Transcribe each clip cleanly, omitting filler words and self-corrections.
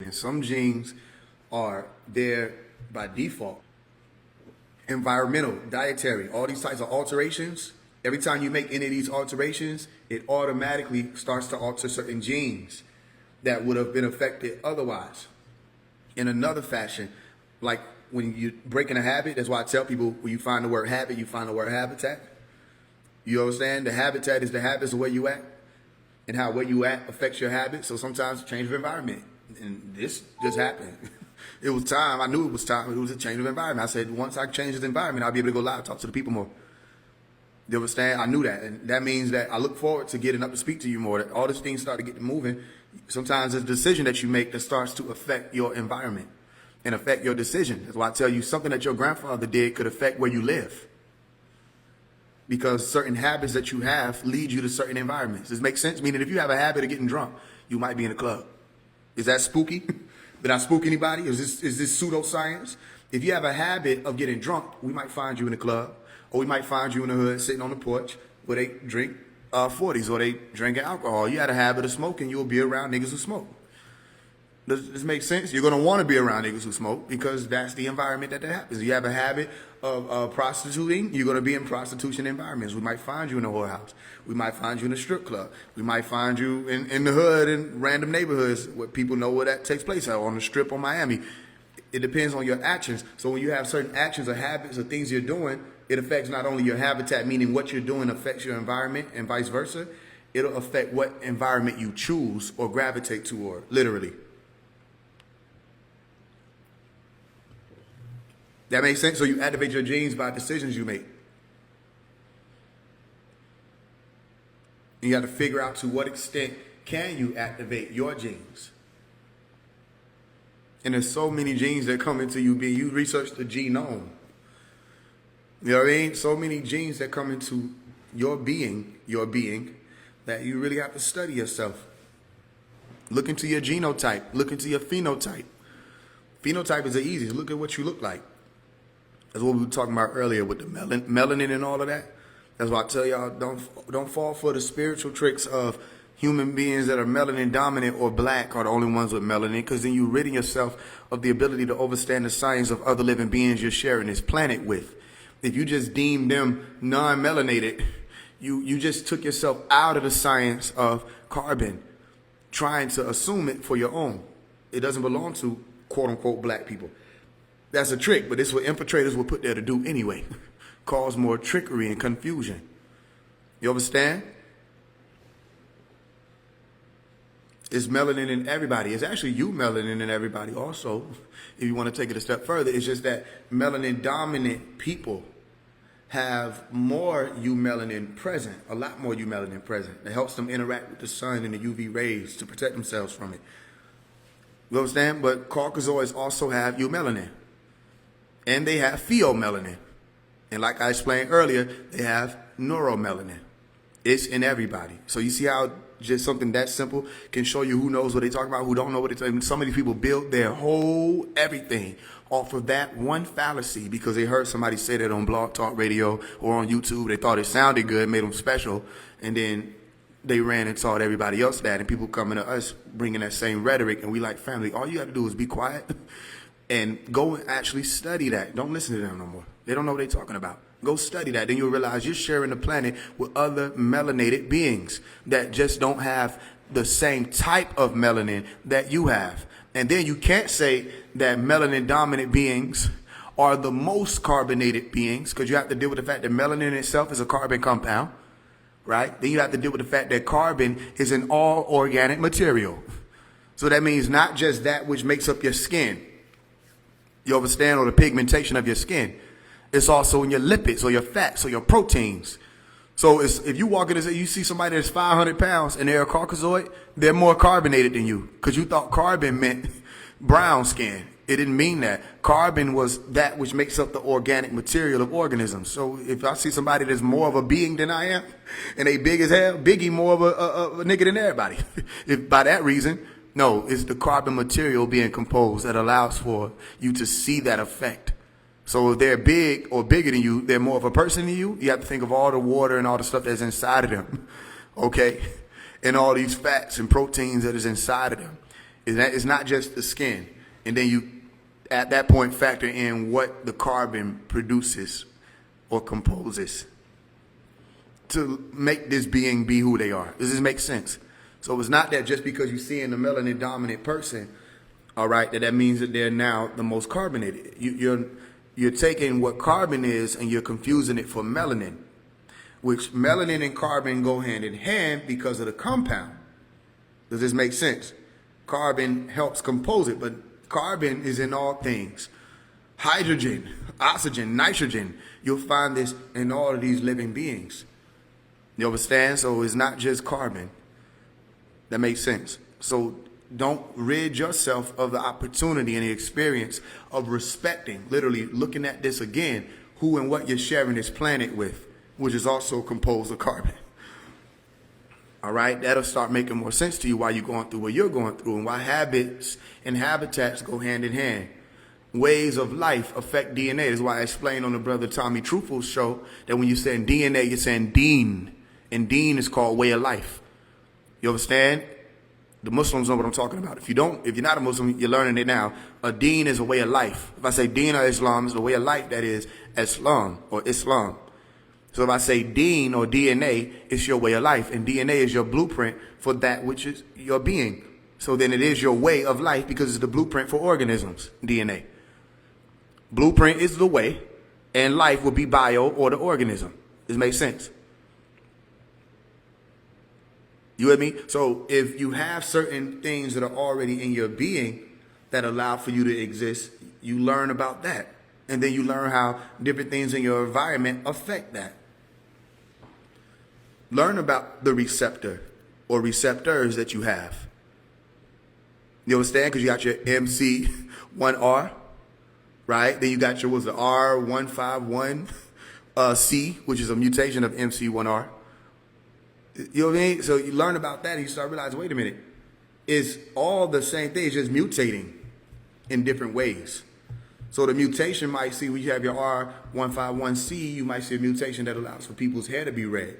And some genes are there by default. Environmental, dietary, all these types of alterations. Every time you make any of these alterations, it automatically starts to alter certain genes that would have been affected otherwise. In another fashion, like when you're breaking a habit, that's why I tell people when you find the word habit, you find the word habitat. You understand? The habitat is the habits of where you at, and how where you at affects your habits. So sometimes change of environment. And this just happened. It was time. I knew it was time. It was a change of environment. I said, once I change this environment, I'll be able to go live, talk to the people more. You understand? I knew that. And that means that I look forward to getting up to speak to you more. That all these things start to get moving. Sometimes it's a decision that you make that starts to affect your environment and affect your decision. That's why I tell you something that your grandfather did could affect where you live. Because certain habits that you have lead you to certain environments. Does this make sense? Meaning if you have a habit of getting drunk, you might be in a club. Is that spooky? Did I spook anybody? Is this pseudoscience? If you have a habit of getting drunk, we might find you in a club, or we might find you in the hood sitting on the porch where they drink 40s or they drinking alcohol. You had a habit of smoking, you'll be around niggas who smoke. Does this make sense? You're going to want to be around niggas who smoke because that's the environment that happens. You have a habit of prostituting, you're going to be in prostitution environments. We might find you in a whorehouse. We might find you in a strip club. We might find you in the hood in random neighborhoods where people know where that takes place, on the strip or Miami. It depends on your actions. So when you have certain actions or habits or things you're doing, it affects not only your habitat, meaning what you're doing affects your environment and vice versa. It'll affect what environment you choose or gravitate toward, literally. That makes sense? So you activate your genes by decisions you make. And you have to figure out to what extent can you activate your genes. And there's so many genes that come into you being, you research the genome. You know what I mean? So many genes that come into your being, that you really have to study yourself. Look into your genotype. Look into your phenotype. Phenotype is the easiest. Look at what you look like. That's what we were talking about earlier with the melanin and all of that. That's why I tell y'all, don't fall for the spiritual tricks of human beings that are melanin dominant or black are the only ones with melanin, because then you're ridding yourself of the ability to understand the science of other living beings you're sharing this planet with. If you just deem them non-melanated, you just took yourself out of the science of carbon, trying to assume it for your own. It doesn't belong to quote-unquote black people. That's a trick, but it's what infiltrators were put there to do anyway. Cause more trickery and confusion. You understand? It's melanin in everybody. It's actually you melanin in everybody also. If you want to take it a step further, it's just that melanin dominant people have more eumelanin present, a lot more eumelanin present. That helps them interact with the sun and the UV rays to protect themselves from it. You understand? But Caucasoids also have eumelanin. And they have pheomelanin. And like I explained earlier, they have neuromelanin. It's in everybody. So you see how just something that simple can show you who knows what they talk about, who don't know what they talk about. Some of these people build their whole everything off of that one fallacy because they heard somebody say that on Blog Talk Radio or on YouTube. They thought it sounded good, made them special, and then they ran and taught everybody else that. And people coming to us bringing that same rhetoric, and we like, family, all you have to do is be quiet and go and actually study that. Don't listen to them no more. They don't know what they're talking about. Go study that. Then you'll realize you're sharing the planet with other melanated beings that just don't have the same type of melanin that you have. And then you can't say that melanin dominant beings are the most carbonated beings, because you have to deal with the fact that melanin itself is a carbon compound, right? Then you have to deal with the fact that carbon is an all organic material. So that means not just that which makes up your skin, you understand, or the pigmentation of your skin. It's also in your lipids or your fats or your proteins. So if you walk in and say you see somebody that's 500 pounds and they're a Caucasoid, they're more carbonated than you because you thought carbon meant brown skin. It didn't mean that. Carbon was that which makes up the organic material of organisms. So if I see somebody that's more of a being than I am and they big as hell, Biggie more of a nigga than everybody. If by that reason, no, it's the carbon material being composed that allows for you to see that effect. So if they're big or bigger than you, they're more of a person than you. You have to think of all the water and all the stuff that's inside of them, okay? And all these fats and proteins that is inside of them. It's not just the skin. And then you, at that point, factor in what the carbon produces or composes to make this being be who they are. Does this make sense? So it's not that just because you see in a melanin dominant person, all right, that means that they're now the most carbonated. You're taking what carbon is and you're confusing it for melanin, which melanin and carbon go hand in hand because of the compound. Does this make sense? Carbon helps compose it, but carbon is in all things. Hydrogen, oxygen, nitrogen, you'll find this in all of these living beings. You understand? So it's not just carbon. That makes sense. So don't rid yourself of the opportunity and the experience of respecting, literally looking at this again, who and what you're sharing this planet with, which is also composed of carbon. All right, that'll start making more sense to you while you're going through what you're going through and why habits and habitats go hand in hand. Ways of life affect DNA. That's why I explained on the Brother Tommy Truthful's show that when you're saying DNA, you're saying deen. And deen is called way of life. You understand? The Muslims know what I'm talking about. If you're not a Muslim, you're learning it now. A deen is a way of life. If I say deen or Islam, it's the way of life that is Islam or Islam. So if I say deen or DNA, it's your way of life. And DNA is your blueprint for that which is your being. So then it is your way of life because it's the blueprint for organisms, DNA. Blueprint is the way, and life will be bio or the organism. This makes sense. You with me? So if you have certain things that are already in your being that allow for you to exist, you learn about that. And then you learn how different things in your environment affect that. Learn about the receptor or receptors that you have. You understand? Because you got your MC1R, right? Then you got your, what's the R151C, which is a mutation of MC1R. You know what I mean? So you learn about that and you start realizing, wait a minute, it's all the same thing, it's just mutating in different ways. So the mutation might see, when you have your R151C, you might see a mutation that allows for people's hair to be red.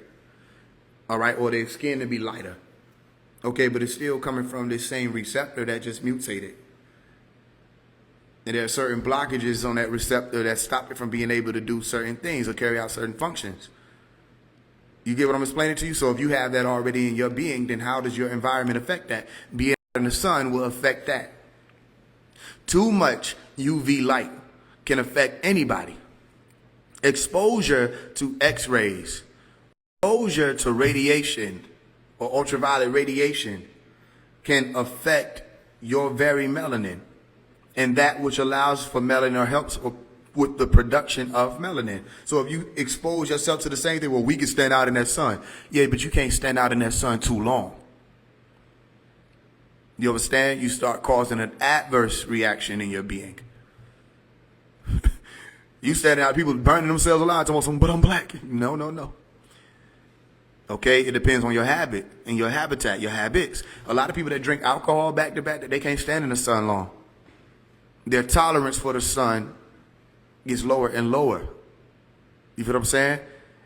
All right, or their skin to be lighter. Okay, but it's still coming from this same receptor that just mutated. And there are certain blockages on that receptor that stop it from being able to do certain things or carry out certain functions. You get what I'm explaining to you? So if you have that already in your being, then how does your environment affect that? Being out in the sun will affect that. Too much UV light can affect anybody. Exposure to X-rays, exposure to radiation or ultraviolet radiation can affect your very melanin, and that which allows for melanin or helps with the production of melanin. So if you expose yourself to the same thing, well, we can stand out in that sun. Yeah, but you can't stand out in that sun too long. You understand? You start causing an adverse reaction in your being. You standing out, people burning themselves alive, talking about, but I'm black. No. Okay, it depends on your habit and your habitat, your habits. A lot of people that drink alcohol back to back, they can't stand in the sun long. Their tolerance for the sun gets lower and lower. You feel what I'm saying?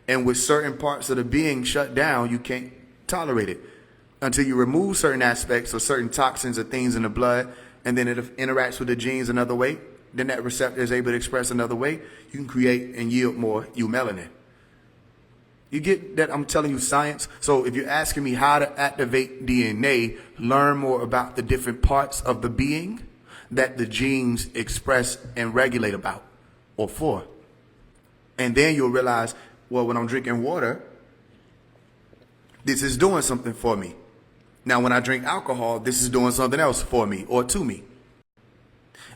And with certain parts of the being shut down, you can't tolerate it until you remove certain aspects or certain toxins or things in the blood, and then it interacts with the genes another way. Then that receptor is able to express another way. You can create and yield more eumelanin. You get that I'm telling you science? So if you're asking me how to activate DNA, learn more about the different parts of the being that the genes express and regulate about or for. And then you'll realize, well, when I'm drinking water, this is doing something for me. Now, when I drink alcohol, this is doing something else for me or to me.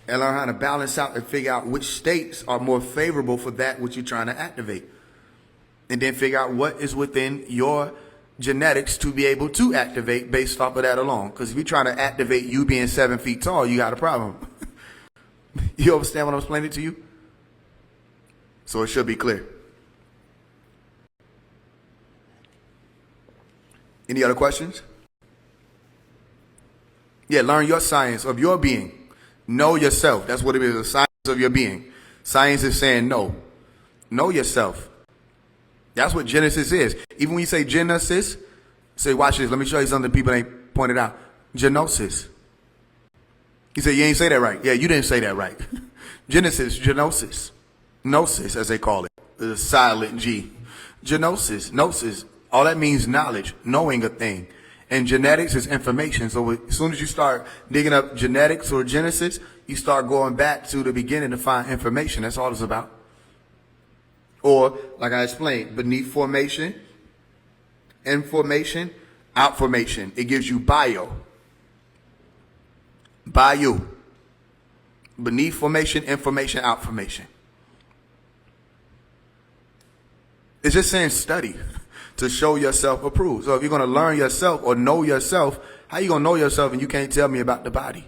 And learn how to balance out and figure out which states are more favorable for that which you're trying to activate. And then figure out what is within your genetics to be able to activate based off of that alone. Because if you're trying to activate you being 7 feet tall, you got a problem. You understand what I'm explaining to you? So it should be clear. Any other questions? Yeah, learn your science of your being. Know yourself. That's what it is, the science of your being. Science is saying no. Know yourself. That's what Genesis is. Even when you say Genesis, say, watch this. Let me show you something people ain't pointed out. Genosis. He said, you ain't say that right. Yeah, you didn't say that right. Genesis, genosis. Gnosis, as they call it. The silent G. Genosis, gnosis. All that means knowledge, knowing a thing. And genetics is information. So as soon as you start digging up genetics or Genesis, you start going back to the beginning to find information. That's all it's about. Or, like I explained, beneath formation, information, out formation. It gives you bio. Bio. Beneath formation, information, out formation. It's just saying study to show yourself approved. So if you're going to learn yourself or know yourself, how you going to know yourself and you can't tell me about the body?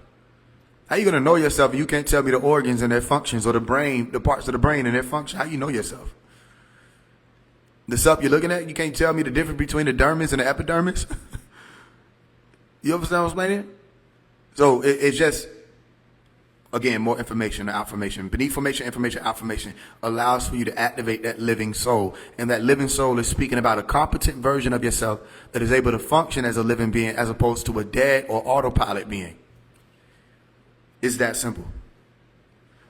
How you going to know yourself and you can't tell me the organs and their functions, or the brain, the parts of the brain and their function? How you know yourself? The stuff you're looking at, you can't tell me the difference between the dermis and the epidermis? You understand what I'm saying? So it's just, again, more information, affirmation. Beneath formation, information, affirmation allows for you to activate that living soul. And that living soul is speaking about a competent version of yourself that is able to function as a living being as opposed to a dead or autopilot being. It's that simple.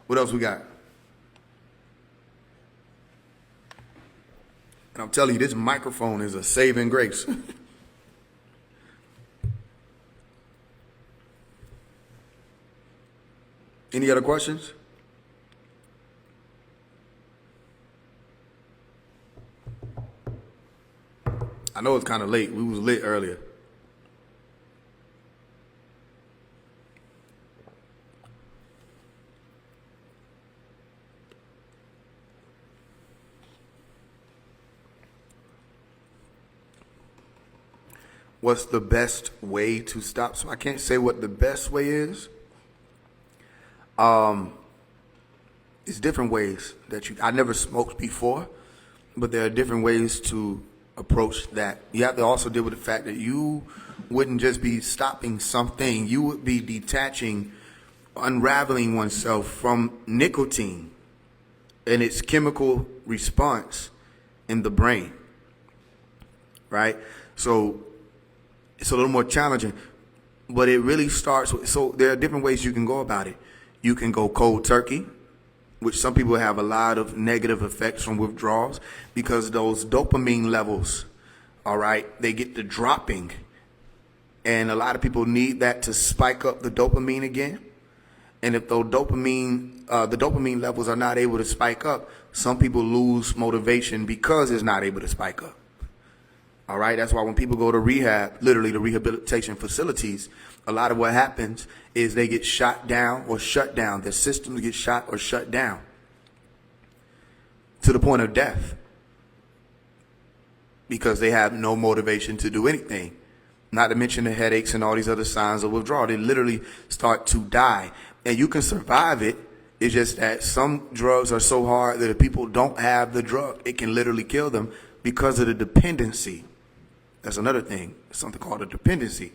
What else we got? And I'm telling you, this microphone is a saving grace. Any other questions? I know it's kind of late. We was lit earlier. What's the best way to stop? So I can't say what the best way is. It's different ways that I never smoked before, but there are different ways to approach that. You have to also deal with the fact that you wouldn't just be stopping something. You would be detaching, unraveling oneself from nicotine and its chemical response in the brain, right? So it's a little more challenging, but it really starts with, so there are different ways you can go about it. You can go cold turkey, which some people have a lot of negative effects from withdrawals because those dopamine levels, all right, they get to dropping. And a lot of people need that to spike up the dopamine again. And if those the dopamine levels are not able to spike up, some people lose motivation because it's not able to spike up. All right. That's why when people go to rehab, literally the rehabilitation facilities, a lot of what happens is they get shot down or shut down. Their systems get shot or shut down to the point of death because they have no motivation to do anything. Not to mention the headaches and all these other signs of withdrawal. They literally start to die. And you can survive it. It's just that some drugs are so hard that if people don't have the drug, it can literally kill them because of the dependency. That's another thing. It's something called a dependency.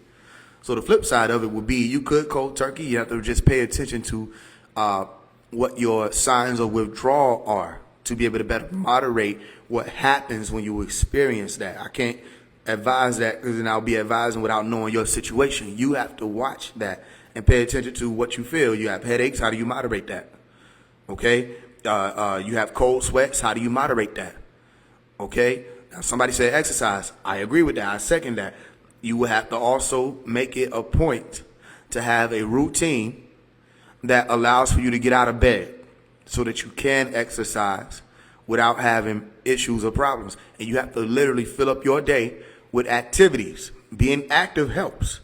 So the flip side of it would be you could cold turkey. You have to just pay attention to what your signs of withdrawal are to be able to better moderate what happens when you experience that. I can't advise that because then I'll be advising without knowing your situation. You have to watch that and pay attention to what you feel. You have headaches. How do you moderate that? Okay. You have cold sweats. How do you moderate that? Okay. Now, somebody said exercise. I agree with that. I second that. You will have to also make it a point to have a routine that allows for you to get out of bed so that you can exercise without having issues or problems. And you have to literally fill up your day with activities. Being active helps.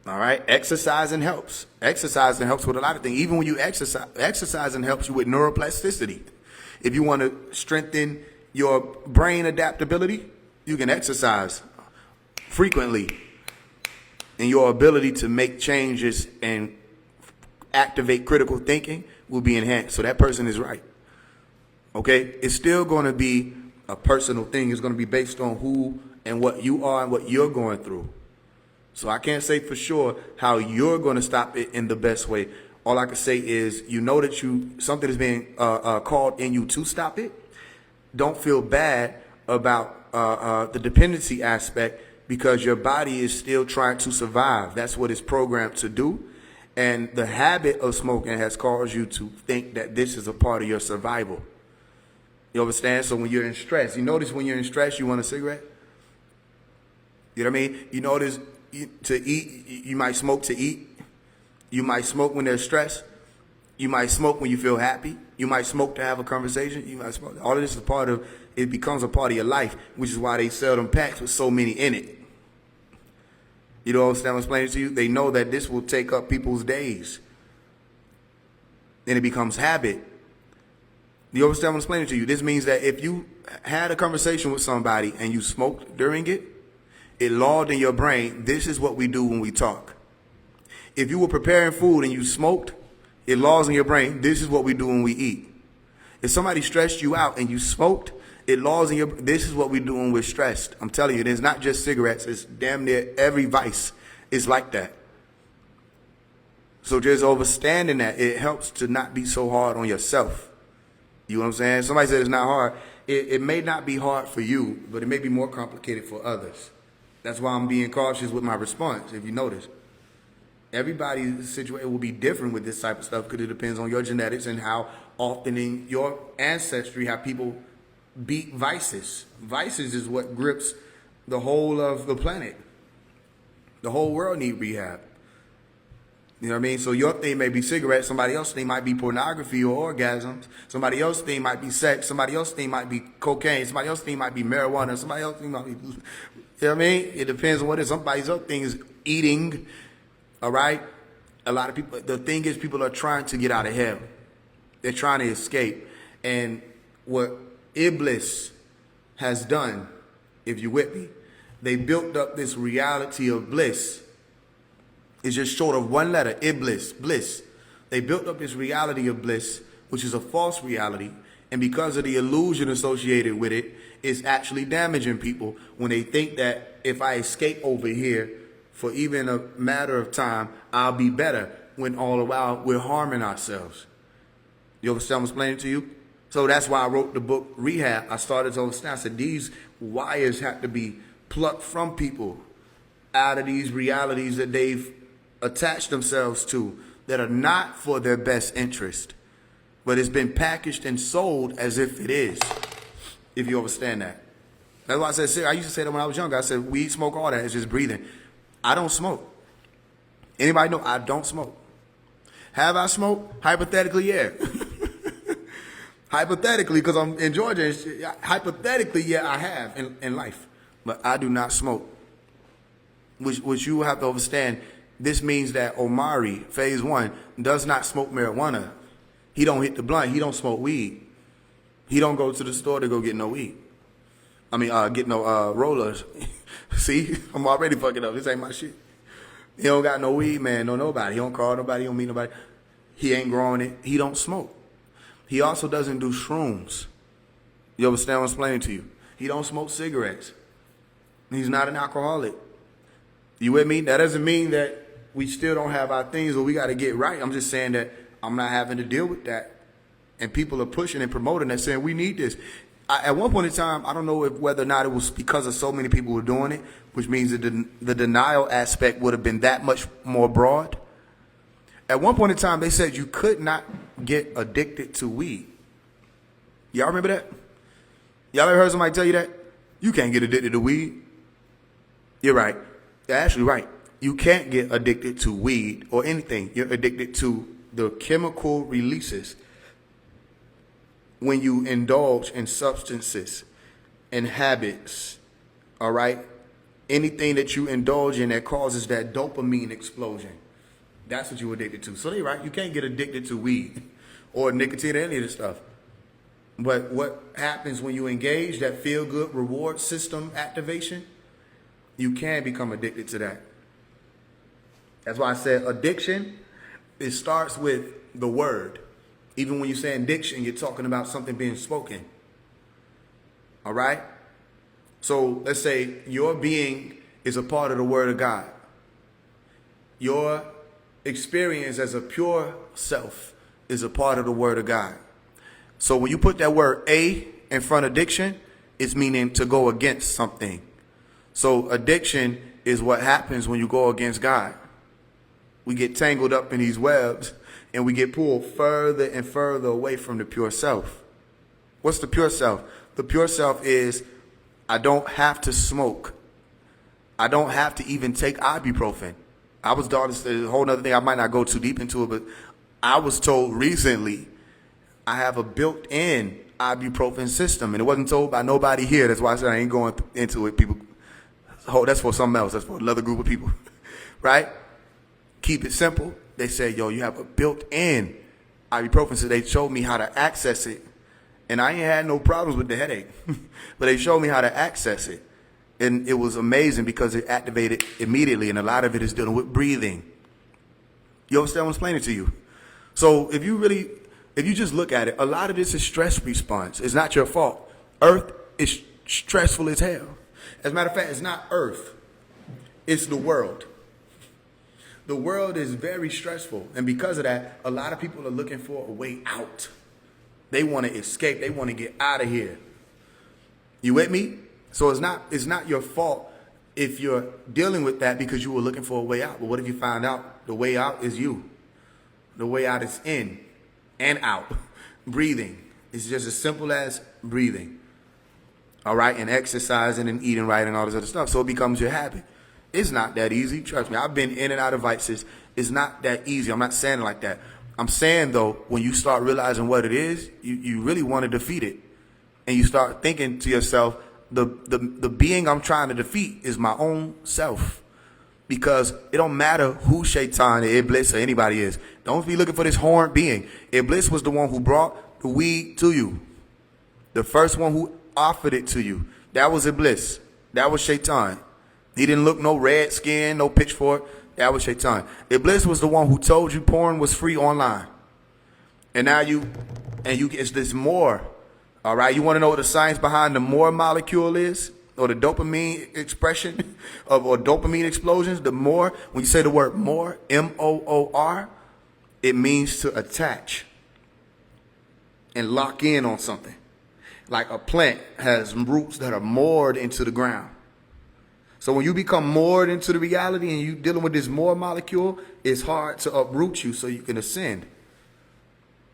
All right. Exercising helps. Exercising helps with a lot of things. Even when you exercising helps you with neuroplasticity. If you want to strengthen your brain adaptability, you can exercise frequently. And your ability to make changes and activate critical thinking will be enhanced. So that person is right. Okay. It's still going to be a personal thing. It's going to be based on who and what you are and what you're going through. So I can't say for sure how you're going to stop it in the best way. All I can say is, you know that something is being called in you to stop it. Don't feel bad about the dependency aspect because your body is still trying to survive. That's what it's programmed to do. And the habit of smoking has caused you to think that this is a part of your survival. You understand? So when you're in stress, you notice when you're in stress, you want a cigarette? You know what I mean? You notice to eat, you might smoke to eat. You might smoke when there's stress. You might smoke when you feel happy. You might smoke to have a conversation. You might smoke. All of this is part of, it becomes a part of your life, which is why they sell them packs with so many in it. You know what I'm explaining to you? They know that this will take up people's days. And it becomes habit. You understand what I'm explaining to you? This means that if you had a conversation with somebody and you smoked during it, it logged in your brain, this is what we do when we talk. If you were preparing food and you smoked, it logs in your brain, this is what we do when we eat. If somebody stressed you out and you smoked, it logs in your, this is what we do when we're stressed. I'm telling you, it's not just cigarettes. It's damn near every vice is like that. So just understanding that, it helps to not be so hard on yourself. You know what I'm saying? Somebody said it's not hard. It may not be hard for you, but it may be more complicated for others. That's why I'm being cautious with my response, if you notice. Everybody's situation will be different with this type of stuff because it depends on your genetics and how often in your ancestry how people beat vices. Vices is what grips the whole of the planet. The whole world need rehab. You know what I mean? So your thing may be cigarettes. Somebody else's thing might be pornography or orgasms. Somebody else's thing might be sex. Somebody else's thing might be cocaine. Somebody else's thing might be marijuana. Somebody else's thing might be, you know what I mean? It depends on what it is. Somebody's other thing is eating. All right? A lot of people, the thing is people are trying to get out of hell. They're trying to escape. And what Iblis has done, if you with me, they built up this reality of bliss. It's just short of one letter, Iblis, bliss. They built up this reality of bliss, which is a false reality. And because of the illusion associated with it, it's actually damaging people when they think that if I escape over here for even a matter of time, I'll be better, when all the while we're harming ourselves. You understand what I'm explaining to you? So that's why I wrote the book Rehab. I started to understand. I said these wires have to be plucked from people out of these realities that they've attached themselves to that are not for their best interest, but it's been packaged and sold as if it is, if you understand that. That's why I said, I used to say that when I was younger. I said, weed, smoke, all that, it's just breathing. I don't smoke. Anybody know I don't smoke? Have I smoked? Hypothetically, yeah. Hypothetically, because I'm in Georgia, hypothetically, yeah, I have in life. But I do not smoke. Which you have to understand. This means that Omari, Faise One, does not smoke marijuana. He don't hit the blunt. He don't smoke weed. He don't go to the store to go get no weed. I mean, get no rollers. See, I'm already fucking up. This ain't my shit. He don't got no weed, man. No nobody. He don't call nobody. He don't meet nobody. He ain't growing it. He don't smoke. He also doesn't do shrooms. You understand what I'm explaining to you? He don't smoke cigarettes. He's not an alcoholic. You with me? That doesn't mean that we still don't have our things or we got to get right. I'm just saying that I'm not having to deal with that. And people are pushing and promoting that, saying we need this. At one point in time, I don't know whether or not it was because of so many people were doing it, which means that the denial aspect would have been that much more broad. At one point in time, they said you could not get addicted to weed. Y'all remember that? Y'all ever heard somebody tell you that? You can't get addicted to weed. You're right. You're actually right. You can't get addicted to weed or anything. You're addicted to the chemical releases when you indulge in substances and habits, all right? Anything that you indulge in that causes that dopamine explosion, that's what you're addicted to. So they're right. You can't get addicted to weed or nicotine or any of this stuff. But what happens when you engage that feel-good reward system activation, you can become addicted to that. That's why I said addiction, it starts with the word. Even when you say addiction, you're talking about something being spoken. All right? So let's say your being is a part of the word of God. Your experience as a pure self is a part of the word of God. So when you put that word a in front of addiction, it's meaning to go against something. So addiction is what happens when you go against God. We get tangled up in these webs and we get pulled further and further away from the pure self. What's the pure self? The pure self is, I don't have to smoke. I don't have to even take ibuprofen. I was taught this a whole other thing. I might not go too deep into it, but I was told recently I have a built-in ibuprofen system, and it wasn't told by nobody here. That's why I said I ain't going into it. People, oh, that's for something else. That's for another group of people, right? Keep it simple. They say, yo, you have a built-in ibuprofen, so they showed me how to access it, and I ain't had no problems with the headache, but they showed me how to access it. And it was amazing because it activated immediately, and a lot of it is dealing with breathing. You understand what I'm explaining to you? So if you just look at it, a lot of this is stress response. It's not your fault. Earth is stressful as hell. As a matter of fact, it's not Earth. It's the world. The world is very stressful. And because of that, a lot of people are looking for a way out. They want to escape. They want to get out of here. You with me? So it's not your fault if you're dealing with that because you were looking for a way out. But what if you find out the way out is you? The way out is in and out. Breathing. It's just as simple as breathing. All right? And exercising and eating right and all this other stuff. So it becomes your habit. It's not that easy. Trust me. I've been in and out of vices. It's not that easy. I'm not saying it like that. I'm saying, though, when you start realizing what it is, you really want to defeat it. And you start thinking to yourself, the being I'm trying to defeat is my own self. Because it don't matter who Shaitan, Iblis, or anybody is. Don't be looking for this horned being. Iblis was the one who brought the weed to you. The first one who offered it to you. That was Iblis. That was Shaitan. He didn't look no red skin, no pitchfork. That was Shaitan. Iblis was the one who told you porn was free online. And now it's this more. All right, you want to know what the science behind the more molecule is? Or the dopamine expression or dopamine explosions? The more, when you say the word more, M-O-O-R, it means to attach and lock in on something. Like a plant has roots that are moored into the ground. So when you become moored into the reality and you're dealing with this more molecule, it's hard to uproot you so you can ascend.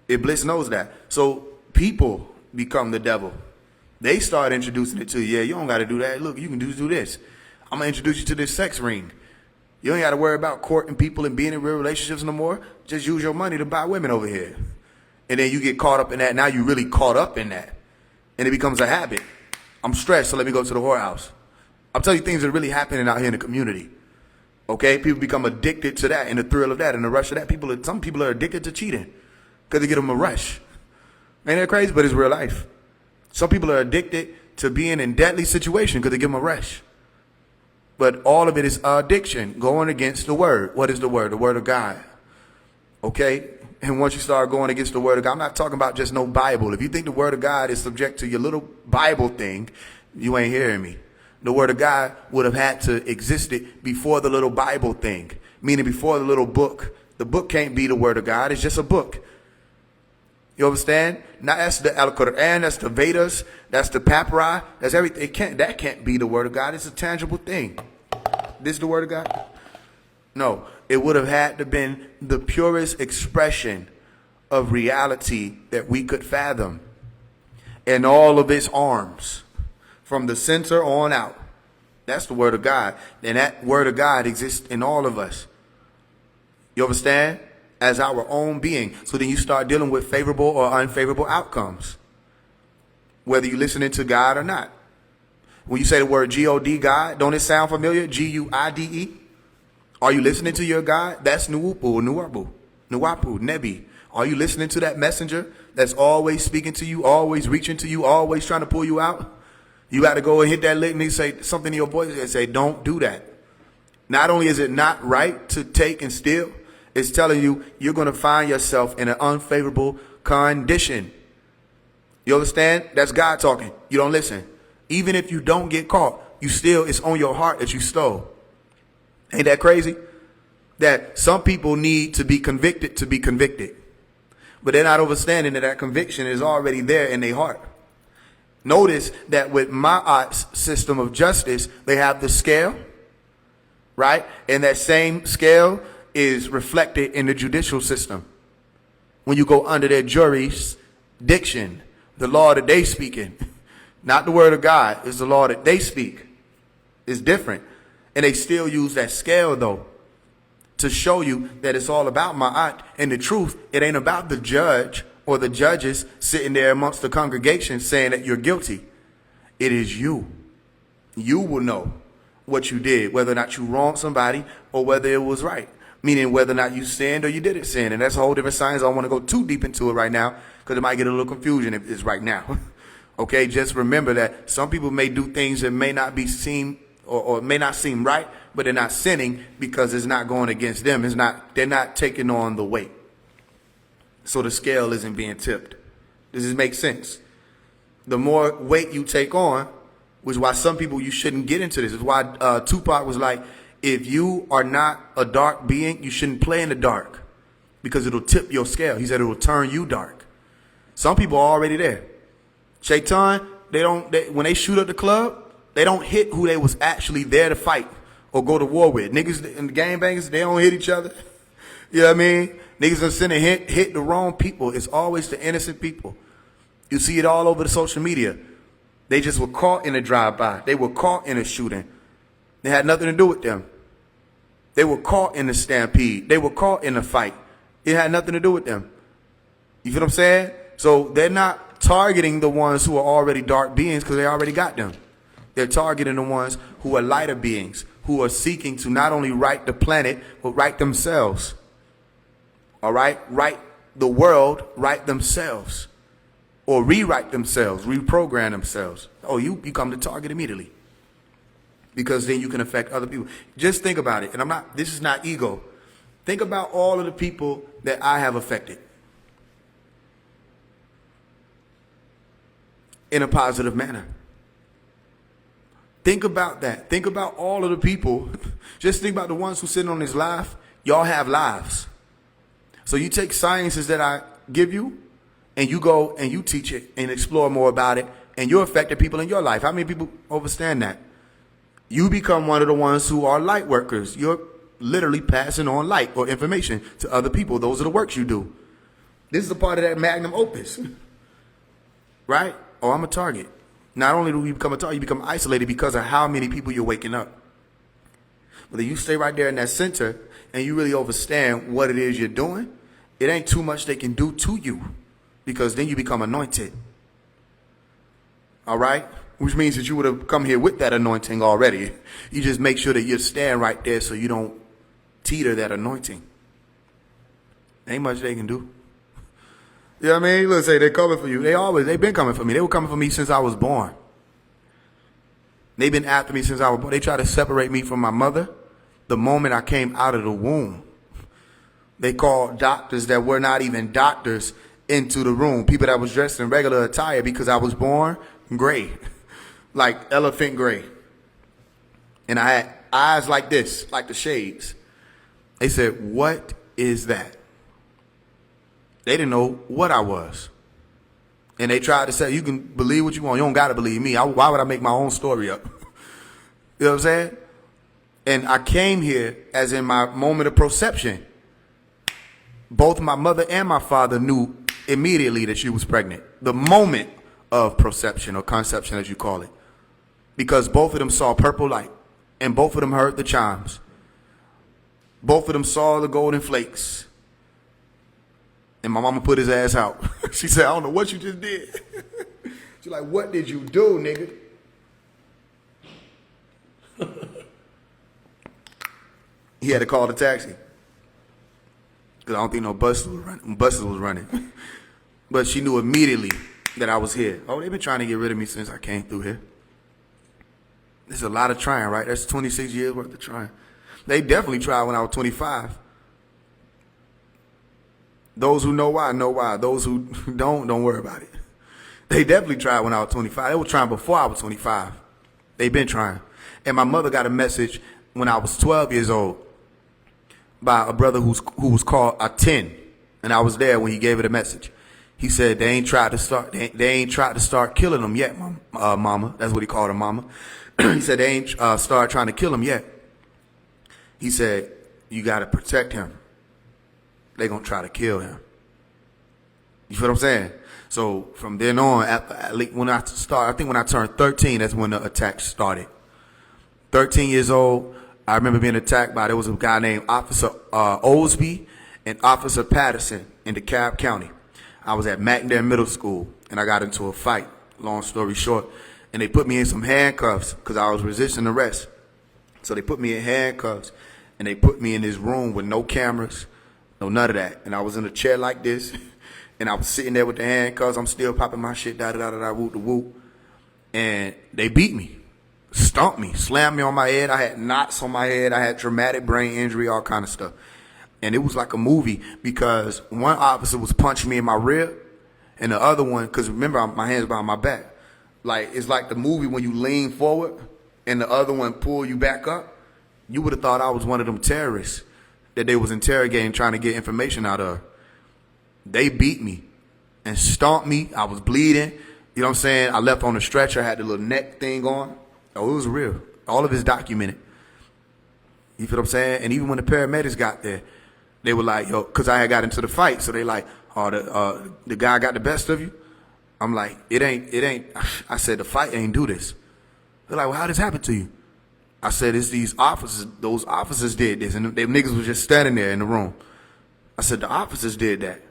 Iblis knows that. So people become the devil. They start introducing it to you. Yeah, you don't got to do that. Look, you can do this. I'm going to introduce you to this sex ring. You ain't got to worry about courting people and being in real relationships no more. Just use your money to buy women over here. And then you get caught up in that. Now you really caught up in that. And it becomes a habit. I'm stressed, so let me go to the whorehouse. I'm telling you things that are really happening out here in the community. Okay? People become addicted to that and the thrill of that and the rush of that. Some people are addicted to cheating because they get them a rush. Ain't that crazy? But it's real life. Some people are addicted to being in deadly situation because they give them a rush. But all of it is addiction, going against the word. What is the word? The word of God. Okay? And once you start going against the word of God, I'm not talking about just no Bible. If you think the word of God is subject to your little Bible thing, you ain't hearing me. The word of God would have had to existed before the little Bible thing, meaning before the little book. The book can't be the word of God. It's just a book. You understand? Now that's the Al-Quran, that's the Vedas, that's the papyri, that's everything. That can't be the word of God. It's a tangible thing. This is the word of God? No, it would have had to been the purest expression of reality that we could fathom. And all of its arms, from the center on out. That's the word of God. And that word of God exists in all of us. You understand? As our own being. So then you start dealing with favorable or unfavorable outcomes. Whether you're listening to God or not. When you say the word G-O-D, God, don't it sound familiar? G-U-I-D-E? Are you listening to your God? That's Nuwupu, Nuwapu, Nebi. Are you listening to that messenger that's always speaking to you, always reaching to you, always trying to pull you out? You got to go and hit that lick and he say something in your voice and say, don't do that. Not only is it not right to take and steal, it's telling you you're going to find yourself in an unfavorable condition. You understand? That's God talking. You don't listen. Even if you don't get caught, it's on your heart that you stole. Ain't that crazy? That some people need to be convicted to be convicted. But they're not understanding that conviction is already there in their heart. Notice that with Ma'at's system of justice, they have the scale, right? And that same scale is reflected in the judicial system. When you go under their jurisdiction, the law that they speaking, not the word of God, it's the law that they speak. It's different. And they still use that scale, though, to show you that it's all about ma'at. And the truth, it ain't about the judge or the judges sitting there amongst the congregation saying that you're guilty. It is you. You will know what you did, whether or not you wronged somebody or whether it was right. Meaning whether or not you sinned or you didn't sin. And that's a whole different science. I don't want to go too deep into it right now because it might get a little confusion if it's right now. Okay, just remember that some people may do things that may not be seen or may not seem right, but they're not sinning because it's not going against them. They're not taking on the weight. So the scale isn't being tipped. Does this make sense? The more weight you take on, which is why some people, you shouldn't get into this. It's why Tupac was like, if you are not a dark being, you shouldn't play in the dark because it'll tip your scale. He said it will turn you dark. Some people are already there. Shaitan, when they shoot up the club, they don't hit who they was actually there to fight or go to war with. Niggas and the gangbangers, they don't hit each other. You know what I mean? Niggas are sending hit the wrong people. It's always the innocent people. You see it all over the social media. They just were caught in a drive-by. They were caught in a shooting. They had nothing to do with them. They were caught in a stampede. They were caught in a fight. It had nothing to do with them. You feel what I'm saying? So they're not targeting the ones who are already dark beings because they already got them. They're targeting the ones who are lighter beings, who are seeking to not only right the planet, but right themselves. All right? Right the world, right themselves. Or rewrite themselves, reprogram themselves. Oh, you become the target immediately. Because then you can affect other people. Just think about it. And this is not ego. Think about all of the people that I have affected. In a positive manner. Think about that. Think about all of the people. Just think about the ones who sitting on this live. Y'all have lives. So you take sciences that I give you, and you go and you teach it and explore more about it, and you're affecting people in your life. How many people understand that? You become one of the ones who are light workers. You're literally passing on light or information to other people. Those are the works you do. This is a part of that magnum opus. Right? Oh, I'm a target. Not only do you become a target, you become isolated because of how many people you're waking up. But if you stay right there in that center and you really understand what it is you're doing, it ain't too much they can do to you because then you become anointed. All right? Which means that you would have come here with that anointing already. You just make sure that you stand right there so you don't teeter that anointing. Ain't much they can do. You know what I mean? Let's say they're coming for you. They've been coming for me. They were coming for me since I was born. They've been after me since I was born. They tried to separate me from my mother the moment I came out of the womb. They called doctors that were not even doctors into the room. People that was dressed in regular attire because I was born gray. Like elephant gray. And I had eyes like this, like the shades. They said, "What is that?" They didn't know what I was. And they tried to say, you can believe what you want. You don't got to believe me. Why would I make my own story up? You know what I'm saying? And I came here as in my moment of perception. Both my mother and my father knew immediately that she was pregnant. The moment of perception or conception, as you call it. Because both of them saw purple light. And both of them heard the chimes. Both of them saw the golden flakes. And my mama put his ass out. She said, "I don't know what you just did." She's like, "What did you do, nigga?" He had to call the taxi. Because I don't think no buses was running. But she knew immediately that I was here. Oh, they've been trying to get rid of me since I came through here. There's a lot of trying, right? That's 26 years worth of trying. They definitely tried when I was 25. Those who know why, know why. Those who don't worry about it. They definitely tried when I was 25. They were trying before I was 25. They've been trying. And my mother got a message when I was 12 years old by a brother who was called a 10. And I was there when he gave her the message. He said they ain't tried to start killing them yet, mama. That's what he called her, mama. He said they ain't start trying to kill them yet. He said, you got to protect him. They're going to try to kill him. You feel what I'm saying? So from then on, when I turned 13, that's when the attack started. 13 years old, I remember being attacked by, there was a guy named Officer Osby and Officer Patterson in DeKalb County. I was at McNair Middle School, and I got into a fight, long story short. And they put me in some handcuffs because I was resisting arrest. So they put me in handcuffs, and they put me in this room with no cameras, no none of that. And I was in a chair like this, and I was sitting there with the handcuffs. I'm still popping my shit, da-da-da-da-da, whoop-de-whoop. And they beat me, stomped me, slammed me on my head. I had knots on my head. I had traumatic brain injury, all kind of stuff. And it was like a movie because one officer was punching me in my rib, and the other one, because remember, my hands behind my back. Like, it's like the movie when you lean forward and the other one pull you back up. You would have thought I was one of them terrorists that they was interrogating, trying to get information out of. They beat me and stomped me. I was bleeding. You know what I'm saying? I left on a stretcher. I had the little neck thing on. Oh, it was real. All of it's documented. You feel what I'm saying? And even when the paramedics got there, they were like, yo, because I had got into the fight. So they like, oh, the guy got the best of you? I'm like, it ain't. I said, the fight ain't do this. They're like, well, how this happen to you? I said, it's these officers. Those officers did this. And them niggas was just standing there in the room. I said, the officers did that.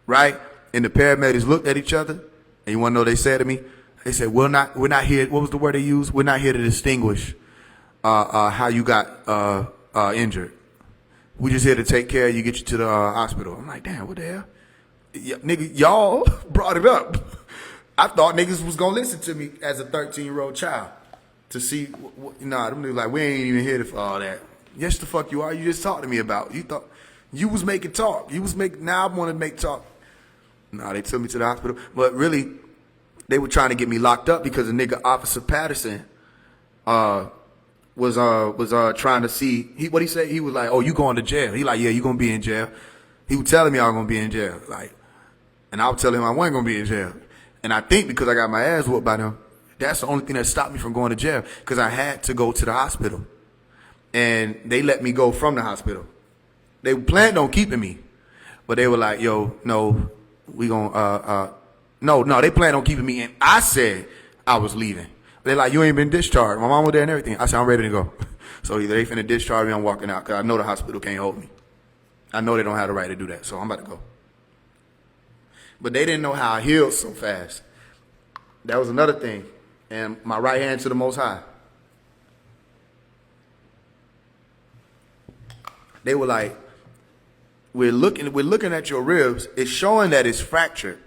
Right? And the paramedics looked at each other. And you want to know what they said to me? They said, we're not here. What was the word they used? We're not here to distinguish how you got injured. We just here to take care of you, get you to the hospital. I'm like, damn, what the hell? Nigga, y'all brought it up. I thought niggas was gonna listen to me as a 13-year-old child to see. Nah, them niggas like, we ain't even here for all that. Yes, the fuck you are. You just talked to me about. You thought you was making talk. Now I want to make talk. Nah, they took me to the hospital, but really, they were trying to get me locked up because the nigga Officer Patterson was trying to see. What he said? He was like, oh, you going to jail? He like, yeah, you gonna be in jail. He was telling me I was gonna be in jail, like. And I would tell him I wasn't going to be in jail. And I think because I got my ass whooped by them, that's the only thing that stopped me from going to jail. Because I had to go to the hospital. And they let me go from the hospital. They planned on keeping me. But they were like, yo, no, we going to, no, they planned on keeping me. And I said I was leaving. They're like, you ain't been discharged. My mom was there and everything. I said, I'm ready to go. So either they finna discharge me, I'm walking out. Because I know the hospital can't hold me. I know they don't have the right to do that. So I'm about to go. But they didn't know how I healed so fast. That was another thing. And my right hand to the Most High. They were like, we're looking at your ribs. It's showing that it's fractured,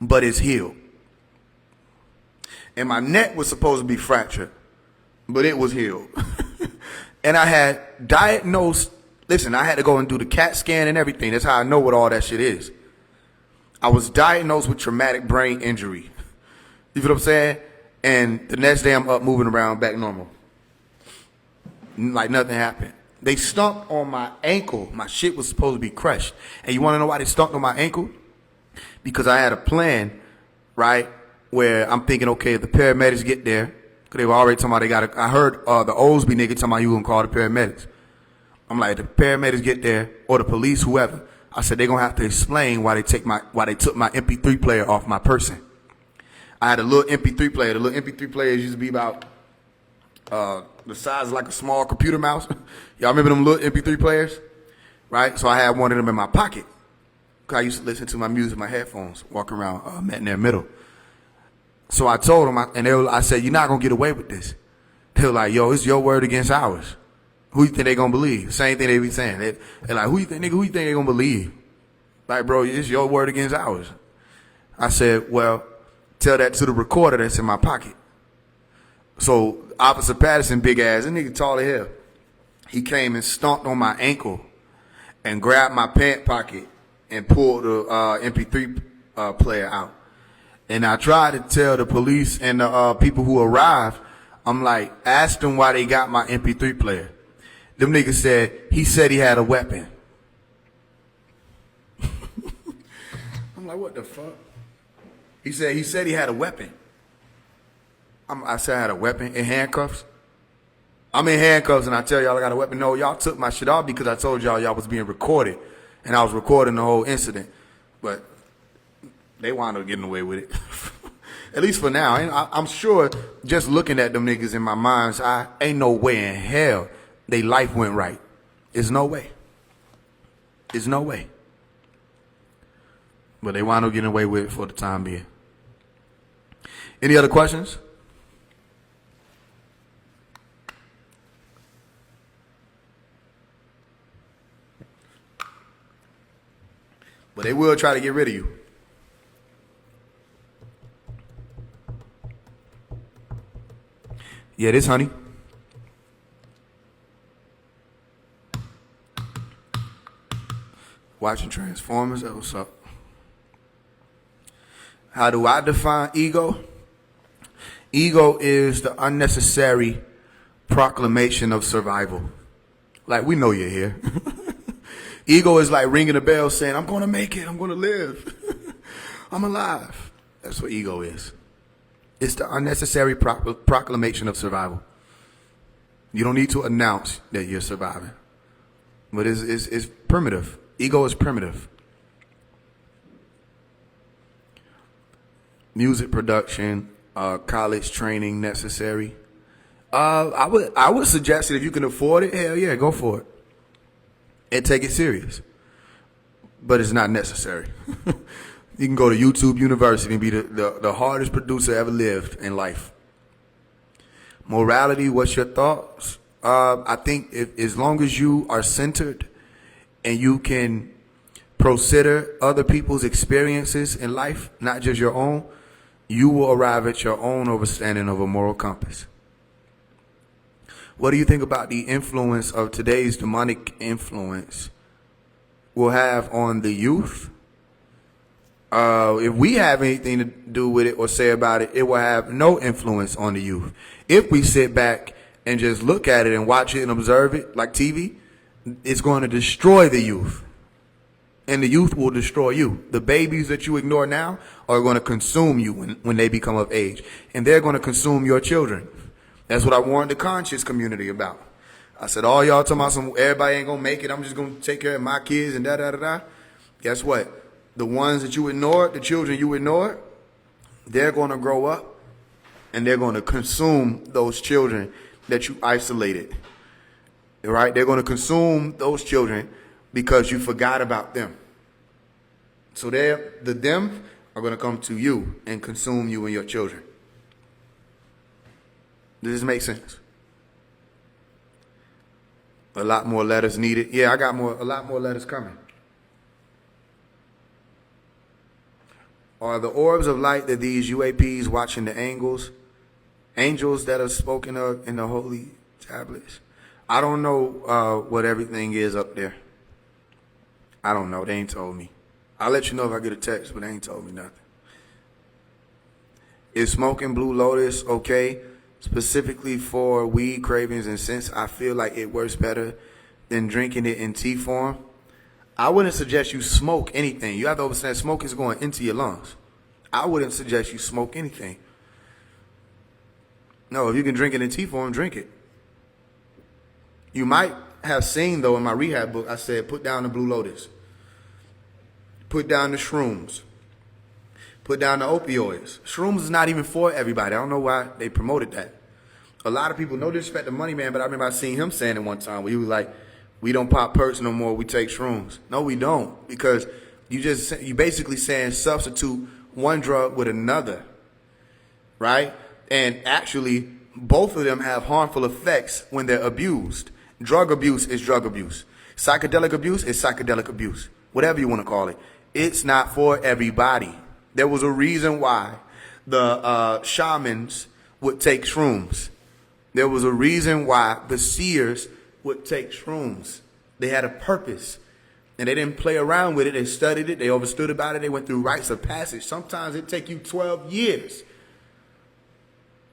but it's healed. And my neck was supposed to be fractured, but it was healed. And I had diagnosed, listen, I had to go and do the CAT scan and everything. That's how I know what all that shit is. I was diagnosed with traumatic brain injury. You feel what I'm saying? And the next day I'm up moving around back normal. Like nothing happened. They stomped on my ankle. My shit was supposed to be crushed. And you want to know why they stomped on my ankle? Because I had a plan, right, where I'm thinking, okay, if the paramedics get there, because they were already talking about I heard the Osby nigga talking about you going to call the paramedics. I'm like, if the paramedics get there, or the police, whoever, I said, they're going to have to explain why they took my MP3 player off my person. I had a little MP3 player. The little MP3 players used to be about the size of like a small computer mouse. Y'all remember them little MP3 players? Right? So I had one of them in my pocket. Because I used to listen to my music, my headphones, walking around in their middle. So I told them, I said, you're not going to get away with this. They were like, yo, it's your word against ours. Who you think they gonna believe? Same thing they be saying. They're like, who you think they gonna believe? Like, bro, it's your word against ours. I said, well, tell that to the recorder that's in my pocket. So Officer Patterson, big ass, that nigga tall as hell. He came and stomped on my ankle and grabbed my pant pocket and pulled the MP3 player out. And I tried to tell the police and the people who arrived, I'm like, ask them why they got my MP3 player. Them niggas said, he said he had a weapon. I'm like, what the fuck? He said he had a weapon. I said I had a weapon in handcuffs. I'm in handcuffs and I tell y'all I got a weapon. No, y'all took my shit off because I told y'all was being recorded. And I was recording the whole incident. But they wound up getting away with it. At least for now. And I'm sure just looking at them niggas in my mind's eye, ain't no way in hell they life went right. There's no way. There's no way. But they wound up getting away with it for the time being. Any other questions? But they will try to get rid of you. Yeah, this honey. Watching Transformers, that what's up. How do I define ego? Ego is the unnecessary proclamation of survival. Like, we know you're here. Ego is like ringing a bell saying, I'm going to make it. I'm going to live. I'm alive. That's what ego is. It's the unnecessary proclamation of survival. You don't need to announce that you're surviving. But it's primitive. Ego is primitive. Music production, college training necessary. I would suggest that if you can afford it, hell yeah, go for it. And take it serious. But it's not necessary. You can go to YouTube University and be the hardest producer ever lived in life. Morality, what's your thoughts? I think as long as you are centered and you can consider other people's experiences in life, not just your own, you will arrive at your own understanding of a moral compass. What do you think about the influence of today's demonic influence will have on the youth? If we have anything to do with it or say about it, it will have no influence on the youth. If we sit back and just look at it and watch it and observe it like TV, it's going to destroy the youth. And the youth will destroy you. The babies that you ignore now are going to consume you when they become of age. And they're going to consume your children. That's what I warned the conscious community about. I said, all y'all talking about everybody ain't going to make it. I'm just going to take care of my kids and da-da-da-da. Guess what? The ones that you ignored, the children you ignored, they're going to grow up and they're going to consume those children that you isolated. Right? They're going to consume those children because you forgot about them. So them are going to come to you and consume you and your children. Does this make sense? A lot more letters needed. Yeah, I got a lot more letters coming. Are the orbs of light that these UAPs watching the angels that are spoken of in the holy tablets? I don't know what everything is up there. I don't know. They ain't told me. I'll let you know if I get a text, but they ain't told me nothing. Is smoking Blue Lotus okay? Specifically for weed cravings, and since I feel like it works better than drinking it in tea form, I wouldn't suggest you smoke anything. You have to understand smoke is going into your lungs. I wouldn't suggest you smoke anything. No, if you can drink it in tea form, drink it. You might have seen, though, in my rehab book, I said, put down the Blue Lotus. Put down the shrooms. Put down the opioids. Shrooms is not even for everybody. I don't know why they promoted that. A lot of people, no disrespect to Money Man, but I remember I seen him saying it one time where he was like, we don't pop perks no more, we take shrooms. No, we don't, because you basically saying substitute one drug with another, right? And actually, both of them have harmful effects when they're abused. Drug abuse is drug abuse. Psychedelic abuse is psychedelic abuse. Whatever you want to call it. It's not for everybody. There was a reason why the shamans would take shrooms. There was a reason why the seers would take shrooms. They had a purpose. And they didn't play around with it. They studied it. They understood about it. They went through rites of passage. Sometimes it take you 12 years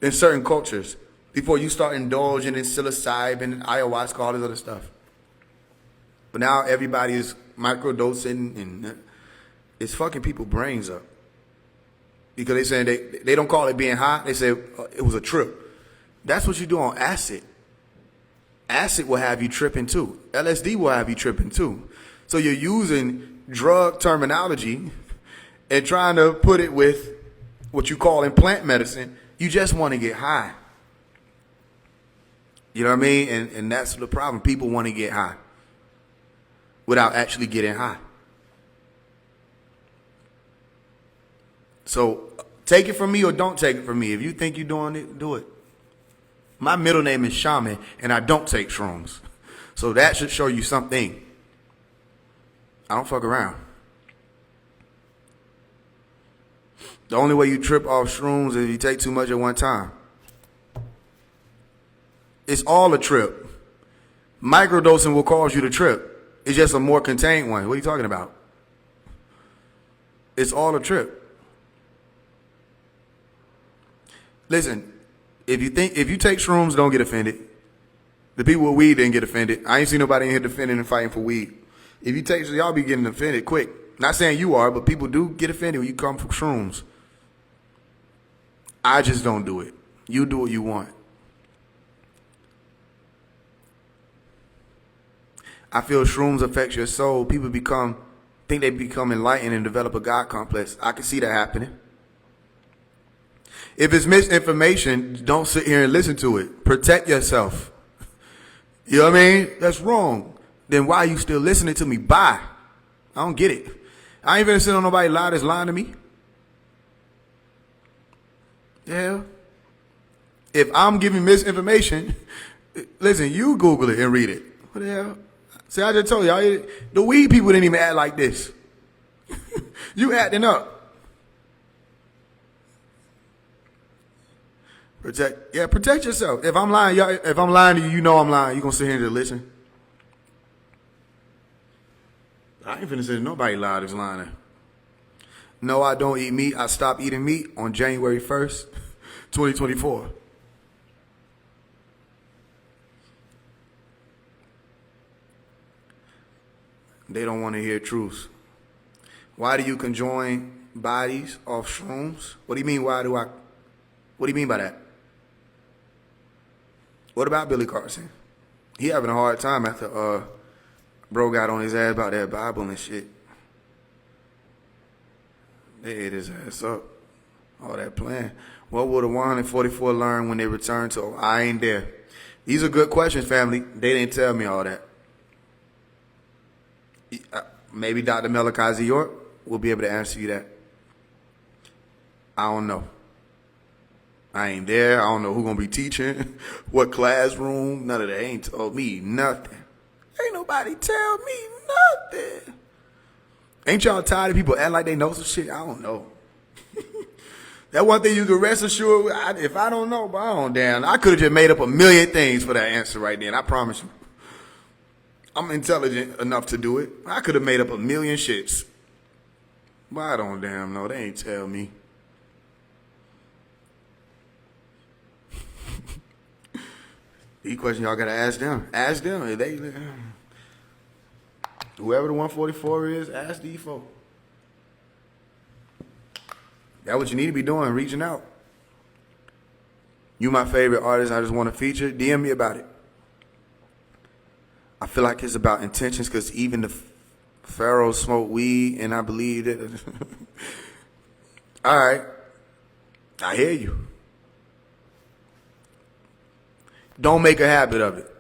in certain cultures before you start indulging in psilocybin and ayahuasca, all this other stuff. But now everybody is microdosing, and it's fucking people's brains up. Because they saying they don't call it being high. They say it was a trip. That's what you do on acid. Acid will have you tripping too. LSD will have you tripping too. So you're using drug terminology and trying to put it with what you call in plant medicine. You just want to get high. You know what I mean? And that's the problem. People want to get high without actually getting high. So take it from me or don't take it from me. If you think you're doing it, do it. My middle name is Shaman, and I don't take shrooms. So that should show you something. I don't fuck around. The only way you trip off shrooms is if you take too much at one time. It's all a trip. Microdosing will cause you to trip. It's just a more contained one. What are you talking about? It's all a trip. Listen, if you take shrooms, don't get offended. The people with weed didn't get offended. I ain't seen nobody in here defending and fighting for weed. If you take, y'all be getting offended quick. Not saying you are, but people do get offended when you come from shrooms. I just don't do it. You do what you want. I feel shrooms affects your soul. People think they become enlightened and develop a God complex. I can see that happening. If it's misinformation, don't sit here and listen to it. Protect yourself. You know what I mean? That's wrong. Then why are you still listening to me? Bye. I don't get it. I ain't gonna sit on nobody lie that's lying to me. Yeah. If I'm giving misinformation, listen, you Google it and read it. What the hell? See, I just told y'all, the weed people didn't even act like this. You acting up. Protect yourself. If I'm lying, if I'm lying to you, you know I'm lying. You gonna sit here and just listen? I ain't finna say nobody lied is lying. No, I don't eat meat. I stopped eating meat on January 1st, 2024. They don't want to hear truths. Why do you conjoin bodies off shrooms? What do you mean? What do you mean by that? What about Billy Carson? He having a hard time after bro got on his ass about that Bible and shit. They ate his ass up. All that plan. What would the 144 learn when they return to? I ain't there. These are good questions, family. They didn't tell me all that. Maybe Dr. Malachi York will be able to answer you that. I don't know. I ain't there. I don't know who gonna be teaching, what classroom. None of that. Ain't told me nothing. Ain't nobody tell me nothing. Ain't y'all tired of people acting like they know some shit? I don't know. That one thing you can rest assured, if I don't know, but I don't damn. I could have just made up a million things for that answer right then. I promise you. I'm intelligent enough to do it. I could have made up a million shits. But I don't damn know. They ain't tell me. These questions y'all gotta ask them. Ask them. If they, whoever the 144 is, ask these folks. That's what you need to be doing, reaching out. You my favorite artist. I just want to feature. DM me about it. I feel like it's about intentions because even the pharaohs smoke weed, and I believe that. All right. I hear you. Don't make a habit of it.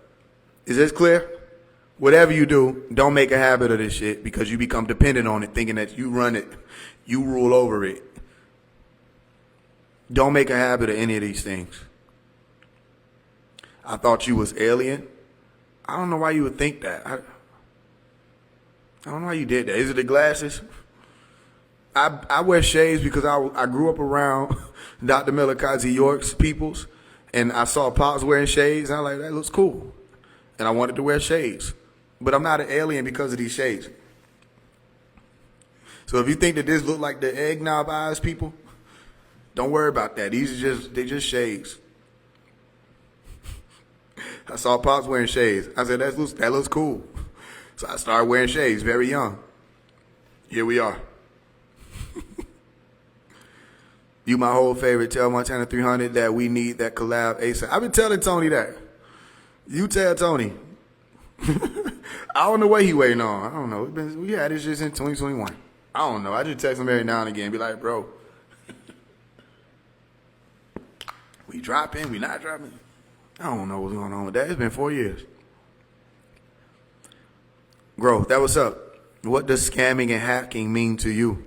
Is this clear? Whatever you do, don't make a habit of this shit because you become dependent on it, thinking that you run it, you rule over it. Don't make a habit of any of these things. I thought you was alien. I don't know why you would think that. I don't know why you did that. Is it the glasses? I wear shades because I grew up around Dr. Malachi York's peoples, and I saw Pops wearing shades, and I was like, that looks cool. And I wanted to wear shades. But I'm not an alien because of these shades. So if you think that this look like the eggnog eyes people, don't worry about that. They're just shades. I saw Pops wearing shades. I said, that looks cool. So I started wearing shades very young. Here we are. You my whole favorite. Tell Montana 300 that we need that collab ASAP. I've been telling Tony that. You tell Tony. I don't know what he waiting on. I don't know. We had this just in 2021. I don't know. I just text him every now and again and be like, bro, we dropping, we not dropping. I don't know what's going on with that. It's been 4 years. Growth, that what's up. What does scamming and hacking mean to you?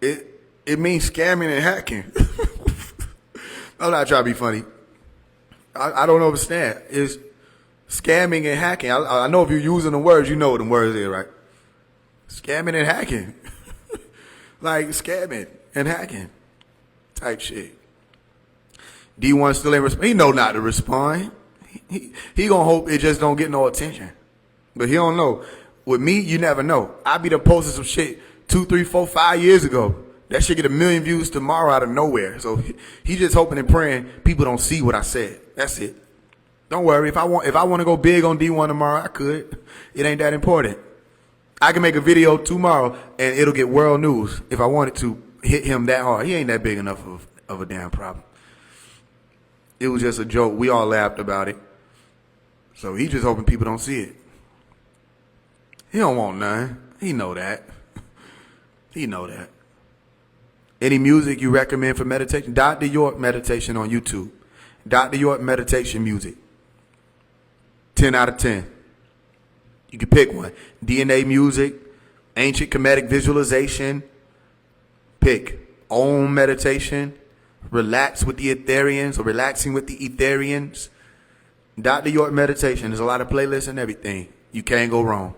It means scamming and hacking. I'm not trying to be funny. I don't understand. It's scamming and hacking. I know if you're using the words, you know what the words is, right? Scamming and hacking. Like scamming and hacking type shit. D1 still ain't respond. He know not to respond. He gonna hope it just don't get no attention. But he don't know. With me, you never know. I be done posting some shit 2, 3, 4, 5 years ago. That shit get 1 million views tomorrow out of nowhere. So he just hoping and praying people don't see what I said. That's it. Don't worry. If I want to go big on D1 tomorrow, I could. It ain't that important. I can make a video tomorrow and it'll get world news if I wanted to hit him that hard. He ain't that big enough of a damn problem. It was just a joke. We all laughed about it. So he just hoping people don't see it. He don't want none. He know that. He know that. Any music you recommend for meditation? Dr. York meditation on YouTube. Dr. York meditation music. 10 out of 10. You can pick one. DNA music, ancient comedic visualization. Pick. Om meditation. Relax with the Etherians or relaxing with the Etherians. Dr. York meditation. There's a lot of playlists and everything. You can't go wrong.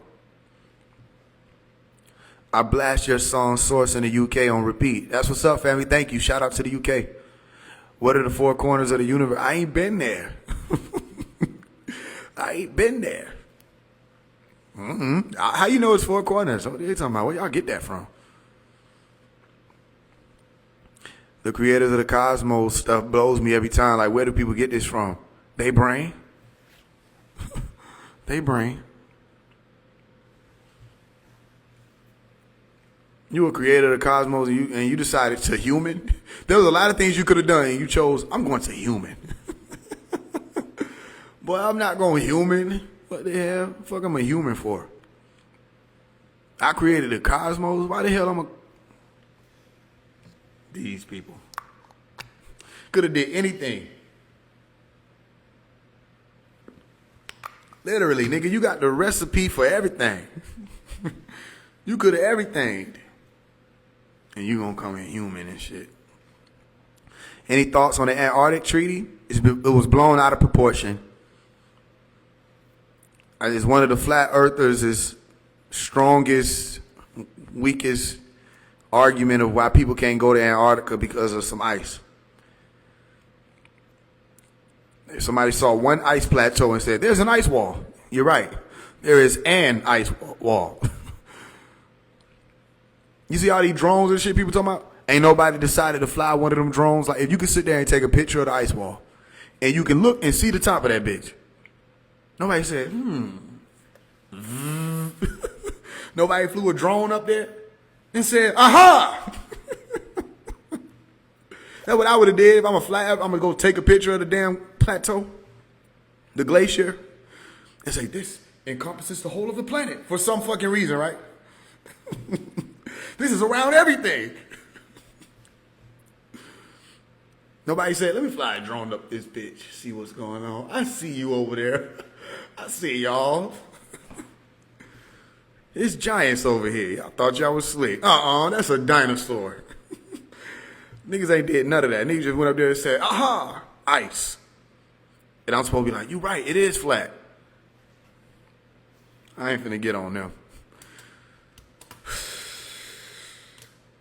I blast your song Source in the UK on repeat. That's what's up, family. Thank you. Shout out to the UK. What are the 4 corners of the universe? I ain't been there. I ain't been there. How you know it's 4 corners? What are you talking about? Where y'all get that from? The creators of the cosmos stuff blows me every time. Like, where do people get this from? They brain. They brain. You were creator of the cosmos and you decided to human. There was a lot of things you could have done and you chose, I'm going to human. Boy, I'm not going human. What the hell? Fuck I'm a human for? I created the cosmos. Why the hell I'm a... These people. Could have did anything. Literally, nigga, you got the recipe for everything. You could have everything. And you gonna come in human and shit. Any thoughts on the Antarctic Treaty? It was blown out of proportion. It's one of the flat earthers' strongest, weakest argument of why people can't go to Antarctica because of some ice. Somebody saw one ice plateau and said, there's an ice wall. You're right. There is an ice wall. You see all these drones and shit people talking about? Ain't nobody decided to fly one of them drones. Like, if you could sit there and take a picture of the ice wall and you can look and see the top of that bitch. Nobody said, Nobody flew a drone up there and said, aha! That's what I would have did if I'm a fly. I'm going to go take a picture of the damn plateau, the glacier, and say, this encompasses the whole of the planet for some fucking reason, right? This is around everything. Nobody said, let me fly a drone up this bitch, see what's going on. I see you over there. I see y'all. It's giants over here. I thought y'all was slick. That's a dinosaur. Niggas ain't did none of that. Niggas just went up there and said, aha, ice. And I'm supposed to be like, you right, it is flat. I ain't finna get on them.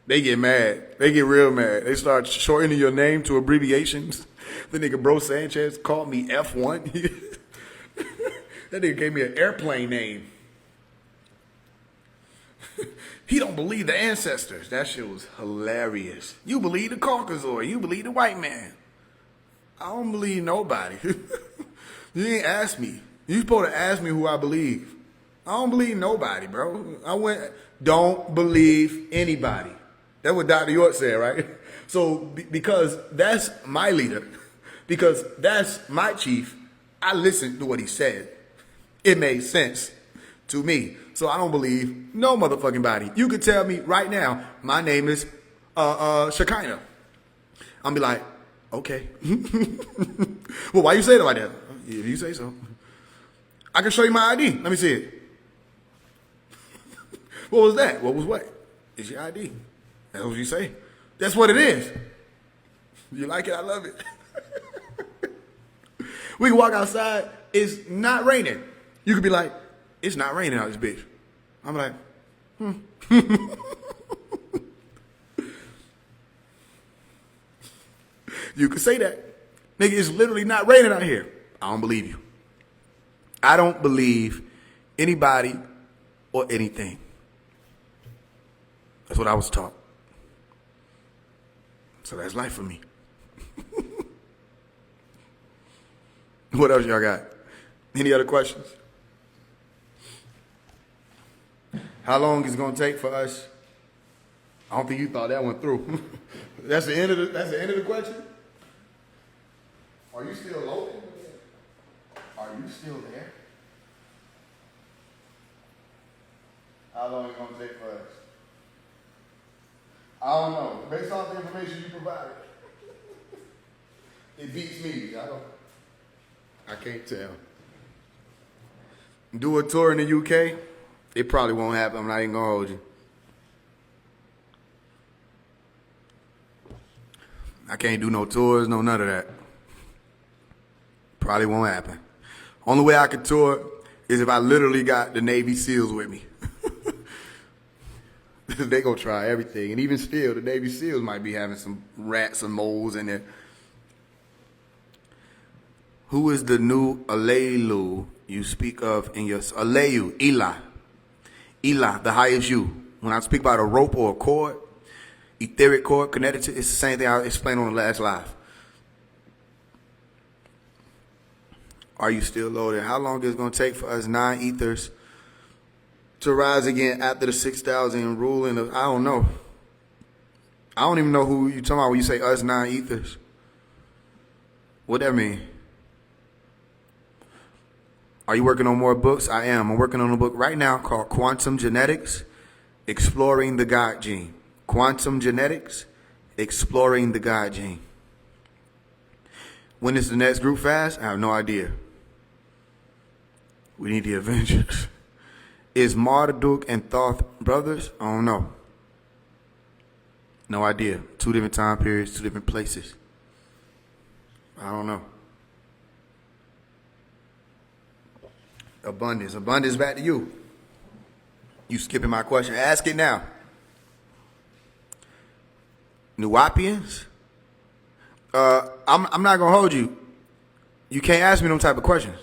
They get mad. They get real mad. They start shortening your name to abbreviations. The nigga Bro Sanchez called me F1. That nigga gave me an airplane name. He don't believe the ancestors. That shit was hilarious. You believe the Caucasoid. You believe the white man. I don't believe nobody. You ain't ask me. You supposed to ask me who I believe. I don't believe nobody, bro. Don't believe anybody. That's what Dr. York said, right? So because that's my leader, because that's my chief, I listened to what he said. It made sense to me. So I don't believe no motherfucking body. You could tell me right now, my name is Shekinah. I'll be like, okay. Well, why you say it like that? If you say so. I can show you my ID. Let me see it. What was that? What was what? It's your ID. That's what you say. That's what it is. You like it? I love it. We can walk outside. It's not raining. You could be like, it's not raining out this bitch. I'm like, You could say that. Nigga, it's literally not raining out here. I don't believe you. I don't believe anybody or anything. That's what I was taught. So that's life for me. What else y'all got? Any other questions? How long is it gonna take for us? I don't think you thought that one through. That's the end of the question? Are you still loading? Are you still there? How long is it gonna take for us? I don't know. Based off the information you provided, it beats me. I can't tell. Do a tour in the UK? It probably won't happen. I'm not even gonna hold you. I can't do no tours, no none of that. Probably won't happen. Only way I could tour is if I literally got the Navy SEALs with me. They gonna try everything. And even still, the Navy SEALs might be having some rats and moles in there. Who is the new Alelu you speak of in your... Aleyu, Eli. Eli, the highest you. When I speak about a rope or a cord, etheric cord connected to... It's the same thing I explained on the last live. Are you still loaded? How long is it going to take for us 9 ethers to rise again after the 6,000 ruling of... I don't know. I don't even know who you're talking about when you say us 9 ethers. What that mean? Are you working on more books? I am. I'm working on a book right now called Quantum Genetics, Exploring the God Gene. Quantum Genetics, Exploring the God Gene. When is the next group fast? I have no idea. We need the Avengers. Is Marduk and Thoth brothers? I don't know. No idea. 2 different time periods, 2 different places. I don't know. Abundance. Abundance back to you. You skipping my question. Ask it now. Nuwapians? I'm not going to hold you. You can't ask me them type of questions.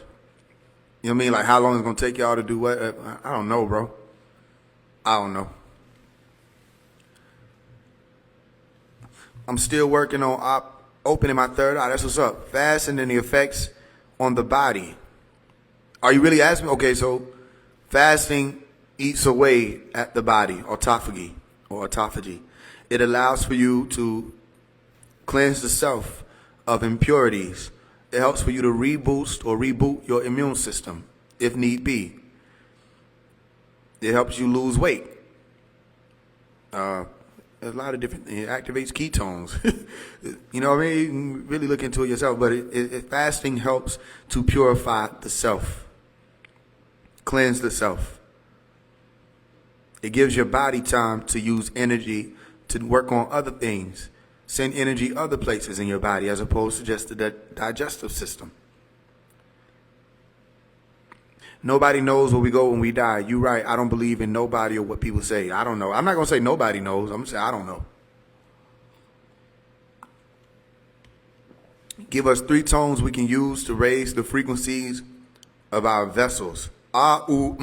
You know what I mean? Like how long it's going to take y'all to do what? I don't know, bro. I don't know. I'm still working on opening my third eye. That's what's up. Fasting and the effects on the body. Are you really asking me? Okay, so fasting eats away at the body, autophagy. It allows for you to cleanse the self of impurities. It helps for you to reboot your immune system, if need be. It helps you lose weight. A lot of different things. It activates ketones. You know what I mean? You can really look into it yourself, but fasting helps to purify the self. Cleanse the self. It gives your body time to use energy to work on other things. Send energy other places in your body as opposed to just the digestive system. Nobody knows where we go when we die. You're right. I don't believe in nobody or what people say. I don't know. I'm not going to say nobody knows. I'm going to say I don't know. Give us 3 tones we can use to raise the frequencies of our vessels. Ah, ooh,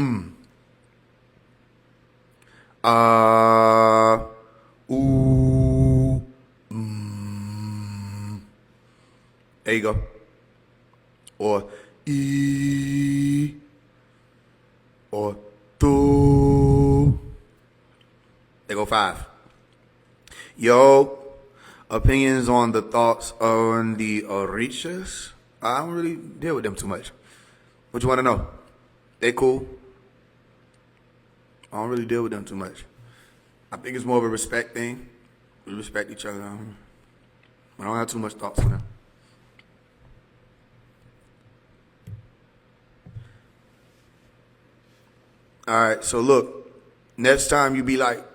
ooh, There you go. Or e, or do. There go 5. Yo, opinions on the thoughts on the orishas I don't really deal with them too much. What you want to know? They cool. I don't really deal with them too much. I think it's more of a respect thing. We respect each other. I don't have too much thoughts on them. All right, so look, next time you be like,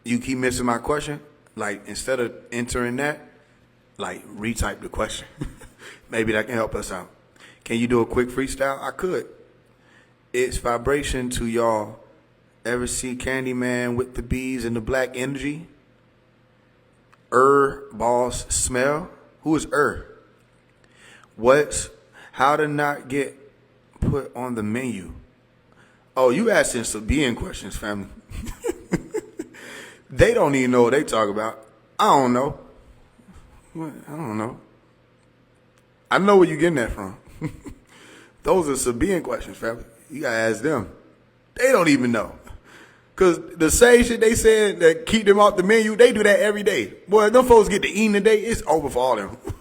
you keep missing my question, like instead of entering that, like retype the question. Maybe that can help us out. Can you do a quick freestyle? I could. It's vibration to y'all. Ever see Candyman with the bees and the black energy? Boss smell. Who is What's how to not get put on the menu? Oh, you asking Sabian questions, family. They don't even know what they talk about. I don't know. I don't know. I know where you're getting that from. Those are Sabian questions, family. You gotta ask them. They don't even know. Because the same shit they said that keep them off the menu, they do that every day. Boy, if them folks get to eating today, it's over for all of them.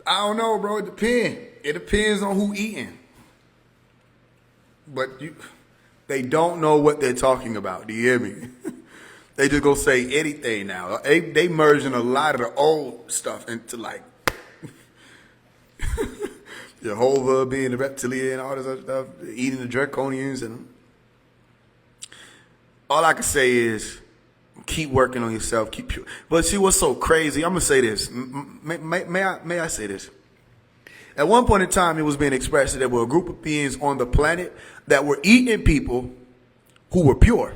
I don't know, bro. It depends. It depends on who eating. But they don't know what they're talking about. Do you hear me? They just go say anything now. They merging a lot of the old stuff into like Jehovah being the reptilian, all this other stuff, eating the draconians, and all I can say is keep working on yourself. Keep pure. But see what's so crazy? I'm gonna say this. May I say this? At one point in time, it was being expressed that there were a group of beings on the planet that were eating people who were pure.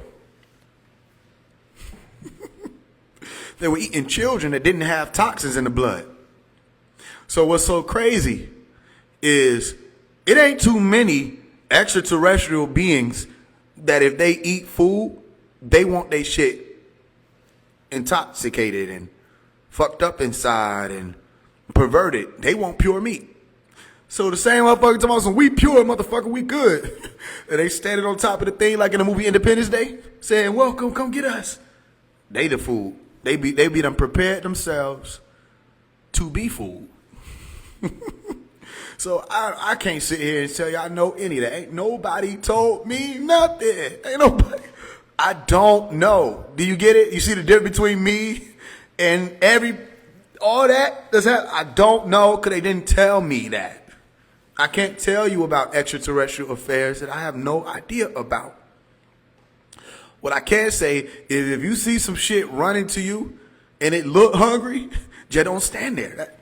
They were eating children that didn't have toxins in the blood. So what's so crazy is it ain't too many extraterrestrial beings that if they eat food, they want their shit intoxicated and fucked up inside and perverted. They want pure meat. So the same motherfucker talking about some we pure, motherfucker, we good. And they standing on top of the thing like in the movie Independence Day, saying, welcome, come get us. They the food. They be done prepared themselves to be food. So I can't sit here and tell you I know any of that. Ain't nobody told me nothing. Ain't nobody. I don't know. Do you get it? You see the difference between me and all that? I don't know because they didn't tell me that. I can't tell you about extraterrestrial affairs that I have no idea about. What I can say is if you see some shit running to you and it look hungry, just don't stand there.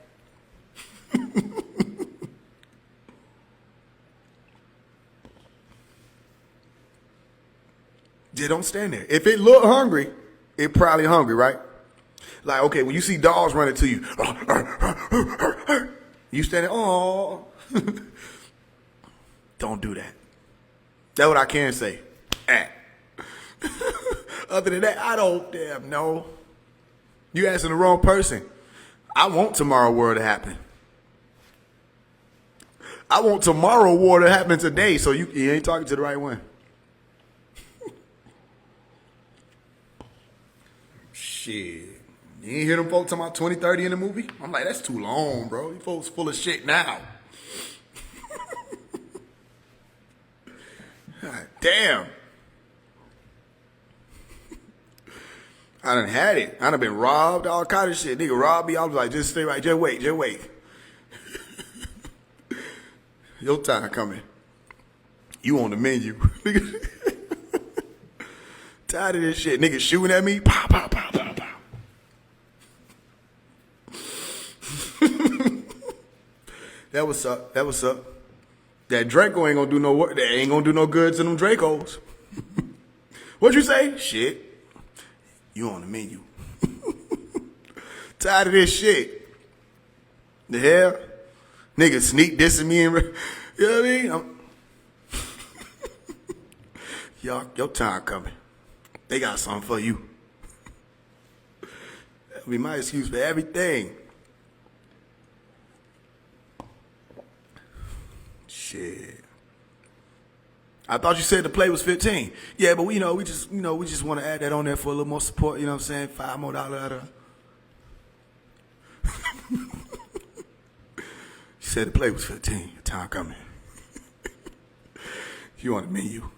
Just don't stand there. If it look hungry, it probably hungry, right? Like, okay, when you see dogs running to you, you stand there, oh. Don't do that. That's what I can say. Other than that, I don't damn know. You asking the wrong person. I want tomorrow war to happen. I want tomorrow war to happen today, so you ain't talking to the right one. Shit. You ain't hear them folks talking about 2030 in the movie? I'm like, that's too long, bro. You folks full of shit now. God damn. I done had it. I done been robbed, all kind of shit. Nigga robbed me. I was like, just stay right. Just wait. Your time coming. You on the menu. Tired of this shit. Niggas shooting at me. Pow, pow, pow, pow, pow. That what's up. That Draco ain't gonna do no work. That ain't gonna do no good to them Dracos. What you say? Shit. You on the menu. Tired of this shit. The hell? Niggas sneak dissing me and you know what I mean? Your time coming. They got something for you. That'll be my excuse for everything. Shit. I thought you said the play was 15. Yeah, but we just want to add that on there for a little more support, you know what I'm saying? $5 more out of She said the plate was 15. Time coming. You on the menu.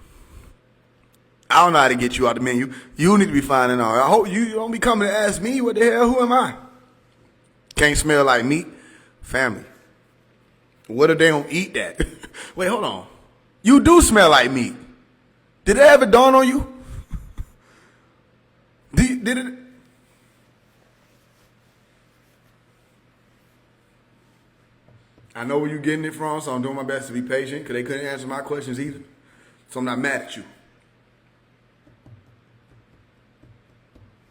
I don't know how to get you out the menu. You need to be finding out. I hope you don't be coming to ask me what the hell, who am I? Can't smell like meat. Family. What if they don't eat that? Wait, hold on. You do smell like meat. Did it ever dawn on you? Did it? I know where you're getting it from, so I'm doing my best to be patient because they couldn't answer my questions either. So I'm not mad at you.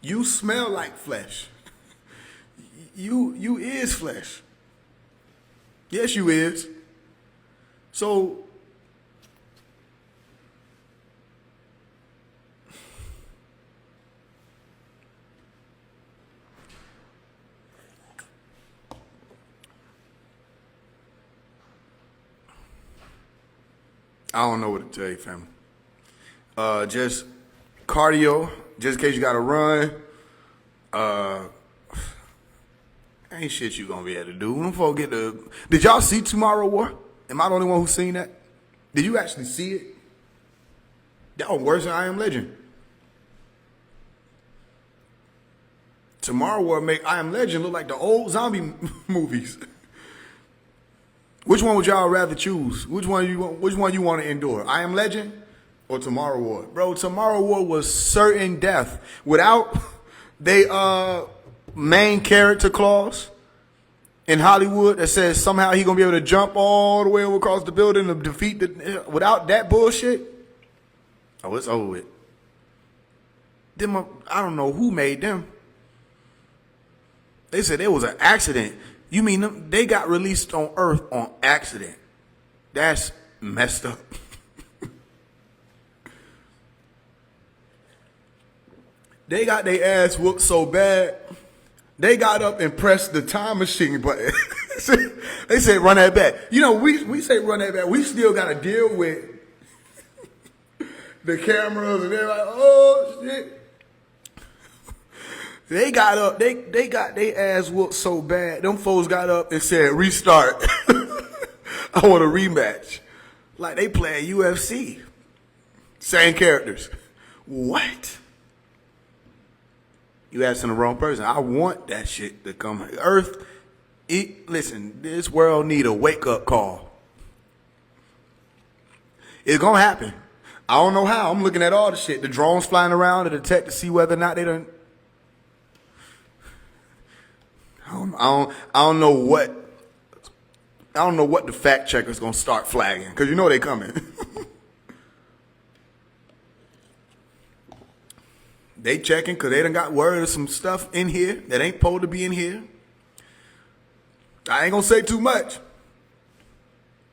You smell like flesh. You is flesh. Yes, you is. So I don't know what to tell you, family. Just cardio, just in case you gotta run. Ain't shit you gonna be able to do. Them folk get the. Did y'all see Tomorrow War? Am I the only one who seen that? Did you actually see it? That was worse than I Am Legend. Tomorrow War make I Am Legend look like the old zombie movies. Which one would y'all rather choose? Which one you want to endure? I Am Legend or Tomorrow War? Bro, Tomorrow War was certain death. Without they main character clause in Hollywood that says somehow he gonna be able to jump all the way over across the building to defeat the. Without that bullshit, oh, it's over with. Them, I don't know who made them. They said it was an accident. You mean they got released on Earth on accident? That's messed up. They got their ass whooped so bad, they got up and pressed the time machine button. They said run that back. You know, we say run that back. We still got to deal with the cameras, and they're like, oh shit. They got up, they got their ass whooped so bad. Them folks got up and said, restart. I want a rematch. Like they playing UFC. Same characters. What? You asking the wrong person. I want that shit to come. Earth, listen, this world need a wake-up call. It's gonna happen. I don't know how. I'm looking at all the shit. The drones flying around to detect to see whether or not they done. I don't know what the fact checker's gonna start flagging, because you know they coming. They checking because they done got word of some stuff in here that ain't supposed to be in here. I ain't gonna say too much.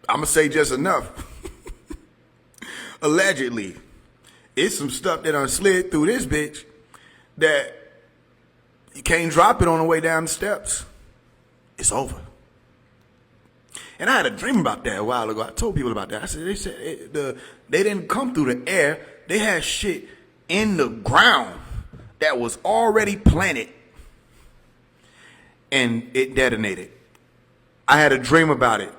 I'm gonna say just enough. Allegedly, it's some stuff that done slid through this bitch that you can't drop it on the way down the steps. It's over. And I had a dream about that a while ago. I told people about that. I said they didn't come through the air. They had shit in the ground that was already planted, and it detonated. I had a dream about it.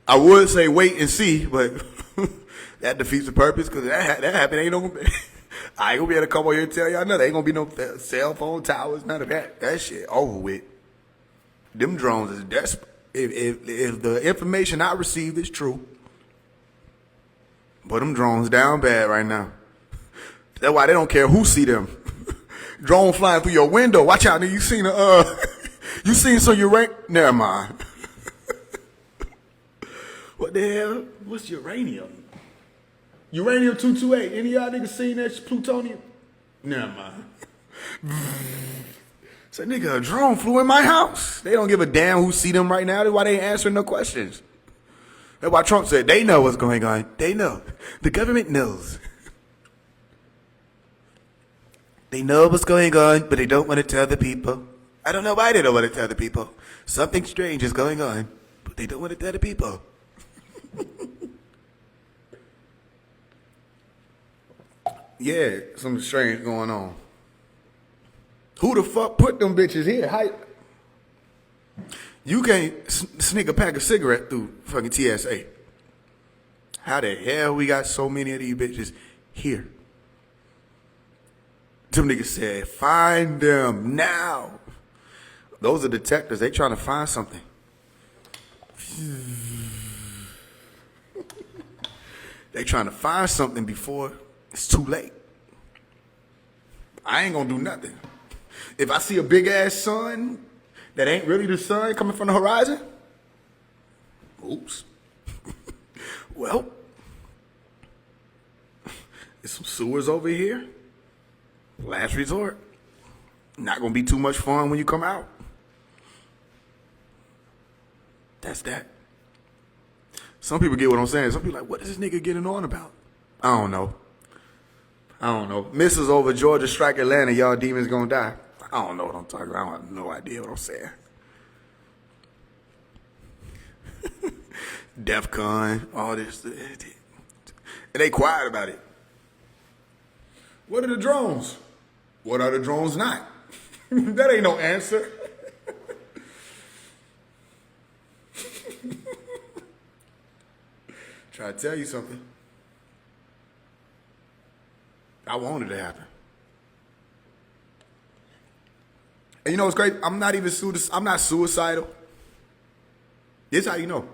I would say wait and see, but that defeats the purpose, because that happened. Ain't no. I ain't gonna be able to come over here and tell y'all nothing. Ain't gonna be no cell phone towers, none of that. That shit over with. Them drones is desperate. If the information I received is true, but them drones down bad right now. That's why they don't care who see them. Drone flying through your window. Watch out, nigga. You seen some uranium? Never mind. What the hell? What's uranium? Uranium-228. Any of y'all niggas seen that plutonium? Never mind. So nigga, a drone flew in my house. They don't give a damn who see them right now. That's why they ain't answering no questions. That's why Trump said they know what's going on. They know. The government knows. They know what's going on, but they don't want to tell the people. I don't know why they don't want to tell the people. Something strange is going on, but they don't want to tell the people. Yeah, something strange going on. Who the fuck put them bitches here? You can't sneak a pack of cigarette through fucking TSA. How the hell we got so many of these bitches here? Them niggas said, find them now. Those are detectives. They trying to find something. They trying to find something before it's too late. I ain't gonna do nothing. If I see a big ass sun that ain't really the sun coming from the horizon, oops. Well, there's some sewers over here. Last resort. Not gonna be too much fun when you come out. That's that. Some people get what I'm saying. Some people like, what is this nigga getting on about? I don't know. Missiles over Georgia strike Atlanta. Y'all demons gonna die. I don't know what I'm talking about. I have no idea what I'm saying. DEFCON, all this. And they quiet about it. What are the drones? What are the drones not? That ain't no answer. Try to tell you something. I wanted it to happen. And you know what's great? I'm not suicidal. This is how you know.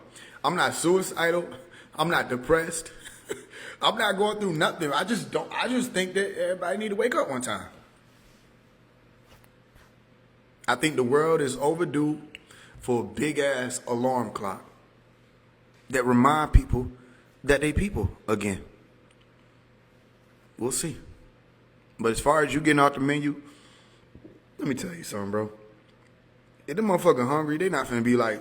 I'm not suicidal. I'm not depressed. I'm not going through nothing. I just think that everybody need to wake up one time. I think the world is overdue for a big ass alarm clock that remind people that they people again. We'll see. But as far as you getting off the menu, let me tell you something, bro. If them motherfucking hungry, they not finna be like,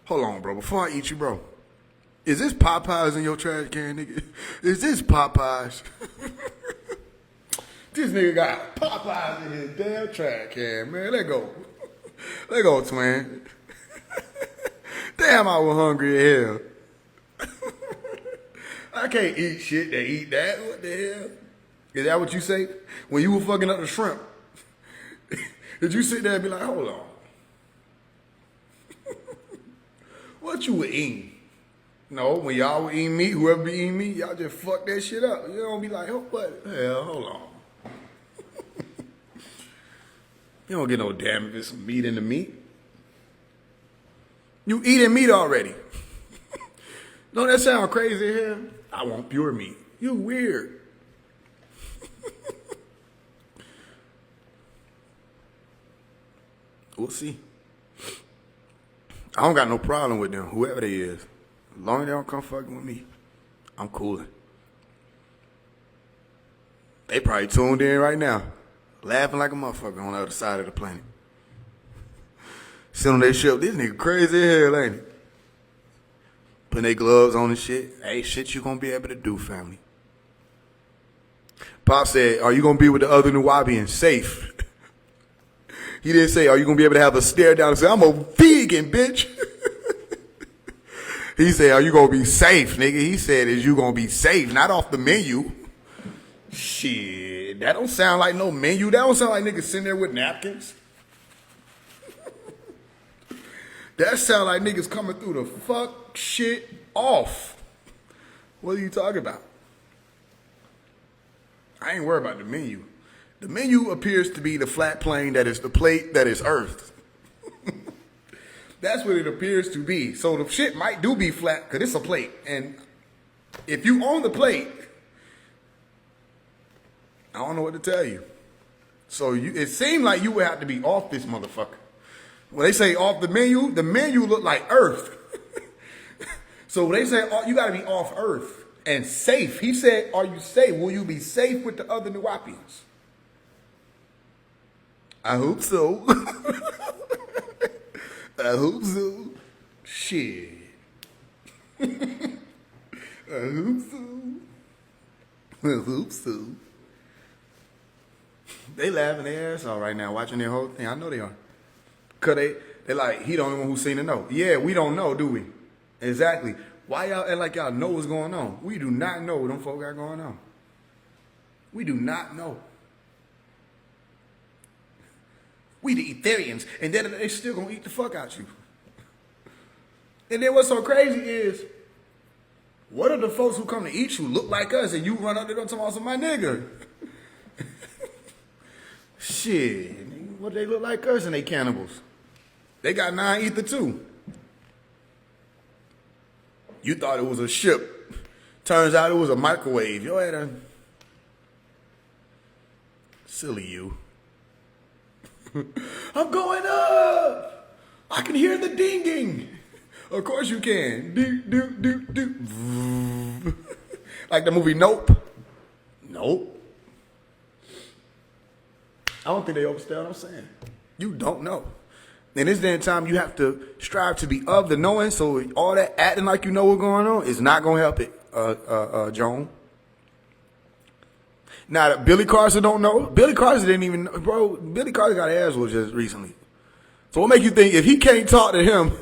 hold on, bro, before I eat you, bro. Is this Popeyes in your trash can, nigga? Is this Popeyes? This nigga got Popeyes in his damn trash can, man. Let go. Let go, twin. Damn, I was hungry as hell. I can't eat shit that eat that. What the hell? Is that what you say? When you were fucking up the shrimp, did you sit there and be like, hold on. What you were eating? No, when y'all were eating meat, whoever be eating meat, y'all just fuck that shit up. You don't be like, oh, what the hell? Hold on. You don't get no damn if it's some meat in the meat. You eating meat already. Don't that sound crazy here? I want pure meat. You weird. We'll see. I don't got no problem with them, whoever they is. As long as they don't come fucking with me, I'm coolin'. They probably tuned in right now, laughing like a motherfucker on the other side of the planet. Sitting on their ship, this nigga crazy as hell, ain't he? Putting their gloves on and shit. Hey, shit you gonna be able to do, family. Pop said, are you gonna be with the other Nuwabians safe? He didn't say, are you gonna be able to have a stare down and say, I'm a vegan, bitch. He said, are you gonna be safe, nigga? He said, is you gonna be safe, not off the menu. Shit, that don't sound like no menu. That don't sound like niggas sitting there with napkins. That sound like niggas coming through the fuck shit off. What are you talking about? I ain't worried about the menu. The menu appears to be the flat plane that is the plate that is Earth. That's what it appears to be. So the shit might do be flat because it's a plate. And if you own the plate, I don't know what to tell you. So it seemed like you would have to be off this motherfucker. When they say off the menu look like Earth. So when they say you got to be off Earth and safe. He said, are you safe? Will you be safe with the other Nuwapians? I hope so. I hope so. Shit. I hope so. I hope so. They laughing their ass off right now, watching their whole thing. I know they are. Cause they like, he the only one who's seen to know. Yeah, we don't know, do we? Exactly. Why y'all act like y'all know what's going on? We do not know what them folk got going on. We do not know. We the Ethereans. And then they still gonna eat the fuck out you. And then what's so crazy is, what are the folks who come to eat you look like us and you run up to them talking about my nigga? Shit. What they look like us and they cannibals. They got 9 ether too. You thought it was a ship. Turns out it was a microwave. Yo, had a silly you. I'm going up. I can hear the dinging. Of course you can. Do, do, do, do. Like the movie Nope. Nope. I don't think they understand what I'm saying. You don't know. In this day and time, you have to strive to be of the knowing, so all that acting like you know what's going on is not going to help it, Joan. Now, Billy Carson don't know. Billy Carson didn't even, bro, Billy Carson got ass whooped just recently. So what make you think if he can't talk to him,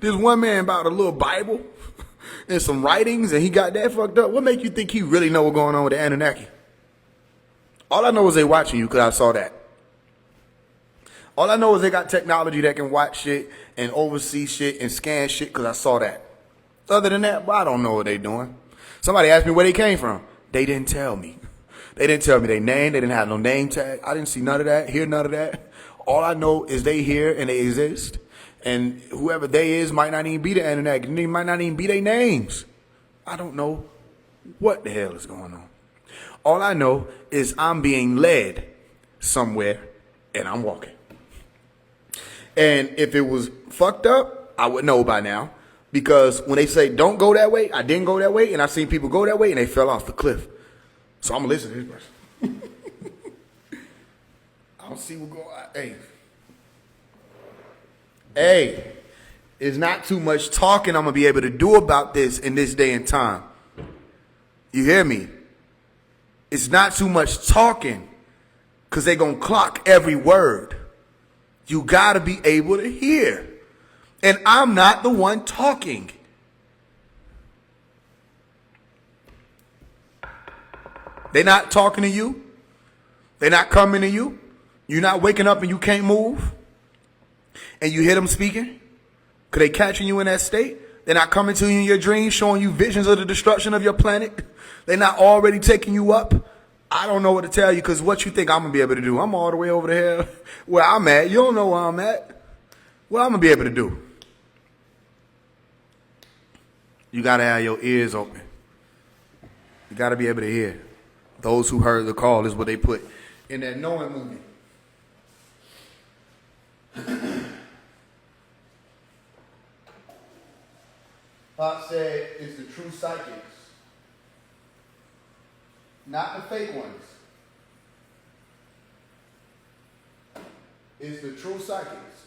this one man about a little Bible and some writings and he got that fucked up, what make you think he really know what's going on with the Anunnaki? All I know is they watching you because I saw that. All I know is they got technology that can watch shit and oversee shit and scan shit because I saw that. Other than that, well, I don't know what they doing. Somebody asked me where they came from. They didn't tell me. They didn't tell me their name. They didn't have no name tag. I didn't see none of that, hear none of that. All I know is they here and they exist. And whoever they is might not even be the Anunnaki. They might not even be their names. I don't know what the hell is going on. All I know is I'm being led somewhere and I'm walking. And if it was fucked up, I would know by now. Because when they say don't go that way, I didn't go that way. And I've seen people go that way and they fell off the cliff. So I'm going to listen to this person. I don't see what going on. Hey, it's not too much talking I'm going to be able to do about this in this day and time. You hear me? It's not too much talking because they're going to clock every word. You got to be able to hear. And I'm not the one talking. They're not talking to you. They're not coming to you. You're not waking up and you can't move. And you hear them speaking. Because they catching you in that state. They're not coming to you in your dreams, showing you visions of the destruction of your planet. They're not already taking you up. I don't know what to tell you because what you think I'm going to be able to do? I'm all the way over there where I'm at. You don't know where I'm at. What I'm going to be able to do? You got to have your ears open. You got to be able to hear. Those who heard the call is what they put in that knowing movie. Pop said it's the true psychics. Not the fake ones. It's the true psychics.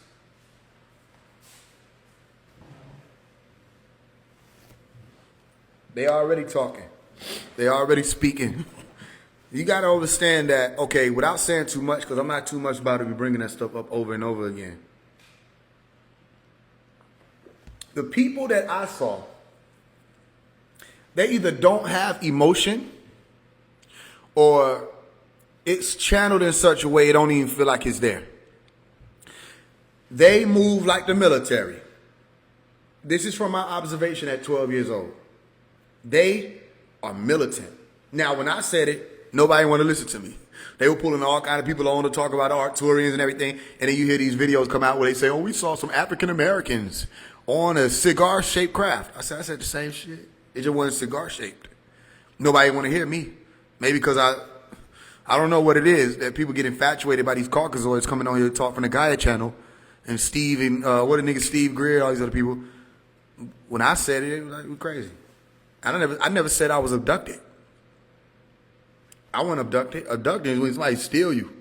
They already talking. They already speaking. You got to understand that, okay, without saying too much, because I'm not too much about to be bringing that stuff up over and over again. The people that I saw, they either don't have emotion or it's channeled in such a way it don't even feel like it's there. They move like the military. This is from my observation at 12 years old. They are militant. Now, when I said it, nobody wanted to listen to me. They were pulling all kind of people on to talk about Arcturians and everything. And then you hear these videos come out where they say, oh, we saw some African Americans on a cigar-shaped craft. I said the same shit. It just wasn't cigar-shaped. Nobody want to hear me. Maybe because I don't know what it is that people get infatuated by these Caucasoids coming on here to talk from the Gaia channel. And Steve and what the nigga Steve Greer, all these other people. When I said it, it was like crazy. I never said I was abducted. I wasn't abducted. Abducted is when somebody steal you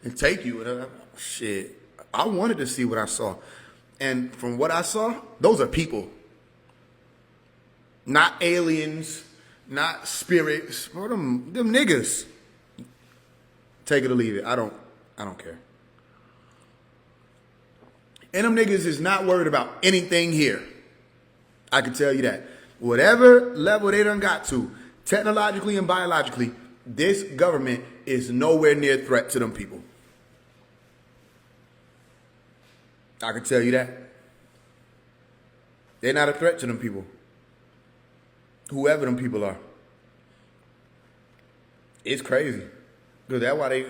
and take you. Shit. I wanted to see what I saw. And from what I saw, those are people. Not aliens, not spirits. Or them niggas. Take it or leave it. I don't care. And them niggas is not worried about anything here. I can tell you that. Whatever level they done got to, technologically and biologically, this government is nowhere near a threat to them people. I can tell you that. They're not a threat to them people. Whoever them people are. It's crazy. Because that's why they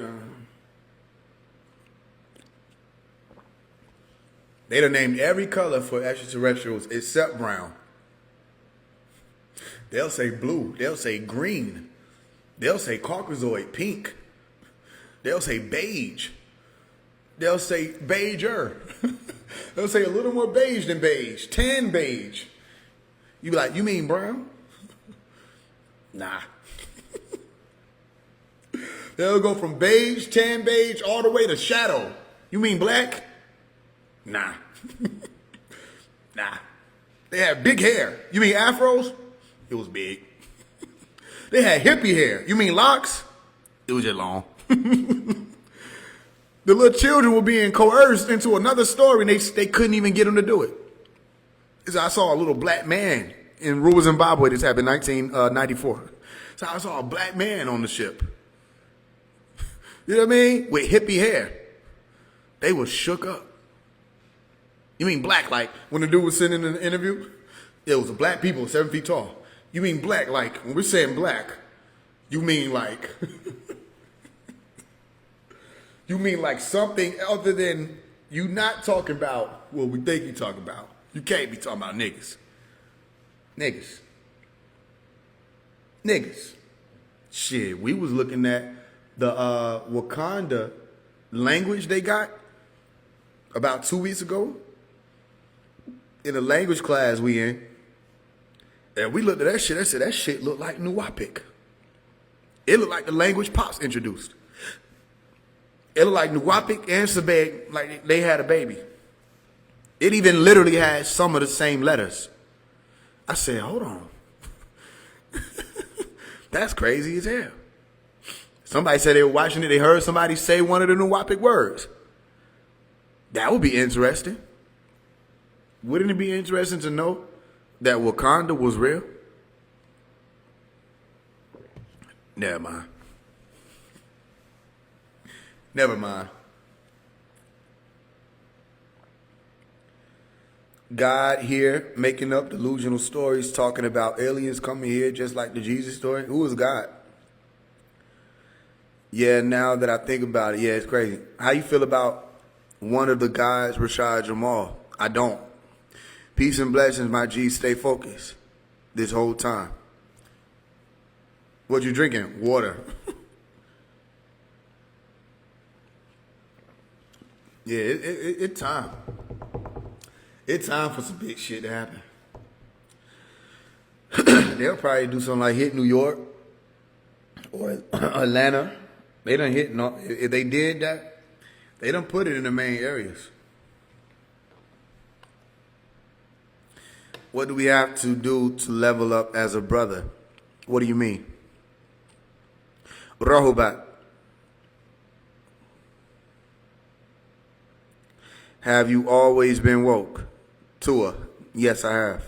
done named every color for extraterrestrials except brown. They'll say blue. They'll say green. They'll say Caucasoid, pink. They'll say beige. They'll say beiger. They'll say a little more beige than beige. Tan beige. You be like, you mean brown? Nah. They'll go from beige, tan beige, all the way to shadow. You mean black? Nah. Nah. They had big hair. You mean afros? It was big. They had hippie hair. You mean locks? It was just long. The little children were being coerced into another story, and they couldn't even get them to do it. I saw a little black man in Aruba, Zimbabwe. This happened in 1994. So I saw a black man on the ship. You know what I mean? With hippie hair. They were shook up. You mean black, like when the dude was sitting in the interview? It was black people, 7 feet tall. You mean black, like when we're saying black, you mean like... You mean like something other than you not talking about what we think you talking about. You can't be talking about niggas. Niggas. Niggas. Shit, we was looking at the Wakanda language they got about 2 weeks ago in a language class we in. And we looked at that shit. I said, that shit looked like Nuwapic. It looked like the language Pops introduced. It looked like Nuwapic and Sebeg, like they had a baby. It even literally had some of the same letters. I said, hold on. That's crazy as hell. Somebody said they were watching it. They heard somebody say one of the Nuwapic words. That would be interesting. Wouldn't it be interesting to know that Wakanda was real? Never mind. Never mind. God here making up delusional stories, talking about aliens coming here just like the Jesus story. Who is God? Yeah, now that I think about it, yeah, it's crazy. How you feel about one of the guys, Rashad Jamal? I don't. Peace and blessings, my G. Stay focused this whole time. What you drinking? Water. Yeah, it's time. It's time for some big shit to happen. They'll probably do something like hit New York or Atlanta. They done hit, if they did that, they done put it in the main areas. What do we have to do to level up as a brother? What do you mean? Rahubat. Have you always been woke? Tua. Yes, I have.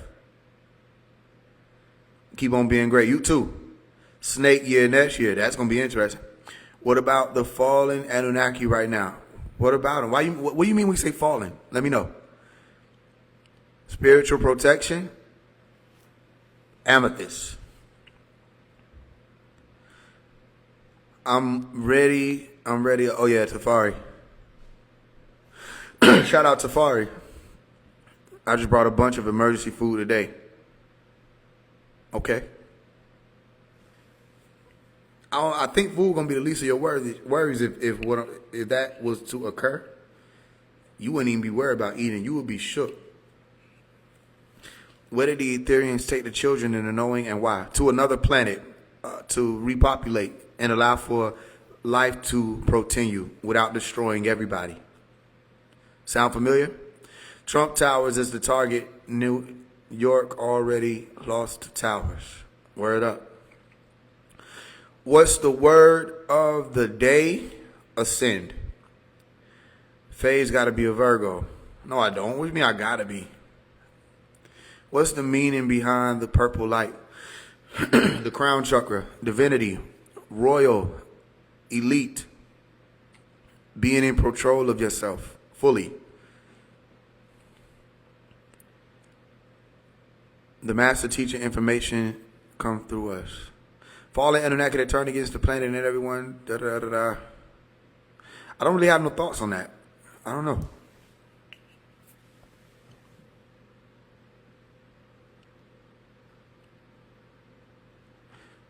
Keep on being great. You too. Snake year next year. That's going to be interesting. What about the fallen Anunnaki right now? What about them? What do you mean we say fallen? Let me know. Spiritual protection. Amethyst. I'm ready. Oh yeah, Tafari. Shout out to Tafari. I just brought a bunch of emergency food today. Okay. I think food gonna be the least of your worries if that was to occur. You wouldn't even be worried about eating. You would be shook. Where did the Ethereans take the children in the knowing and why? To another planet to repopulate and allow for life to continue without destroying everybody. Sound familiar? Trump Towers is the target. New York already lost the towers. Word up. What's the word of the day? Ascend. Faye's got to be a Virgo. No, I don't. What do you mean I got to be? What's the meaning behind the purple light? The crown chakra, divinity, royal, elite, being in control of yourself fully. The master teacher information come through us. Fallen internet can turn against the planet and everyone. Da, da, da, da. I don't really have no thoughts on that. I don't know.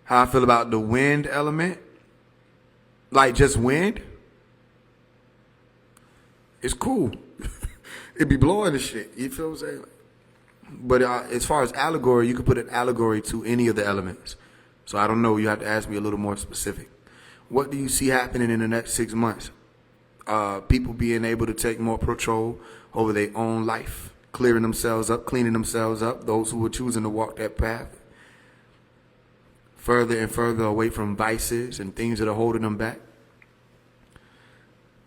How I feel about the wind element. Like just wind. It's cool. It be blowing the shit. You feel what I'm saying? But as far as allegory, you could put an allegory to any of the elements. So I don't know. You have to ask me a little more specific. What do you see happening in the next 6 months? People being able to take more control over their own life, clearing themselves up, cleaning themselves up. Those who are choosing to walk that path further and further away from vices and things that are holding them back.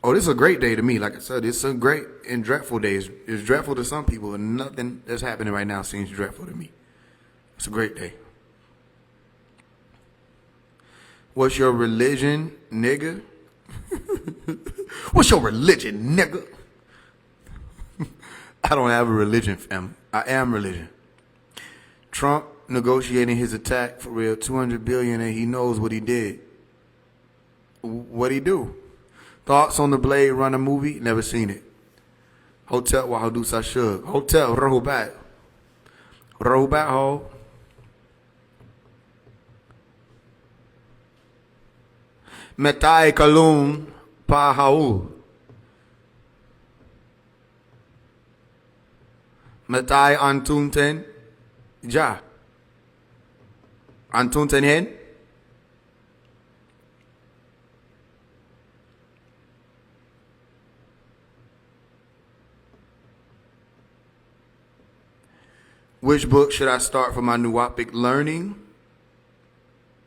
Oh, this is a great day to me. Like I said, it's a great and dreadful day. It's dreadful to some people, and nothing that's happening right now seems dreadful to me. It's a great day. What's your religion, nigga? What's your religion, nigga? I don't have a religion, family. I am religion. Trump negotiating his attack for real, $200 billion, and he knows what he did. What'd he do? Thoughts on the Blade Runner movie? Never seen it. Hotel Wahadu Sashug. Hotel Rahubat. Rahubat Ho. Metai Kalun Pahau. Metai Antunten Ja. Antunten Hen. Which book should I start for my Nuwapic learning?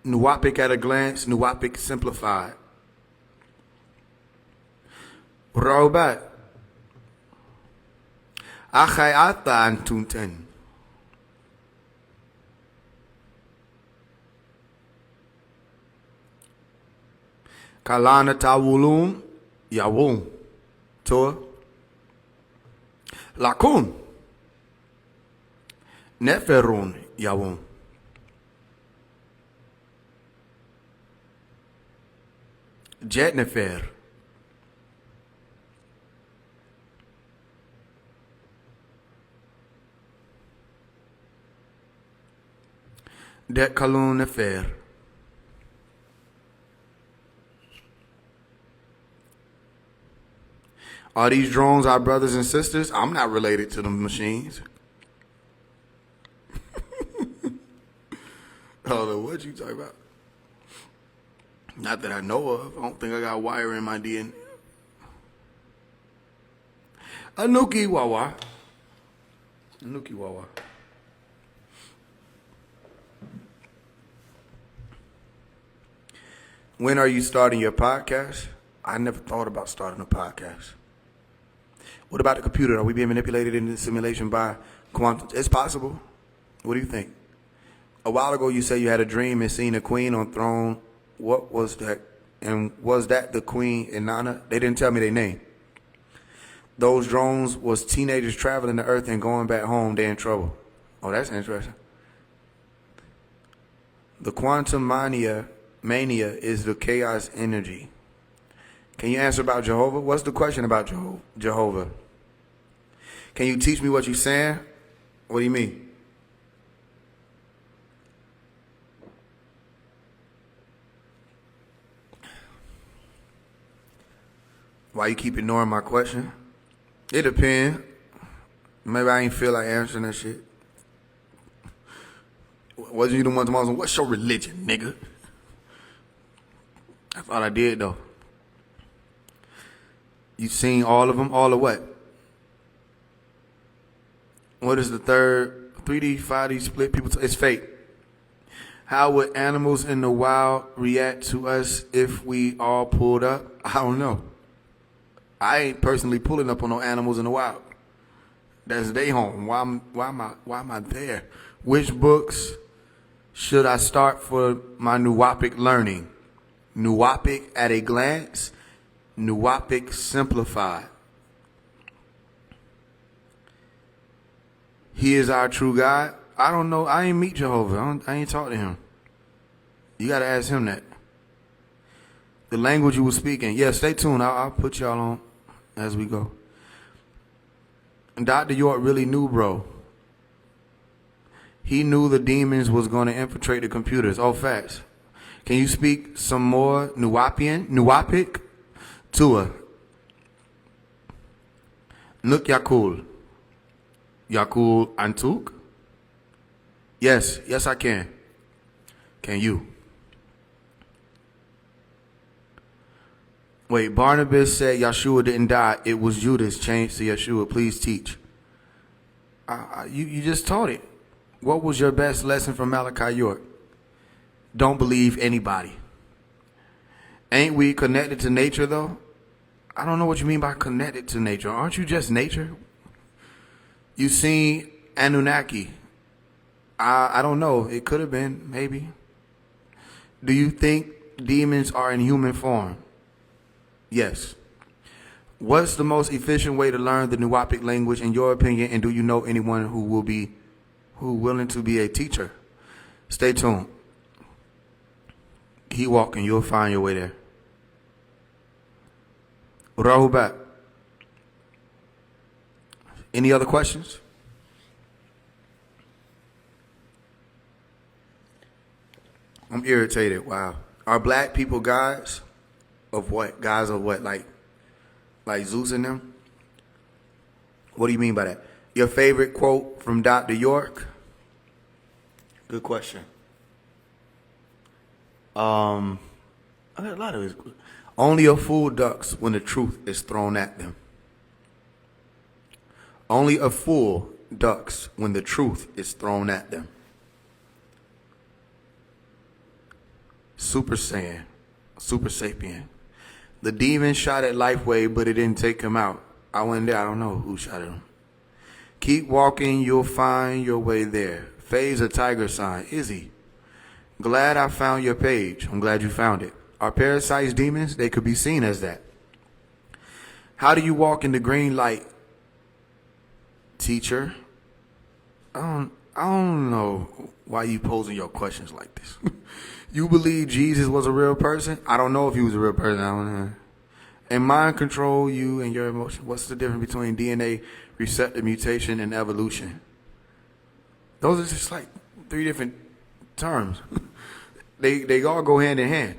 Nuwapic at a glance, Nuwapic simplified. Raubat. Achay ata antunten. Kalana tawulum yawum. Toa. Lakun. Neferun yawum. Jet nefer. Det kalun nefer. Are these drones our brothers and sisters? I'm not related to the machines. I don't know what you talking about. Not that I know of. I don't think I got wire in my DNA. Anuki Wawa. Anuki Wawa. When are you starting your podcast? I never thought about starting a podcast. What about the computer? Are we being manipulated into simulation by quantum? It's possible. What do you think? A while ago, you said you had a dream and seen a queen on throne. What was that? And was that the queen Inanna? They didn't tell me their name. Those drones was teenagers traveling the earth and going back home. They're in trouble. Oh, that's interesting. The quantum mania is the chaos energy. Can you answer about Jehovah? What's the question about Jehovah? Can you teach me what you're saying? What do you mean? Why you keep ignoring my question? It depends. Maybe I ain't feel like answering that shit. Wasn't you the one tomorrow? What's your religion, nigga? I thought I did though. You seen all of them? All of what? What is the third 3D, 5D split? It's fake. How would animals in the wild react to us if we all pulled up? I don't know. I ain't personally pulling up on no animals in the wild. That's their home. Why am I there? Which books should I start for my Nuwapic learning? Nuwapic at a glance, Nuwapic simplified. He is our true God. I don't know. I ain't meet Jehovah. I ain't talk to him. You got to ask him that. The language you were speaking. Yeah, stay tuned. I'll put y'all on as we go. And Dr. York really knew, bro. He knew the demons was going to infiltrate the computers. Oh, facts. Can you speak some more Nuwapic? Tua. Nuk Yakul. Yakul Antuk? Yes, I can. Can you? Wait, Barnabas said Yeshua didn't die. It was Judas changed to Yeshua. Please teach. You just taught it. What was your best lesson from Malachi York? Don't believe anybody. Ain't we connected to nature, though? I don't know what you mean by connected to nature. Aren't you just nature? You seen Anunnaki. I don't know. It could have been, maybe. Do you think demons are in human form? Yes. What's the most efficient way to learn the Nuwapic language in your opinion, and do you know anyone who willing to be a teacher? Stay tuned. Keep walking, you'll find your way there. Rahubat. Any other questions? I'm irritated. Wow. Are black people gods? Of what? Gods of what? Like Zeus and them? What do you mean by that? Your favorite quote from Dr. York? Good question. I got a lot of it. Only a fool ducks when the truth is thrown at them. Only a fool ducks when the truth is thrown at them. Super Saiyan, Super Sapien. The demon shot at Lifeway, but it didn't take him out. I went there. I don't know who shot at him. Keep walking. You'll find your way there. Faise a tiger sign. Izzy. Glad I found your page. I'm glad you found it. Are parasites demons? They could be seen as that. How do you walk in the green light? Teacher. I don't know why you posing your questions like this. You believe Jesus was a real person? I don't know if he was a real person. I don't know. And mind control you and your emotions. What's the difference between DNA receptor mutation and evolution? Those are just like three different terms. They all go hand in hand.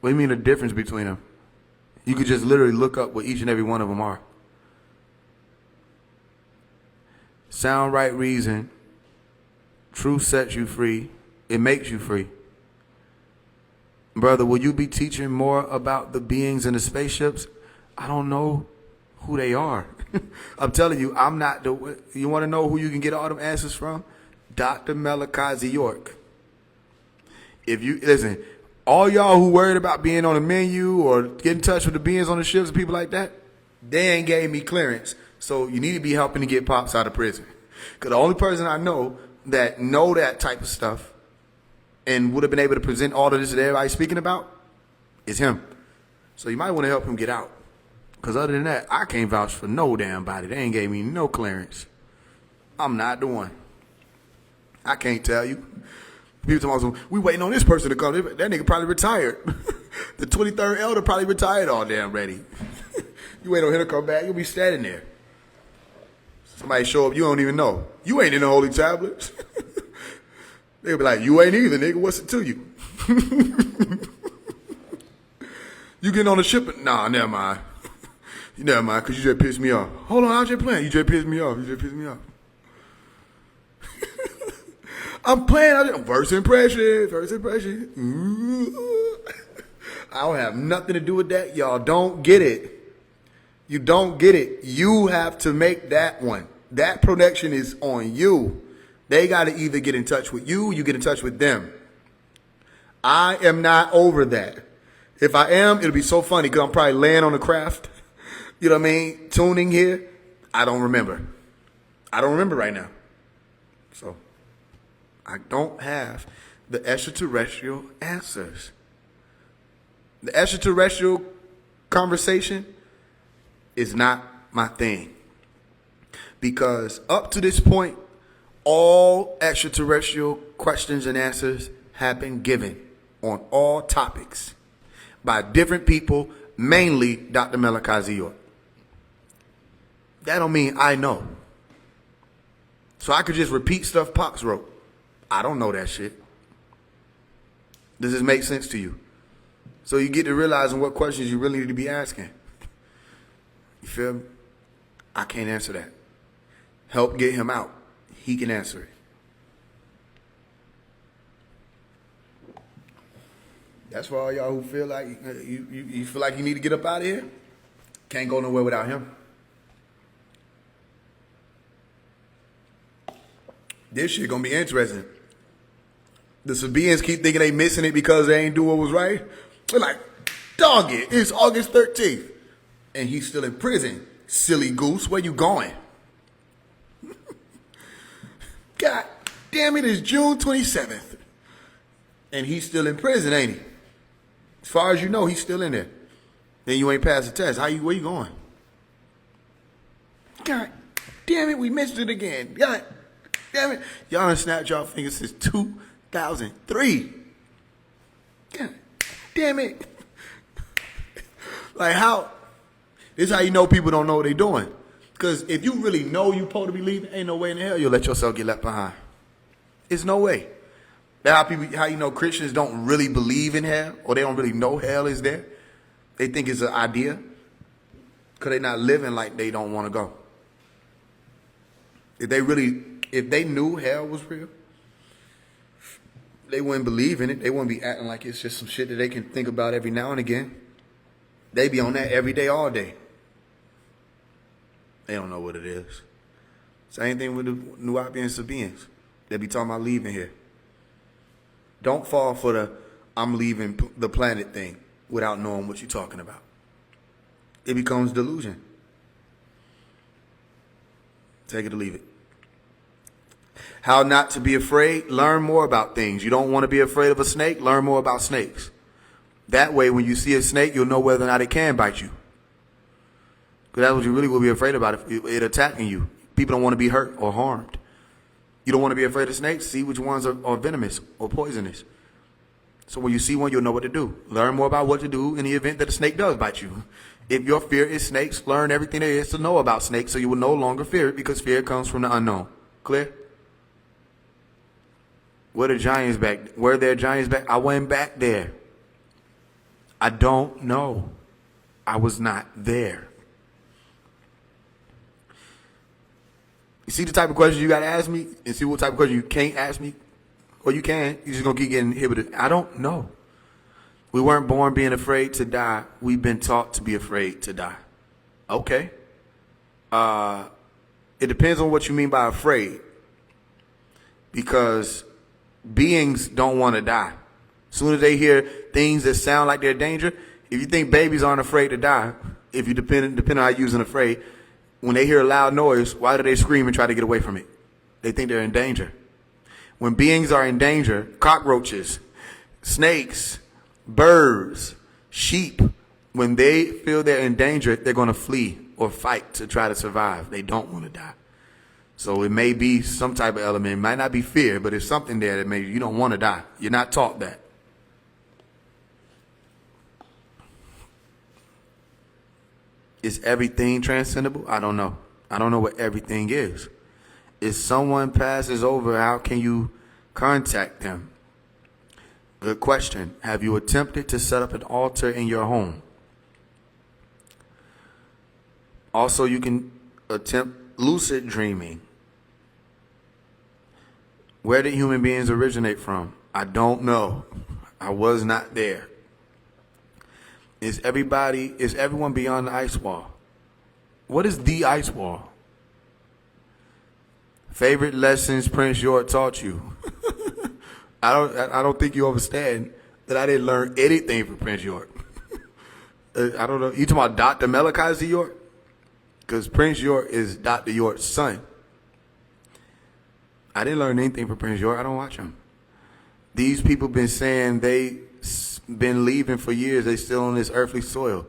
What do you mean the difference between them? You could just literally look up what each and every one of them are. Sound right reason. Truth sets you free. It makes you free. Brother, will you be teaching more about the beings in the spaceships? I don't know who they are. I'm telling you, I'm not the... You want to know who you can get all them answers from? Dr. Malachi York. If you... Listen, all y'all who worried about being on the menu or get in touch with the beings on the ships and people like that, they ain't gave me clearance. So you need to be helping to get Pops out of prison. Because the only person I know that type of stuff and would have been able to present all of this that everybody's speaking about is him. So you might want to help him get out. Because other than that, I can't vouch for no damn body. They ain't gave me no clearance. I'm not the one. I can't tell you. People talking about, we waiting on this person to come. That nigga probably retired. The 23rd elder probably retired all damn ready. You wait on him to come back, you'll be standing there. Somebody show up, you don't even know. You ain't in the holy tablets. They'll be like, you ain't either, nigga. What's it to you? You getting on the ship? Nah, never mind. Never mind, because you just pissed me off. Hold on, I was just playing. You just pissed me off. I'm playing. First impression. I don't have nothing to do with that. Y'all don't get it. You don't get it. You have to make that one. That production is on you. They got to either get in touch with you, you get in touch with them. I am not over that. If I am, it'll be so funny because I'm probably laying on the craft. You know what I mean? Tuning here. I don't remember. Right now. So I don't have the extraterrestrial answers. The extraterrestrial conversation is not my thing. Because up to this point, All extraterrestrial questions and answers have been given on all topics by different people, mainly Dr. Malachi York. That don't mean I know. So I could just repeat stuff Pops wrote. I don't know that shit. Does this make sense to you? So you get to realizing what questions you really need to be asking. You feel me? I can't answer that. Help get him out. He can answer it. That's for all y'all who feel like you feel like you need to get up out of here. Can't go nowhere without him. This shit gonna be interesting. The Sabians keep thinking they missing it because they ain't do what was right. They're like, dog it, it's August 13th. And he's still in prison. Silly goose, where you going? God damn it, it's June 27th. And he's still in prison, ain't he? As far as you know, he's still in there. Then you ain't passed the test. Where you going? God damn it, we missed it again. God damn it. Y'all done snapped y'all fingers since 2003. God damn it. Like how? This is how you know people don't know what they're doing. Because if you really know you're supposed to be leaving, ain't no way in the hell you'll let yourself get left behind. It's no way. That's how you know Christians don't really believe in hell, or they don't really know hell is there. They think it's an idea because they're not living like they don't want to go. If they knew hell was real, they wouldn't believe in it. They wouldn't be acting like it's just some shit that they can think about every now and again. They be on that every day, all day. They don't know what it is. Same thing with the Nuwapian Sabians. They be talking about leaving here. Don't fall for the I'm leaving the planet thing without knowing what you're talking about. It becomes delusion. Take it or leave it. How not to be afraid? Learn more about things. You don't want to be afraid of a snake? Learn more about snakes. That way, when you see a snake, you'll know whether or not it can bite you. Because that's what you really will be afraid about, if it attacking you. People don't want to be hurt or harmed. You don't want to be afraid of snakes? See which ones are venomous or poisonous. So when you see one, you'll know what to do. Learn more about what to do in the event that a snake does bite you. If your fear is snakes, learn everything there is to know about snakes so you will no longer fear it, because fear comes from the unknown. Clear? Where the giants back? Were there giants back? I went back there. I don't know. I was not there. You see the type of questions you got to ask me, and see what type of questions you can't ask me? Or you can. You're just going to keep getting hit with it. I don't know. We weren't born being afraid to die. We've been taught to be afraid to die. Okay. It depends on what you mean by afraid. Because beings don't want to die. As soon as they hear things that sound like they're danger, if you think babies aren't afraid to die, if you depend on how you're using afraid, when they hear a loud noise, why do they scream and try to get away from it? They think they're in danger. When beings are in danger, cockroaches, snakes, birds, sheep, when they feel they're in danger, they're going to flee or fight to try to survive. They don't want to die. So it may be some type of element. It might not be fear, but there's something there that maybe you don't want to die. You're not taught that. Is everything transcendable? I don't know. I don't know what everything is. If someone passes over, how can you contact them? Good question. Have you attempted to set up an altar in your home? Also, you can attempt lucid dreaming. Where did human beings originate from? I don't know. I was not there. Is everyone beyond the ice wall? What is the ice wall? Favorite lessons Prince York taught you? I don't think you understand that I didn't learn anything from Prince York. I don't know. You talking about Dr. Malachi York? Because Prince York is Dr. York's son. I didn't learn anything from Prince York. I don't watch him. These people been saying they been leaving for years. They still on this earthly soil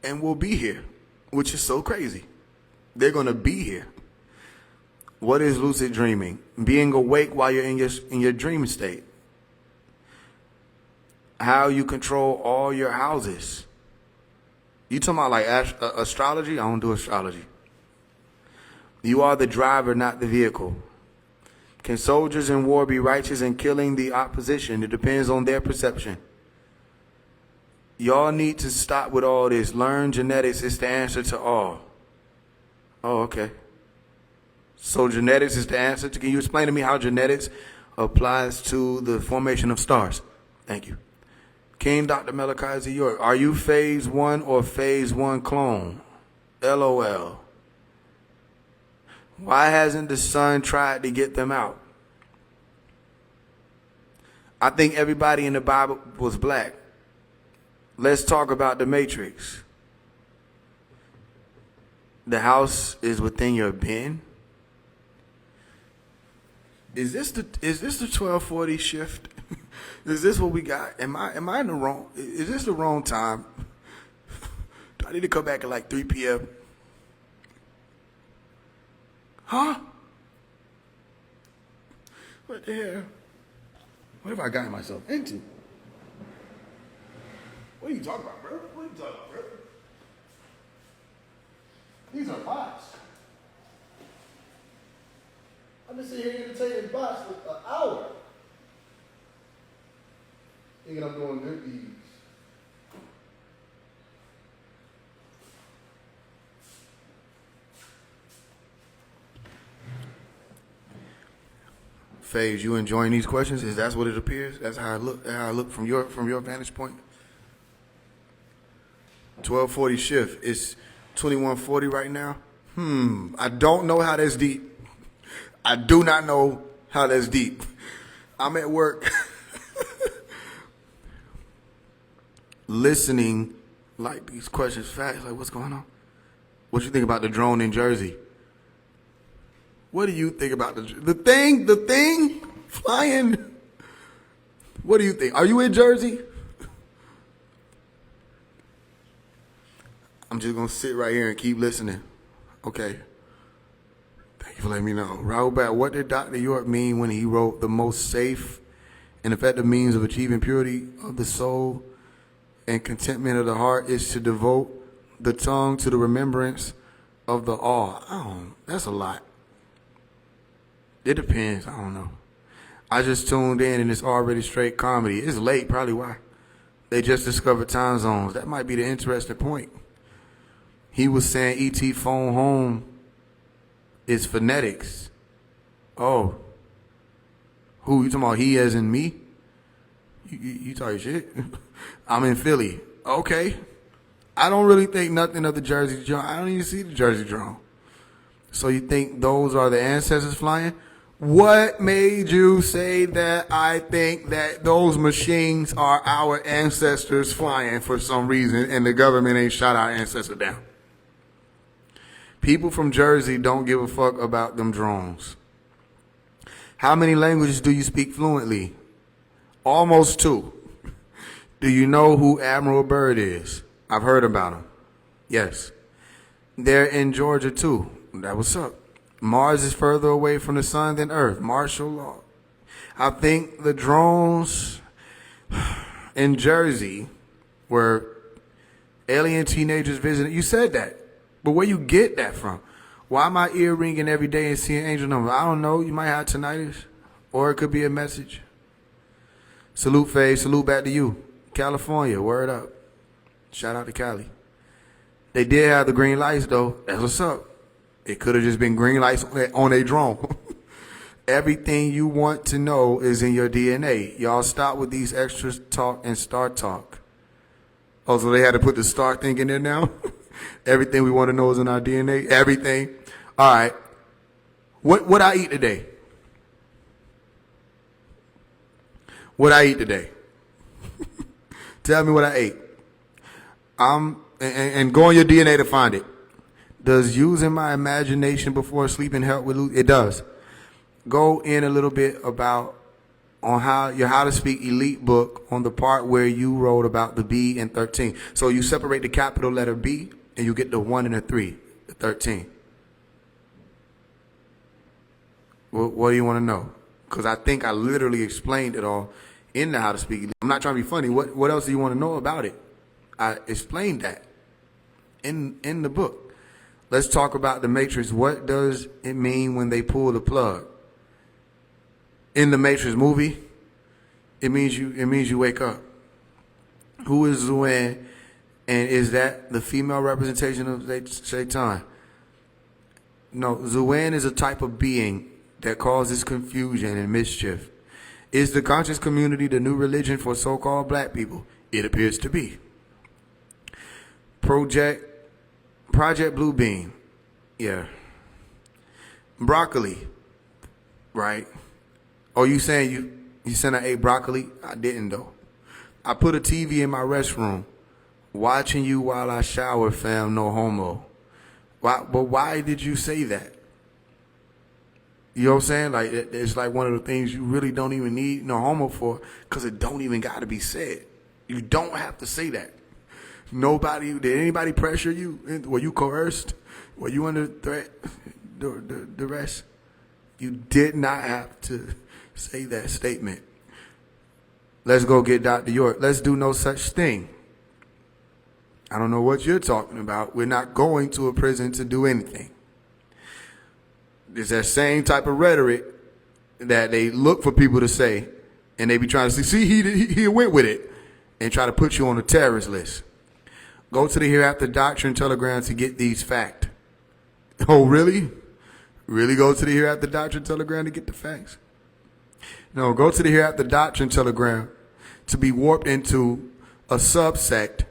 and will be here, which is so crazy. They're going to be here. What is lucid dreaming? Being awake while you're in your dream state. How you control all your houses. You talking about like astrology? I don't do astrology. You are the driver, not the vehicle. Can soldiers in war be righteous in killing the opposition? It depends on their perception. Y'all need to stop with all this. Learn genetics is the answer to all. Oh, okay. So genetics is the answer. Can you explain to me how genetics applies to the formation of stars? Thank you. King Dr. Malachi York, are you Faise One or Faise One clone? LOL. Why hasn't the sun tried to get them out? I think everybody in the Bible was black. Let's talk about the Matrix. The house is within your bin. Is this the 1240 shift? Is this what we got? Am I in the wrong? Is this the wrong time? Do I need to come back at like 3 p.m.? Huh? What the hell? What have I gotten myself into? What are you talking about, bro? What are you talking about, bro? These are bots. I've been sitting here entertaining bots for an hour. Thinking I'm doing good deeds. Faise, you enjoying these questions? Is that what it appears? That's how I look from your vantage point. 1240 shift. It's 2140 right now. I don't know how that's deep. I do not know how that's deep. I'm at work listening like these questions fast. Like, what's going on? What you think about the drone in Jersey? What do you think about the thing flying? What do you think? Are you in Jersey? I'm just going to sit right here and keep listening. Okay. Thank you for letting me know. Raoul, what did Dr. York mean when he wrote the most safe and effective means of achieving purity of the soul and contentment of the heart is to devote the tongue to the remembrance of the awe? That's a lot. It depends. I don't know. I just tuned in and it's already straight comedy. It's late, probably why. They just discovered time zones. That might be the interesting point. He was saying E.T. phone home is phonetics. Oh. Who? You talking about he as in me? You talking shit? I'm in Philly. Okay. I don't really think nothing of the Jersey drone. I don't even see the Jersey drone. So you think those are the ancestors flying? What made you say that? I think that those machines are our ancestors flying for some reason and the government ain't shot our ancestors down. People from Jersey don't give a fuck about them drones. How many languages do you speak fluently? Almost 2. Do you know who Admiral Byrd is? I've heard about him. Yes. They're in Georgia too. That what's up. Mars is further away from the sun than Earth. Martial law. I think the drones in Jersey were alien teenagers visiting. You said that. But where you get that from? Why am I ear ringing every day and seeing angel numbers? I don't know. You might have tinnitus. Or it could be a message. Salute, Faye. Salute back to you. California. Word up. Shout out to Cali. They did have the green lights, though. That's what's up. It could have just been green lights on a drone. Everything you want to know is in your DNA. Y'all stop with these extra talk and star talk. Oh, so they had to put the star thing in there now? Everything we want to know is in our DNA. Everything. All right. What I eat today? What I eat today? Tell me what I ate. And go on your DNA to find it. Does using my imagination before sleeping help with it? Does. Go in a little bit about on your How to Speak Elite book on the part where you wrote about the B and 13. So you separate the capital letter B and you get the 1 and the 3, the 13. What do you want to know? Because I think I literally explained it all in the How to Speak. I'm not trying to be funny. What else do you want to know about it? I explained that in the book. Let's talk about the Matrix. What does it mean when they pull the plug? In the Matrix movie, it means you wake up. Who is Zuan? And is that the female representation of Shaitan? No, Zuan is a type of being that causes confusion and mischief. Is the conscious community the new religion for so-called black people? It appears to be. Project Blue Beam. Yeah. Broccoli. Right. Oh, you saying you said I ate broccoli? I didn't though. I put a TV in my restroom. Watching you while I shower, fam, no homo. Why did you say that? You know what I'm saying? Like, it's like one of the things you really don't even need no homo for, because it don't even got to be said. You don't have to say that. Did anybody pressure you? Were you coerced? Were you under threat? The rest? You did not have to say that statement. Let's go get Dr. York. Let's do no such thing. I don't know what you're talking about. We're not going to a prison to do anything. It's that same type of rhetoric that they look for people to say, and they be trying to see he went with it, and try to put you on a terrorist list. Go to the Hereafter Doctrine Telegram to get these facts. Oh, really? Really go to the Hereafter Doctrine Telegram to get the facts? No, go to the Hereafter Doctrine Telegram to be warped into a subsect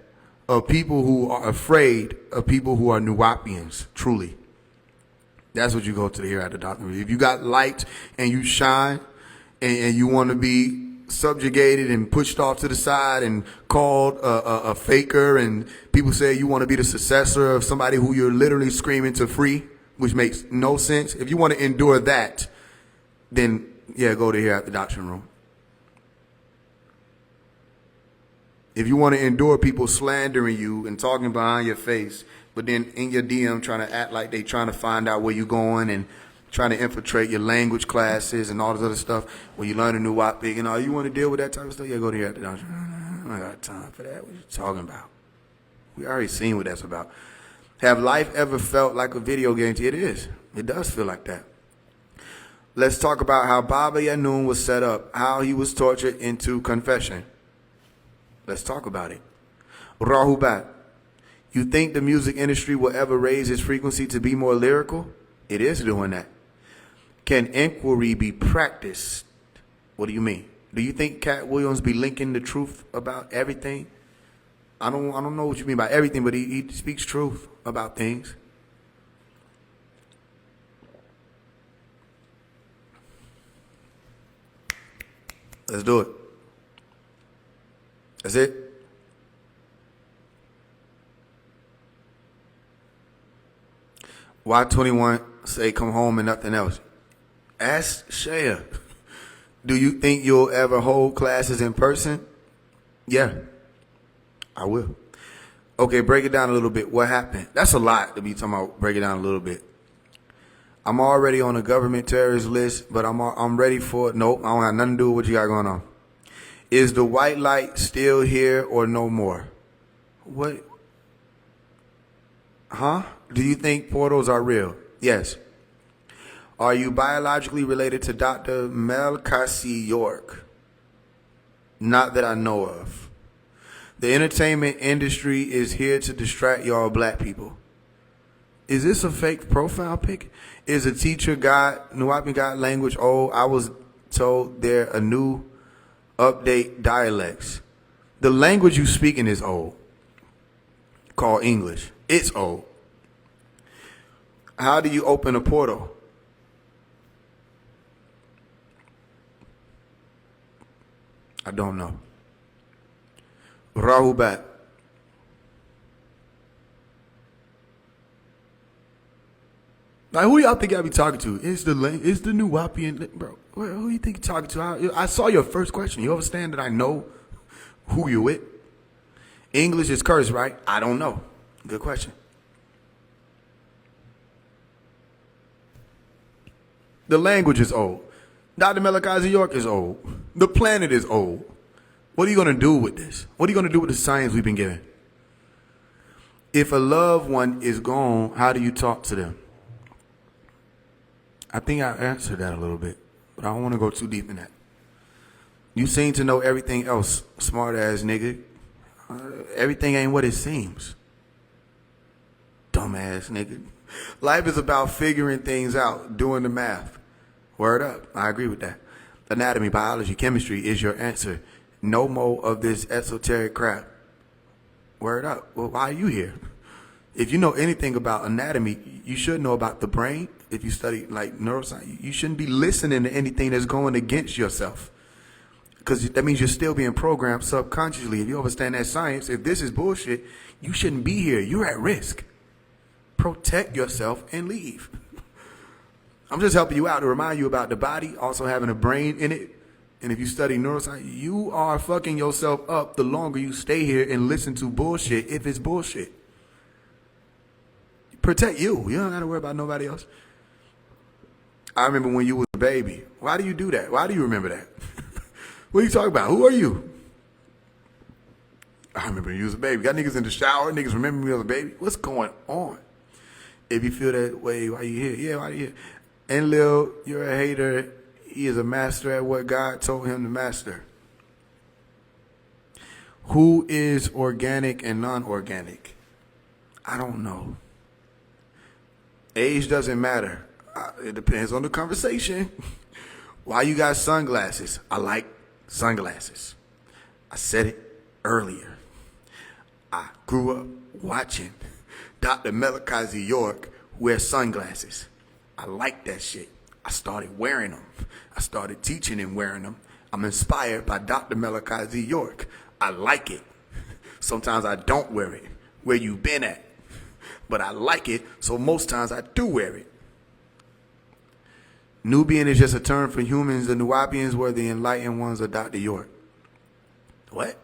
of people who are afraid of people who are Nuwapians, truly. That's what you go to the Hereafter Doctrine. If you got light and you shine and you want to be subjugated and pushed off to the side and called a faker, and people say you want to be the successor of somebody who you're literally screaming to free, which makes no sense. If you want to endure that, then yeah, go to Hereafter Doctrine Room. If you want to endure people slandering you and talking behind your face, but then in your DM trying to act like they trying to find out where you're going and trying to infiltrate your language classes and all this other stuff, where you learn a new Wapig and all, you want to deal with that type of stuff, yeah, go to Hereafter Doctrine. I don't got time for that. What you talking about? We already seen what that's about. Have life ever felt like a video game to you? It is. It does feel like that. Let's talk about how Baba Yanun was set up, how he was tortured into confession. Let's talk about it. Rahubat, you think the music industry will ever raise its frequency to be more lyrical? It is doing that. Can inquiry be practiced? What do you mean? Do you think Cat Williams be linking the truth about everything? I don't know what you mean by everything, but he speaks truth about things. Let's do it. That's it. Why 21 say come home and nothing else? Ask Shaya. Do you think you'll ever hold classes in person? Yeah, I will. Okay, break it down a little bit. What happened? That's a lot to be talking about. Break it down a little bit. I'm already on a government terrorist list, but I'm ready for it. Nope, I don't have nothing to do with what you got going on. Is the white light still here or no more? What? Huh? Do you think portals are real? Yes. Are you biologically related to Dr. Melkasi York? Not that I know of. The entertainment industry is here to distract y'all black people. Is this a fake profile pic? Is a teacher Nuwapi got language old? I was told they're a new update dialects. The language you speaking is old. Called English. It's old. How do you open a portal? I don't know. Rahubat. Like, who y'all think I be talking to? It's the Nuwapian, bro. Who you think you talking to? I saw your first question. You understand that I know who you with? English is cursed, right? I don't know. Good question. The language is old. Dr. Malachi York is old. The planet is old. What are you going to do with this? What are you going to do with the science we've been given? If a loved one is gone, how do you talk to them? I think I answered that a little bit, but I don't want to go too deep in that. You seem to know everything else, smart ass nigga. Everything ain't what it seems. Dumbass nigga. Life is about figuring things out, doing the math. Word up. I agree with that. Anatomy, biology, chemistry is your answer. No more of this esoteric crap. Word up. Well, why are you here? If you know anything about anatomy, you should know about the brain. If you study like neuroscience, you shouldn't be listening to anything that's going against yourself. Because that means you're still being programmed subconsciously. If you understand that science, if this is bullshit, you shouldn't be here. You're at risk. Protect yourself and leave. I'm just helping you out to remind you about the body also having a brain in it. And if you study neuroscience, you are fucking yourself up the longer you stay here and listen to bullshit if it's bullshit. Protect you. You don't got to worry about nobody else. I remember when you was a baby. Why do you do that? Why do you remember that? What are you talking about? Who are you? I remember when you was a baby. Got niggas in the shower. Niggas remember me as a baby. What's going on? If you feel that way, why you here? Yeah, why you here? And Lil, you're a hater. He is a master at what God told him to master. Who is organic and non-organic? I don't know. Age doesn't matter. It depends on the conversation. Why you got sunglasses? I like sunglasses. I said it earlier. I grew up watching Dr. Malachi York wear sunglasses. I like that shit. I started wearing them. I started teaching and wearing them. I'm inspired by Dr. Malachi York. I like it. Sometimes I don't wear it. Where you been at? But I like it, so most times I do wear it. Nubian is just a term for humans. The Nubians were the enlightened ones of Dr. York. What?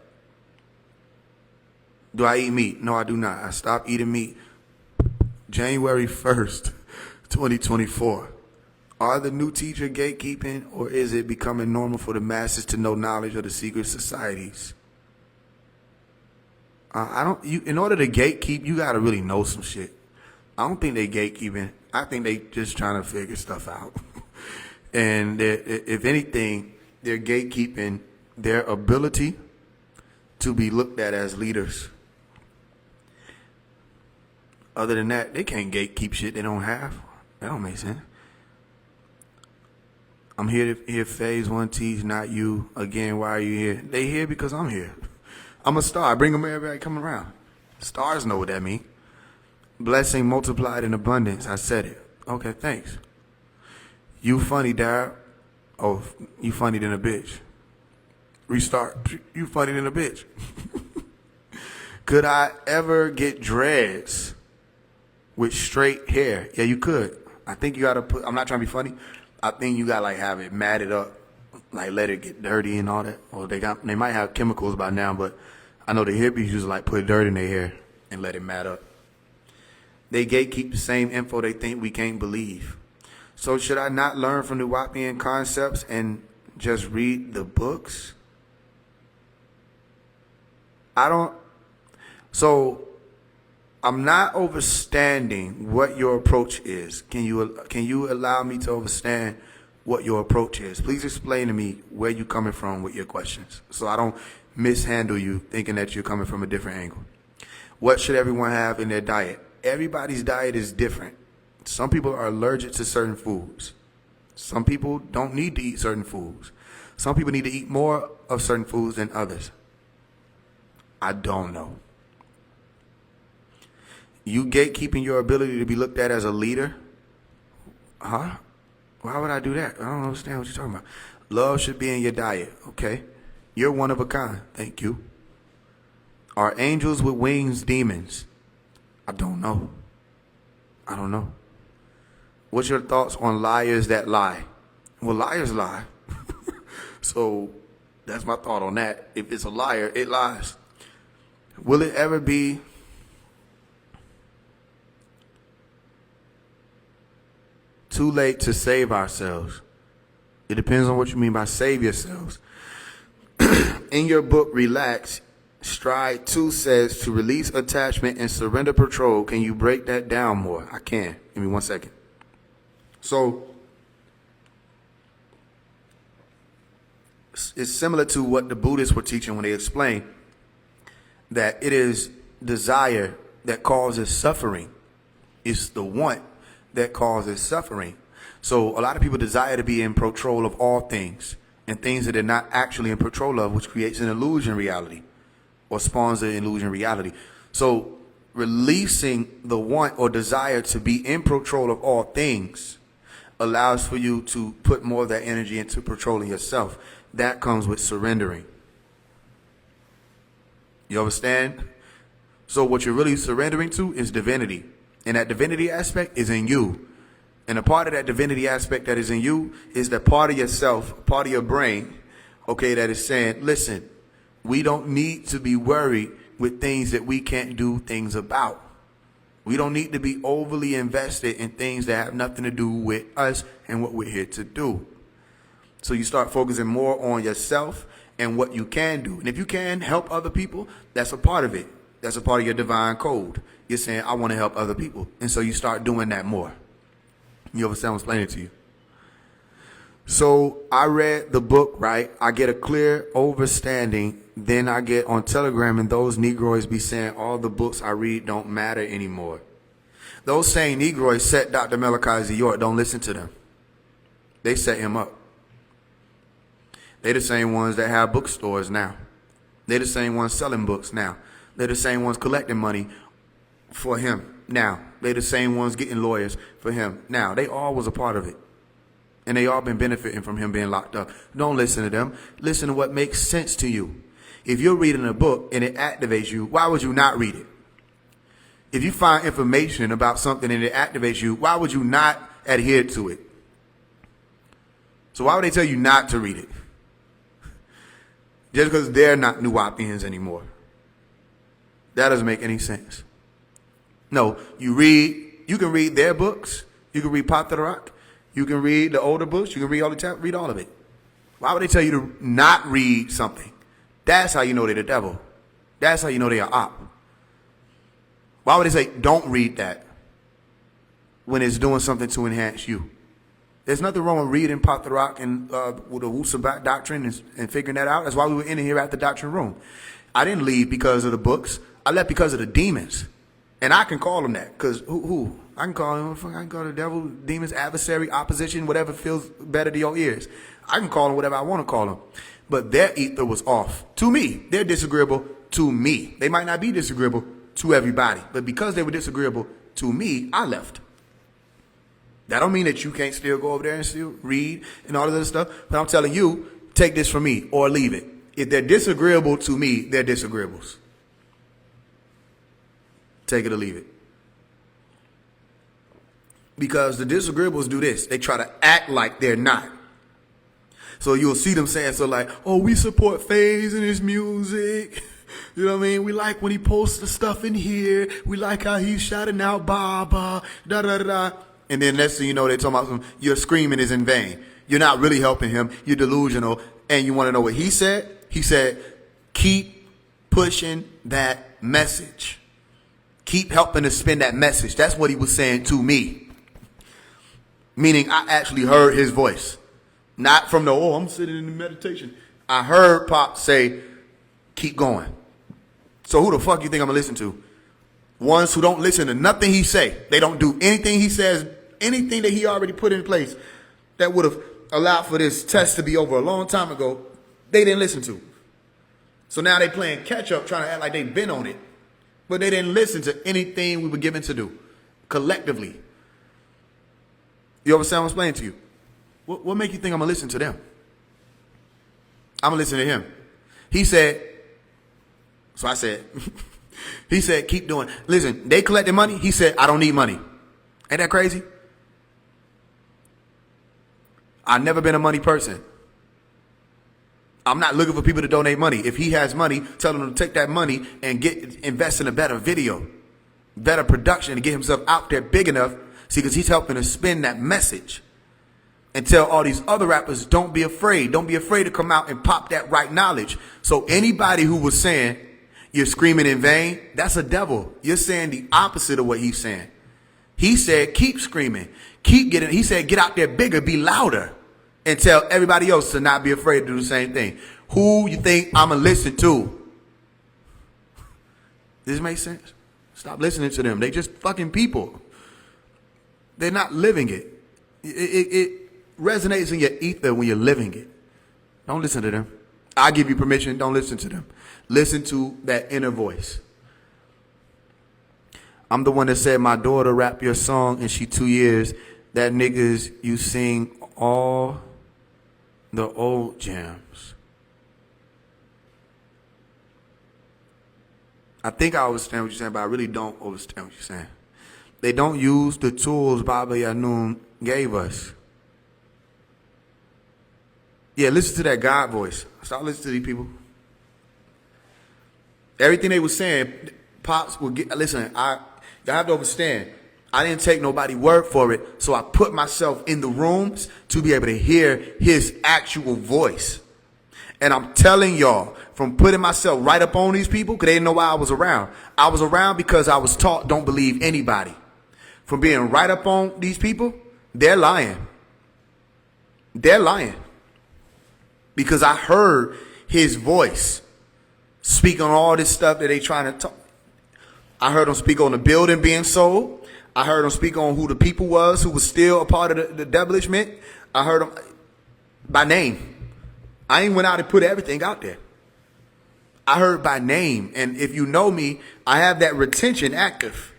Do I eat meat? No, I do not. I stopped eating meat January 1st, 2024. Are the new teacher gatekeeping, or is it becoming normal for the masses to know knowledge of the secret societies? In order to gatekeep, you got to really know some shit. I don't think they gatekeeping. I think they just trying to figure stuff out. And if anything, they're gatekeeping their ability to be looked at as leaders. Other than that, they can't gatekeep shit they don't have. That don't make sense. I'm here to hear Faise One IG, not you. Again, why are you here? They here because I'm here. I'm a star. I bring them everybody coming around. Stars know what that means. Blessing multiplied in abundance. I said it. Okay, thanks. You funny, Dad. Oh, you funny than a bitch. Restart. You funny than a bitch. Could I ever get dreads with straight hair? Yeah, you could. I think you gotta put, I'm not trying to be funny. I think you gotta like have it matted up, like let it get dirty and all that. Or they might have chemicals by now, but I know the hippies just like put dirt in their hair and let it mat up. They gatekeep the same info they think we can't believe. So should I not learn from the Nubian concepts and just read the books? So I'm not understanding what your approach is. Can you allow me to understand what your approach is? Please explain to me where you're coming from with your questions, so I don't mishandle you thinking that you're coming from a different angle. What should everyone have in their diet? Everybody's diet is different. Some people are allergic to certain foods. Some people don't need to eat certain foods. Some people need to eat more of certain foods than others. I don't know. You gatekeeping your ability to be looked at as a leader? Huh? Why would I do that? I don't understand what you're talking about. Love should be in your diet. Okay. You're one of a kind. Thank you. Are angels with wings demons? I don't know. I don't know. What's your thoughts on liars that lie? Well, liars lie. So that's my thought on that. If it's a liar, it lies. Will it ever be too late to save ourselves. It depends on what you mean by save yourselves. In your book, Relax, Stride 2 says to release attachment and surrender control. Can you break that down more? I can. Give me 1 second. So, it's similar to what the Buddhists were teaching when they explained that it is desire that causes suffering. It's the want that causes suffering. So a lot of people desire to be in control of all things and things that they're not actually in control of, which creates an illusion reality or spawns an illusion reality. So releasing the want or desire to be in control of all things allows for you to put more of that energy into controlling yourself. That comes with surrendering. You understand? So what you're really surrendering to is divinity. And that divinity aspect is in you. And a part of that divinity aspect that is in you is that part of yourself, part of your brain, okay, that is saying, listen, we don't need to be worried with things that we can't do things about. We don't need to be overly invested in things that have nothing to do with us and what we're here to do. So you start focusing more on yourself and what you can do. And if you can help other people, that's a part of it. That's a part of your divine code. You're saying, I want to help other people. And so you start doing that more. You understand what I'm explaining to you? So I read the book, right? I get a clear understanding. Then I get on Telegram and those Negroes be saying all the books I read don't matter anymore. Those same Negroes set Dr. Malachi Z. York. Don't listen to them. They set him up. They're the same ones that have bookstores now. They're the same ones selling books now. They're the same ones collecting money for him now. They're the same ones getting lawyers for him now. They all was a part of it. And they all been benefiting from him being locked up. Don't listen to them. Listen to what makes sense to you. If you're reading a book and it activates you, why would you not read it? If you find information about something and it activates you, why would you not adhere to it? So why would they tell you not to read it? Just because they're not Nuwapians anymore. That doesn't make any sense. No, you can read their books. You can read Patarak. You can read the older books. You can read all the time. Read all of it. Why would they tell you to not read something? That's how you know they're the devil. That's how you know they are op. Why would they say, don't read that when it's doing something to enhance you? There's nothing wrong with reading Patarak and with the Wusabat doctrine and figuring that out. That's why we were in here at the doctrine room. I didn't leave because of the books. I left because of the demons. And I can call them that. Because who? I can call them, I can call the devil, demons, adversary, opposition, whatever feels better to your ears. I can call them whatever I want to call them. But their ether was off. To me, they're disagreeable to me. They might not be disagreeable to everybody. But because they were disagreeable to me, I left. That don't mean that you can't still go over there and still read and all of this stuff. But I'm telling you, take this from me or leave it. If they're disagreeable to me, they're disagreeables. Take it or leave it. Because the disagreeables do this. They try to act like they're not. So you'll see them saying, so like, oh, we support Faise and his music. You know what I mean? We like when he posts the stuff in here. We like how he's shouting out Baba, da da da. And then next thing you know, they're talking about some, your screaming is in vain. You're not really helping him. You're delusional. And you want to know what he said? He said, keep pushing that message. Keep helping to spin that message. That's what he was saying to me. Meaning I actually heard his voice. Not from the, oh, I'm sitting in the meditation. I heard Pop say, keep going. So who the fuck you think I'm going to listen to? Ones who don't listen to nothing he say. They don't do anything he says, anything that he already put in place that would have allowed for this test to be over a long time ago. They didn't listen to. So now they playing catch up, trying to act like they've been on it. But they didn't listen to anything we were given to do collectively. You understand what I'm explaining to you? What make you think I'm going to listen to them? I'm going to listen to him. He said, so I said, he said, keep doing. Listen, they collected money. He said, I don't need money. Ain't that crazy? I've never been a money person. I'm not looking for people to donate money. If he has money, tell him to take that money and invest in a better video, better production, and get himself out there big enough See, because he's helping to spin that message and tell all these other rappers, don't be afraid. Don't be afraid to come out and pop that right knowledge. So anybody who was saying you're screaming in vain, that's a devil. You're saying the opposite of what he's saying. He said, keep screaming, keep getting, he said, get out there bigger, be louder, and tell everybody else to not be afraid to do the same thing. Who you think I'm going to listen to? Does this make sense? Stop listening to them. They just fucking people. They're not living it. It resonates in your ether when you're living it. Don't listen to them. I give you permission. Don't listen to them. Listen to that inner voice. I'm the one that said my daughter rap your song and she 2 years. That niggas, you sing all the old jams. I think I understand what you're saying, but I really don't understand what you're saying. They don't use the tools Baba Yanun gave us. Yeah, listen to that God voice. Stop listening to these people. Everything they were saying, Pops will get. Listen, y'all have to understand. I didn't take nobody's word for it, so I put myself in the rooms to be able to hear his actual voice. And I'm telling y'all, from putting myself right up on these people, because they didn't know why I was around. I was around because I was taught don't believe anybody. From being right up on these people, they're lying. They're lying. Because I heard his voice speak on all this stuff that they trying to talk. I heard him speak on the building being sold. I heard him speak on who the people was who was still a part of the establishment. I heard him by name. I ain't went out and put everything out there. I heard by name. And if you know me, I have that retention active.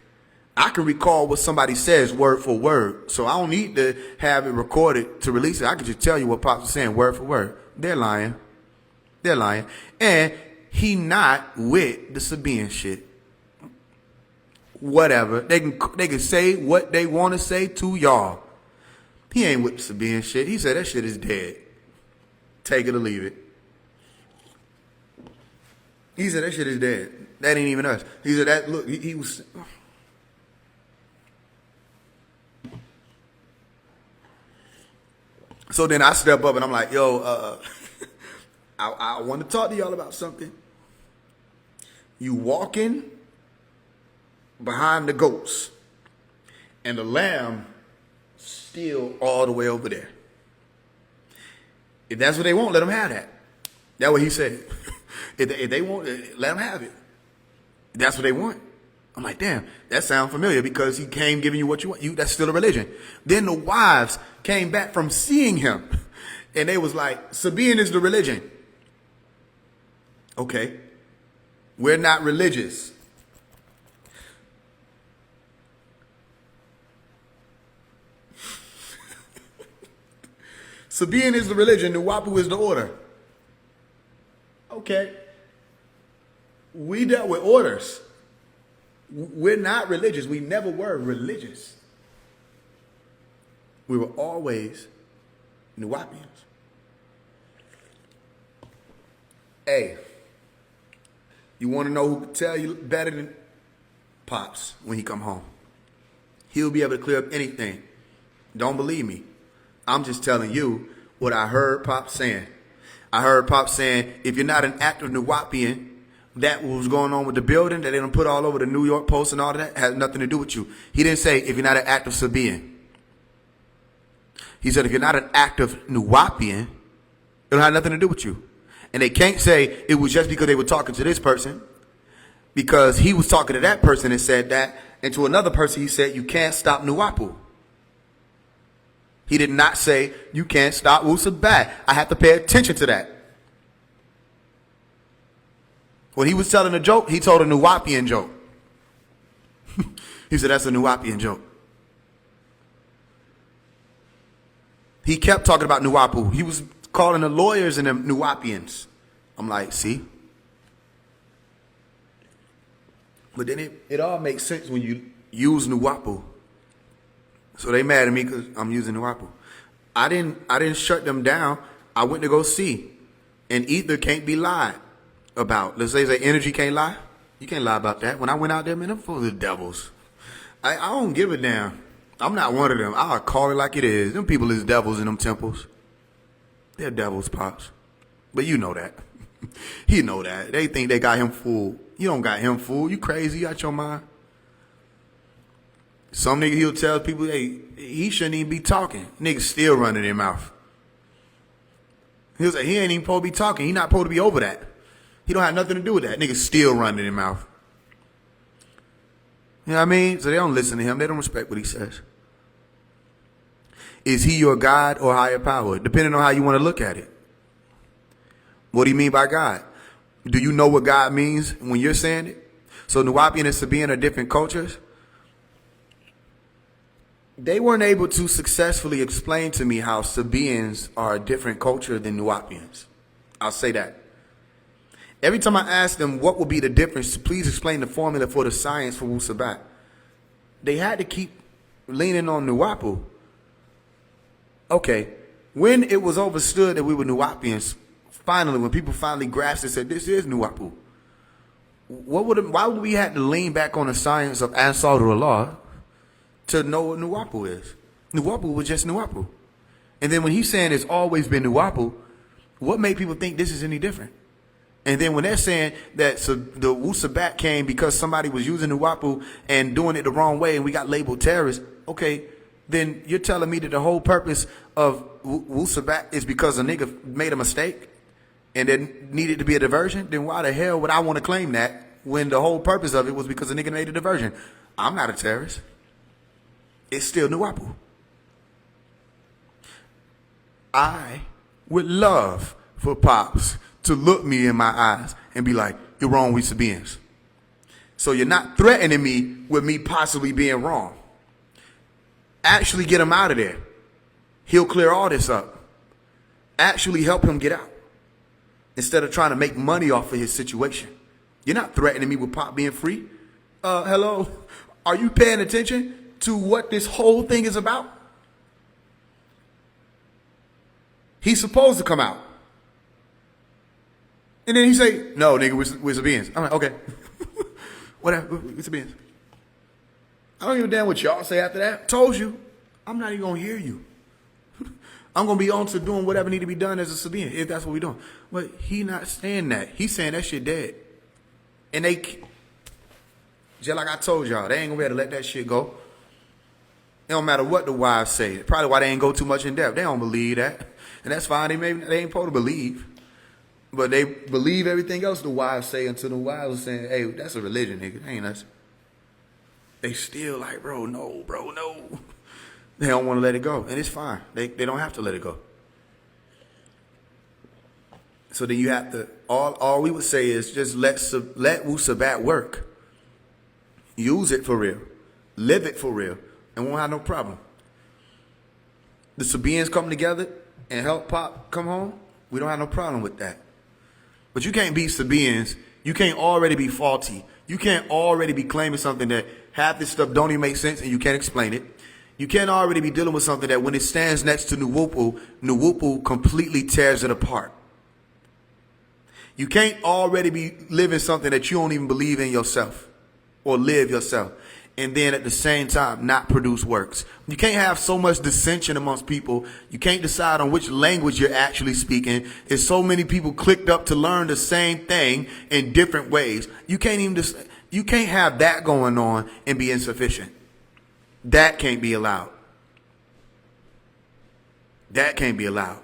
I can recall what somebody says word for word. So I don't need to have it recorded to release it. I can just tell you what Pops was saying word for word. They're lying. They're lying. And he not with the Sabian shit. Whatever. They can say what they want to say to y'all. He ain't with the Sabian shit. He said that shit is dead. Take it or leave it. He said that shit is dead. That ain't even us. He said that, look, he was... So then I step up and I'm like, yo, I want to talk to y'all about something. You walking behind the goats and the lamb still all the way over there. If that's what they want, let them have that. That's what he said. If they want, let them have it. That's what they want. I'm like, damn, that sounds familiar because he came giving you what you want. That's still a religion. Then the wives came back from seeing him and they was like, Sabian is the religion. Okay. We're not religious. Sabian is the religion. Nuwapu is the order. Okay. We dealt with orders. We're not religious. We never were religious. We were always Nuwapians. Hey, you want to know who can tell you better than Pops when he come home? He'll be able to clear up anything. Don't believe me. I'm just telling you what I heard Pops saying. I heard Pops saying, if you're not an active Nuwapian, that was going on with the building that they done put all over the New York Post and all of that has nothing to do with you. He didn't say if you're not an active Sabian. He said if you're not an active Nuwapian, it don't have nothing to do with you. And they can't say it was just because they were talking to this person, because he was talking to that person and said that, and to another person he said you can't stop Nuwapu. He did not say you can't stop Wusabat. I have to pay attention to that. When he was telling a joke, he told a Nuwapian joke. He said, that's a Nuwapian joke. He kept talking about Nuwapu. He was calling the lawyers and them Nuwapians. I'm like, see? But then it all makes sense when you use Nuwapu. So they mad at me because I'm using Nuwapu. I didn't shut them down. I went to go see. And ether can't be lied about. Let's say energy can't lie. You can't lie about that. When I went out there, man, I'm full of devils. I don't give a damn. I'm not one of them. I'll call it like it is. Them people is devils in them temples. They're devils, Pops. But you know that. He know that. They think they got him fooled. You don't got him fooled. You crazy. You out your mind. Some nigga, he'll tell people, hey, he shouldn't even be talking. Niggas still running their mouth. He'll say, he ain't even supposed to be talking. He not supposed to be over that. He don't have nothing to do with that. Niggas still running their mouth. You know what I mean? So they don't listen to him. They don't respect what he says. Is he your God or higher power? Depending on how you want to look at it. What do you mean by God? Do you know what God means when you're saying it? So Nuwapian and Sabian are different cultures. They weren't able to successfully explain to me how Sabians are a different culture than Nuwapians. I'll say that. Every time I asked them what would be the difference, please explain the formula for the science for Wusabat, they had to keep leaning on Nuwapu. Okay, when it was understood that we were Nuwapians, finally, when people finally grasped it and said, this is Nuwapu, why would we have to lean back on the science of Ansarullah to know what Nuwapu is? Nuwapu was just Nuwapu. And then when he's saying it's always been Nuwapu, what made people think this is any different? And then when they're saying that the Wusabat came because somebody was using Nuwapu and doing it the wrong way and we got labeled terrorists, okay, then you're telling me that the whole purpose of Wusabat is because a nigga made a mistake and there needed to be a diversion? Then why the hell would I want to claim that when the whole purpose of it was because a nigga made a diversion? I'm not a terrorist. It's still Nuwapu. I would love for Pops to look me in my eyes and be like, you're wrong with Sabians. So you're not threatening me with me possibly being wrong. Actually get him out of there. He'll clear all this up. Actually help him get out. Instead of trying to make money off of his situation. You're not threatening me with Pop being free. Hello? Are you paying attention to what this whole thing is about? He's supposed to come out. And then he say, no, nigga, we're Sabians. I'm like, okay. Whatever, we're Sabians. I don't give a damn what y'all say after that. Told you, I'm not even going to hear you. I'm going to be on to doing whatever need to be done as a Sabian, if that's what we're doing. But he not saying that. He's saying that shit dead. And they, just like I told y'all, they ain't going to be able to let that shit go. It don't matter what the wives say. Probably why they ain't go too much in depth. They don't believe that. And that's fine. They ain't supposed to believe. But they believe everything else the wives say until the wives are saying, hey, that's a religion, nigga. That ain't us. They still like, bro, no. They don't want to let it go. And it's fine. They don't have to let it go. So then you have to, all we would say is just let Wusabat work. Use it for real. Live it for real. And won't have no problem. The Sabians come together and help Pop come home. We don't have no problem with that. But you can't be Sabians. You can't already be faulty. You can't already be claiming something that half this stuff don't even make sense and you can't explain it. You can't already be dealing with something that when it stands next to Nuwupu completely tears it apart. You can't already be living something that you don't even believe in yourself or live yourself. And then at the same time, not produce works. You can't have so much dissension amongst people. You can't decide on which language you're actually speaking. There's so many people clicked up to learn the same thing in different ways. You can't have that going on and be insufficient. That can't be allowed. That can't be allowed.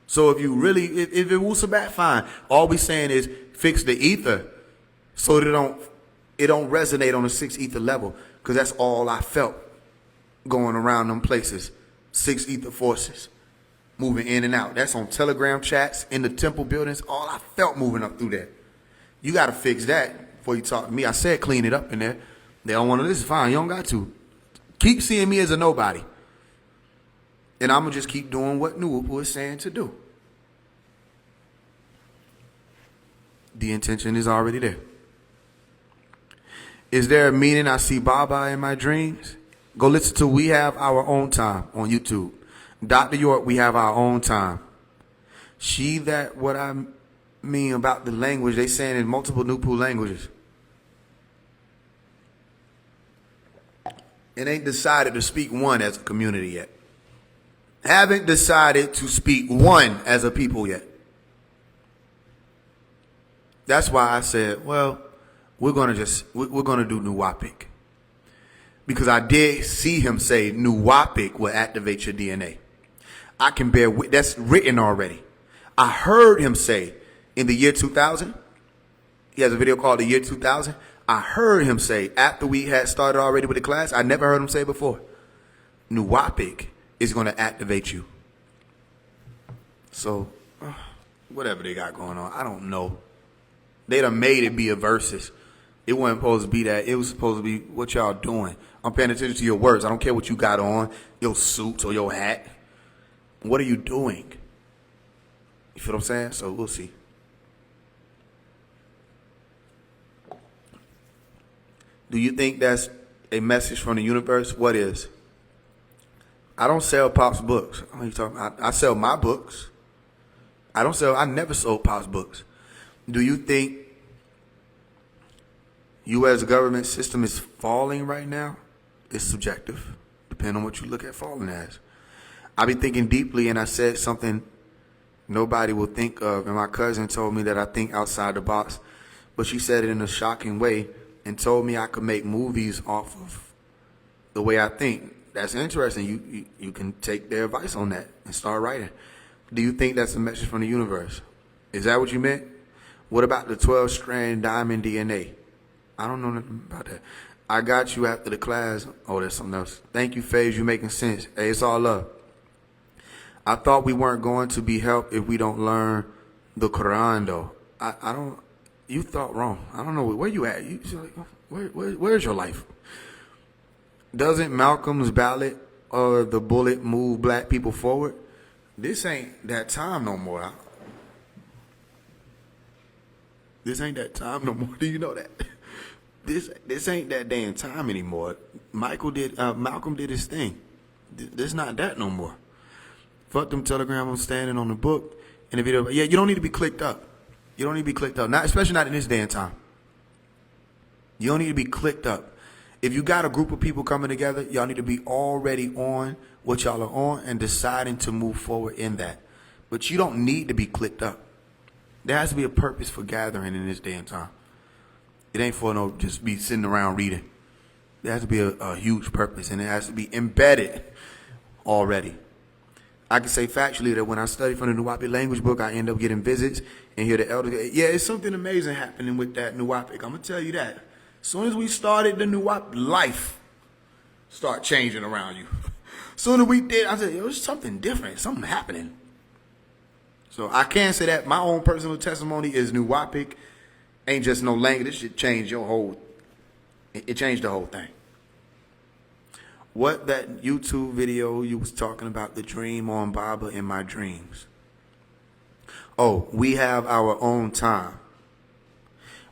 So if you really, if it was bad, fine. All we saying is fix the ether so that it don't resonate on a 6 ether level, because that's all I felt going around them places. 6 ether forces moving in and out. That's on Telegram chats, in the temple buildings. All I felt moving up through there. You got to fix that before you talk to me. I said clean it up in there. They don't want to listen. Fine, you don't got to. Keep seeing me as a nobody. And I'm going to just keep doing what Nuwupu is saying to do. The intention is already there. Is there a meaning I see Baba in my dreams? Go listen to We Have Our Own Time on YouTube. Dr. York, We Have Our Own Time. She that what I mean about the language, they saying in multiple Nupu languages. and ain't decided to speak one as a community yet. Haven't decided to speak one as a people yet. That's why I said, well, we're gonna do Nuwapic. Because I did see him say Nuwapic will activate your DNA. I can bear with that's written already. I heard him say in the year 2000, he has a video called The Year 2000. I heard him say, after we had started already with the class, I never heard him say before, Nuwapic is going to activate you. So, whatever they got going on, I don't know. They done made it be a versus. It wasn't supposed to be that. It was supposed to be what y'all doing. I'm paying attention to your words. I don't care what you got on, your suit or your hat. What are you doing? You feel what I'm saying? So we'll see. Do you think that's a message from the universe? What is? I don't sell Pop's books. What are you talking about? I sell my books. I never sold Pop's books. Do you think U.S. government system is falling right now? It's subjective, depending on what you look at falling as. I be thinking deeply, and I said something nobody will think of, and my cousin told me that I think outside the box, but she said it in a shocking way and told me I could make movies off of the way I think. That's interesting. You can take their advice on that and start writing. Do you think that's a message from the universe? Is that what you meant? What about the 12-strand diamond DNA? I don't know nothing about that. I got you after the class. Oh, there's something else. Thank you, Faise. You making sense. Hey, it's all love. I thought we weren't going to be helped if we don't learn the Quran, though. I don't. You thought wrong. I don't know where you at. Where's your life? Doesn't Malcolm's ballot or the bullet move black people forward? This ain't that time no more. This ain't that time no more. Do you know that? This ain't that damn time anymore. Malcolm did his thing. This not that no more. Fuck them Telegram. I'm standing on the book in the video. Yeah, you don't need to be clicked up. You don't need to be clicked up. Not especially not in this day and time. You don't need to be clicked up. If you got a group of people coming together, y'all need to be already on what y'all are on and deciding to move forward in that. But you don't need to be clicked up. There has to be a purpose for gathering in this day and time. It ain't for no just be sitting around reading. There has to be a huge purpose, and it has to be embedded already. I can say factually that when I study from the Nuwapic language book, I end up getting visits and hear the elders. Yeah, it's something amazing happening with that Nuwapic. I'm gonna tell you that. As soon as we started the Nuwapic, life start changing around you. As soon as we did, I said, yo, there's something different, something happening. So I can say that my own personal testimony is Nuwapic ain't just no language. This should change your whole. It changed the whole thing. What that YouTube video you was talking about, the dream on Baba in my dreams. Oh, we have our own time.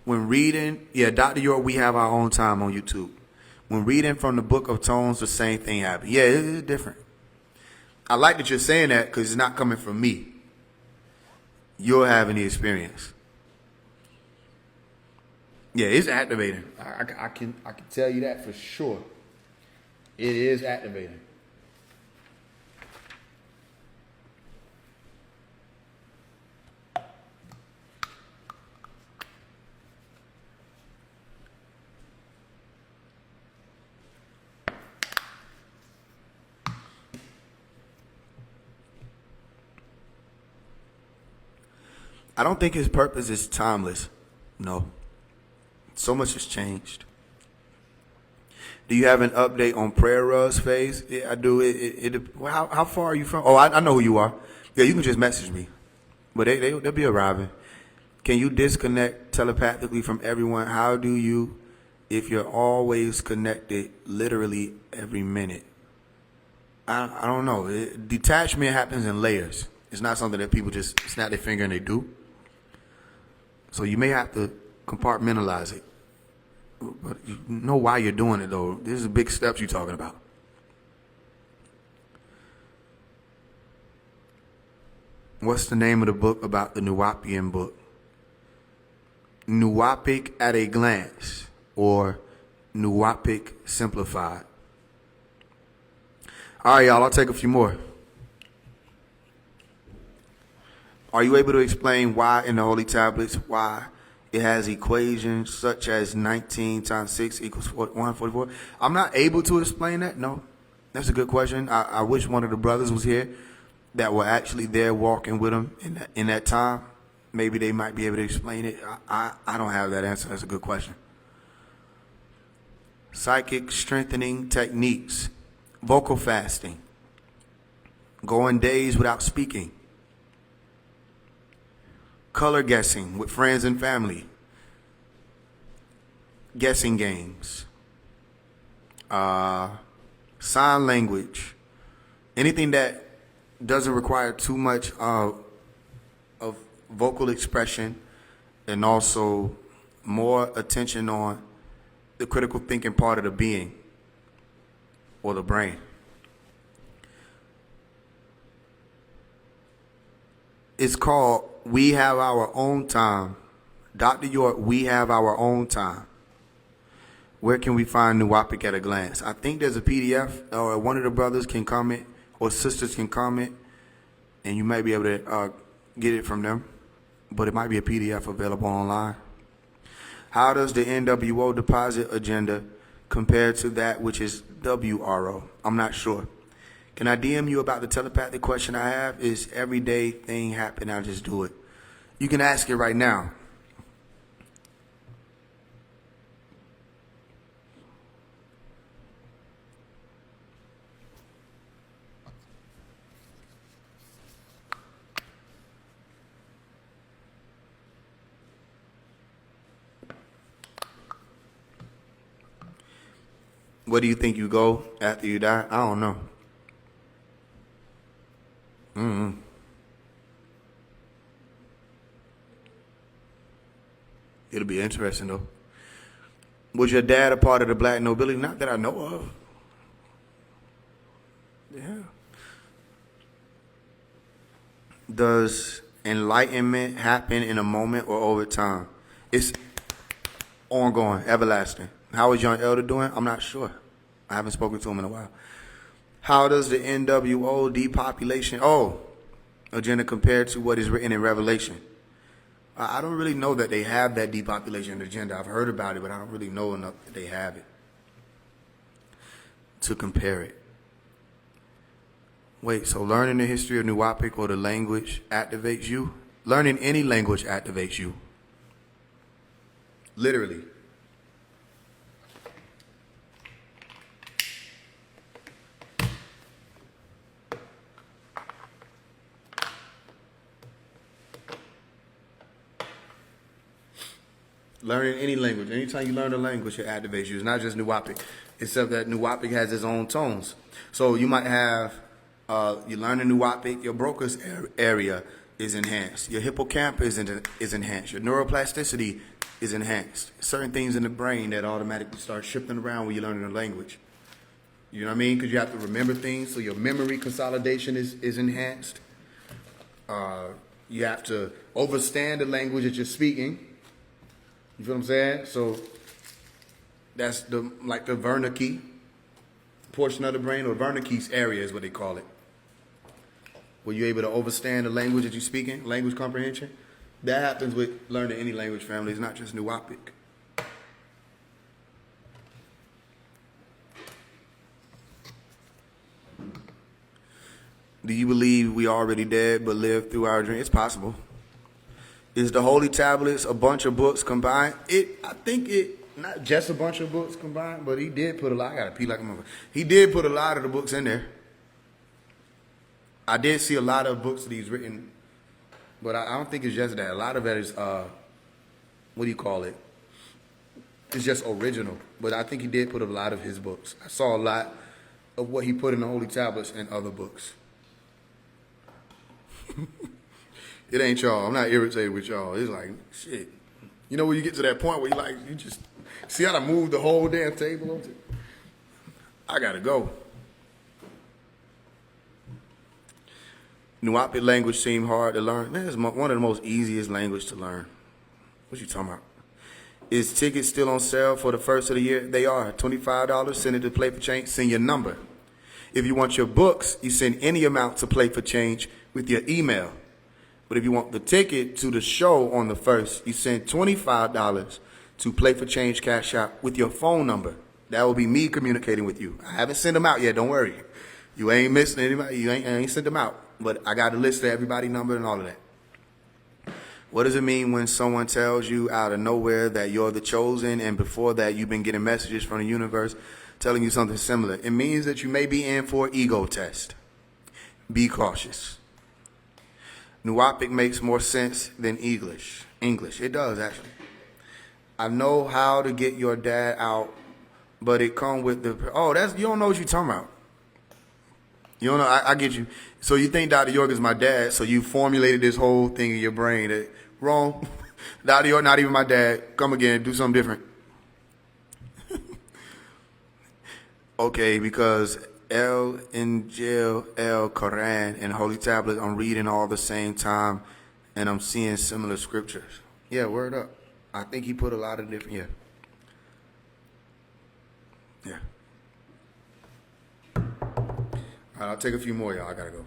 When reading, yeah, Dr. York, we have our own time on YouTube. When reading from the Book of Tones, the same thing happened. Yeah, it's different. I like that you're saying that because it's not coming from me. You're having the experience. Yeah, it's activating. I can tell you that for sure. It is activating. I don't think his purpose is timeless. No. So much has changed. Do you have an update on prayer rugs phase? Yeah, I do. How far are you from? Oh, I know who you are. Yeah, you can just message me. But they'll be arriving. Can you disconnect telepathically from everyone? How do you, if you're always connected literally every minute? I don't know. Detachment happens in layers. It's not something that people just snap their finger and they do. So you may have to compartmentalize it. But you know why you're doing it, though. This is big steps you're talking about. What's the name of the book about the Nuwapian book? Nuwapic at a Glance, or Nuwapic Simplified. All right, y'all, I'll take a few more. Are you able to explain why in the Holy Tablets, why it has equations such as 19 times 6 equals 144? I'm not able to explain that, no. That's a good question. I wish one of the brothers was here that were actually there walking with him in that time. Maybe they might be able to explain it. I don't have that answer. That's a good question. Psychic strengthening techniques, vocal fasting, going days without speaking, color guessing with friends and family, guessing games, sign language, anything that doesn't require too much of vocal expression, and also more attention on the critical thinking part of the being or the brain. It's called We Have Our Own Time. Dr. York, We Have Our Own Time. Where can we find Nuwapic at a glance? I think there's a PDF, or one of the brothers can comment, or sisters can comment, and you might be able to get it from them. But it might be a PDF available online. How does the NWO deposit agenda compare to that which is WRO? I'm not sure. Can I DM you about the telepathic question I have? Is everyday thing happen? I just do it. You can ask it right now. Where do you think you go after you die? I don't know. It'll be interesting, though. Was your dad a part of the black nobility? Not that I know of. Yeah. Does enlightenment happen in a moment or over time? It's ongoing, everlasting. How is young elder doing? I'm not sure. I haven't spoken to him in a while. How does the NWO depopulation agenda compare to what is written in Revelation? I don't really know that they have that depopulation agenda. I've heard about it, but I don't really know enough that they have it to compare it. Wait, so learning the history of Nuwapic or the language activates you? Learning any language activates you. Literally. Learning any language. Anytime you learn a language, it activates you. It's not just Nuwapic, except that Nuwapic has its own tones. So you might have, you learn a Nuwapic, your Broca's area is enhanced. Your hippocampus is enhanced. Your neuroplasticity is enhanced. Certain things in the brain that automatically start shifting around when you're learning a language. You know what I mean? Because you have to remember things, so your memory consolidation is enhanced. You have to understand the language that you're speaking. You feel what I'm saying? So that's the Wernicke portion of the brain, or Wernicke's area is what they call it. Where you're able to understand the language that you're speaking, language comprehension. That happens with learning any language, family. It's not just Nuwapic. Do you believe we already dead but live through our dream? It's possible. Is the Holy Tablets a bunch of books combined? I think not just a bunch of books combined, but he did put a lot. I gotta pee like a mother. He did put a lot of the books in there. I did see a lot of books that he's written, but I don't think it's just that. A lot of it is, what do you call it? It's just original. But I think he did put a lot of his books. I saw a lot of what he put in the Holy Tablets and other books. It ain't y'all. I'm not irritated with y'all. It's like, shit. You know when you get to that point where you just see how to move the whole damn table? I gotta go. Nuwapic language seemed hard to learn. Man, it's one of the most easiest language to learn. What you talking about? Is tickets still on sale for the first of the year? They are. $25. Send it to Play for Change. Send your number. If you want your books, you send any amount to Play for Change with your email. But if you want the ticket to the show on the 1st, you send $25 to Play for Change Cash App with your phone number. That will be me communicating with you. I haven't sent them out yet, don't worry. You ain't missing anybody, I ain't sent them out. But I got a list of everybody's number and all of that. What does it mean when someone tells you out of nowhere that you're the chosen, and before that you've been getting messages from the universe telling you something similar? It means that you may be in for an ego test. Be cautious. Nuwapic makes more sense than English. It does, actually. I know how to get your dad out, but it come with the... Oh, you don't know what you're talking about. You don't know, I get you. So you think Dr. York is my dad, so you formulated this whole thing in your brain. Wrong. Dr. York, not even my dad. Come again, do something different. Okay, because El Injil, El Quran, and Holy Tablet, I'm reading all the same time, and I'm seeing similar scriptures. Yeah, word up. I think he put a lot of different, yeah. All right, I'll take a few more, y'all. I gotta go.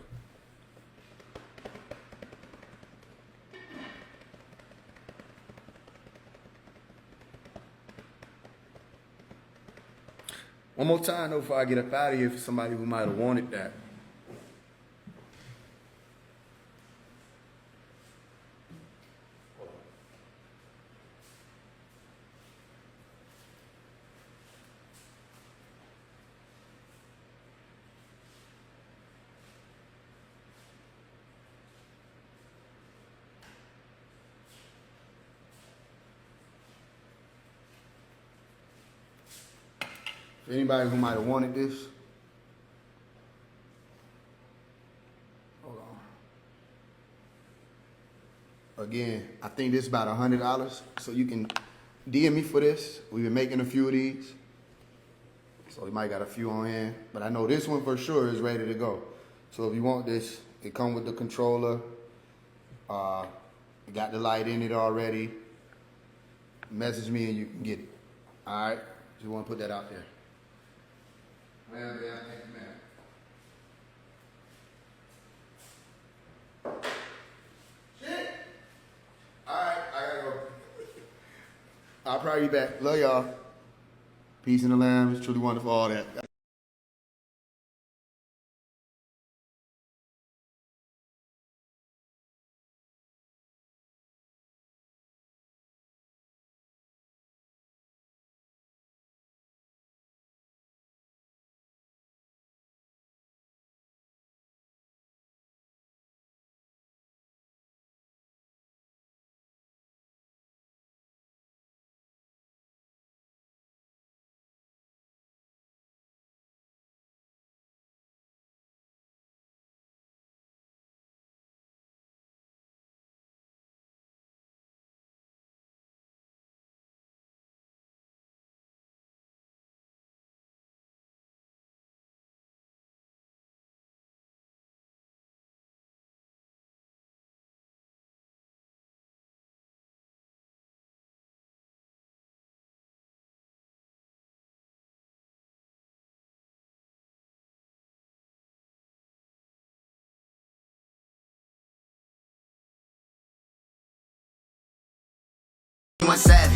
One more time, though, before I get up out of here, for somebody who might have wanted that. For anybody who might have wanted this, hold on. Again, I think this is about $100, so you can DM me for this. We've been making a few of these, so we might got a few on hand. But I know this one for sure is ready to go. So if you want this, it comes with the controller. It got the light in it already. Message me and you can get it. All right, just want to put that out there. Man, thank you, man. Shit. All right, I gotta go. I'll probably be back. Love y'all. Peace in the Lamb. It's truly wonderful. All that. Savage.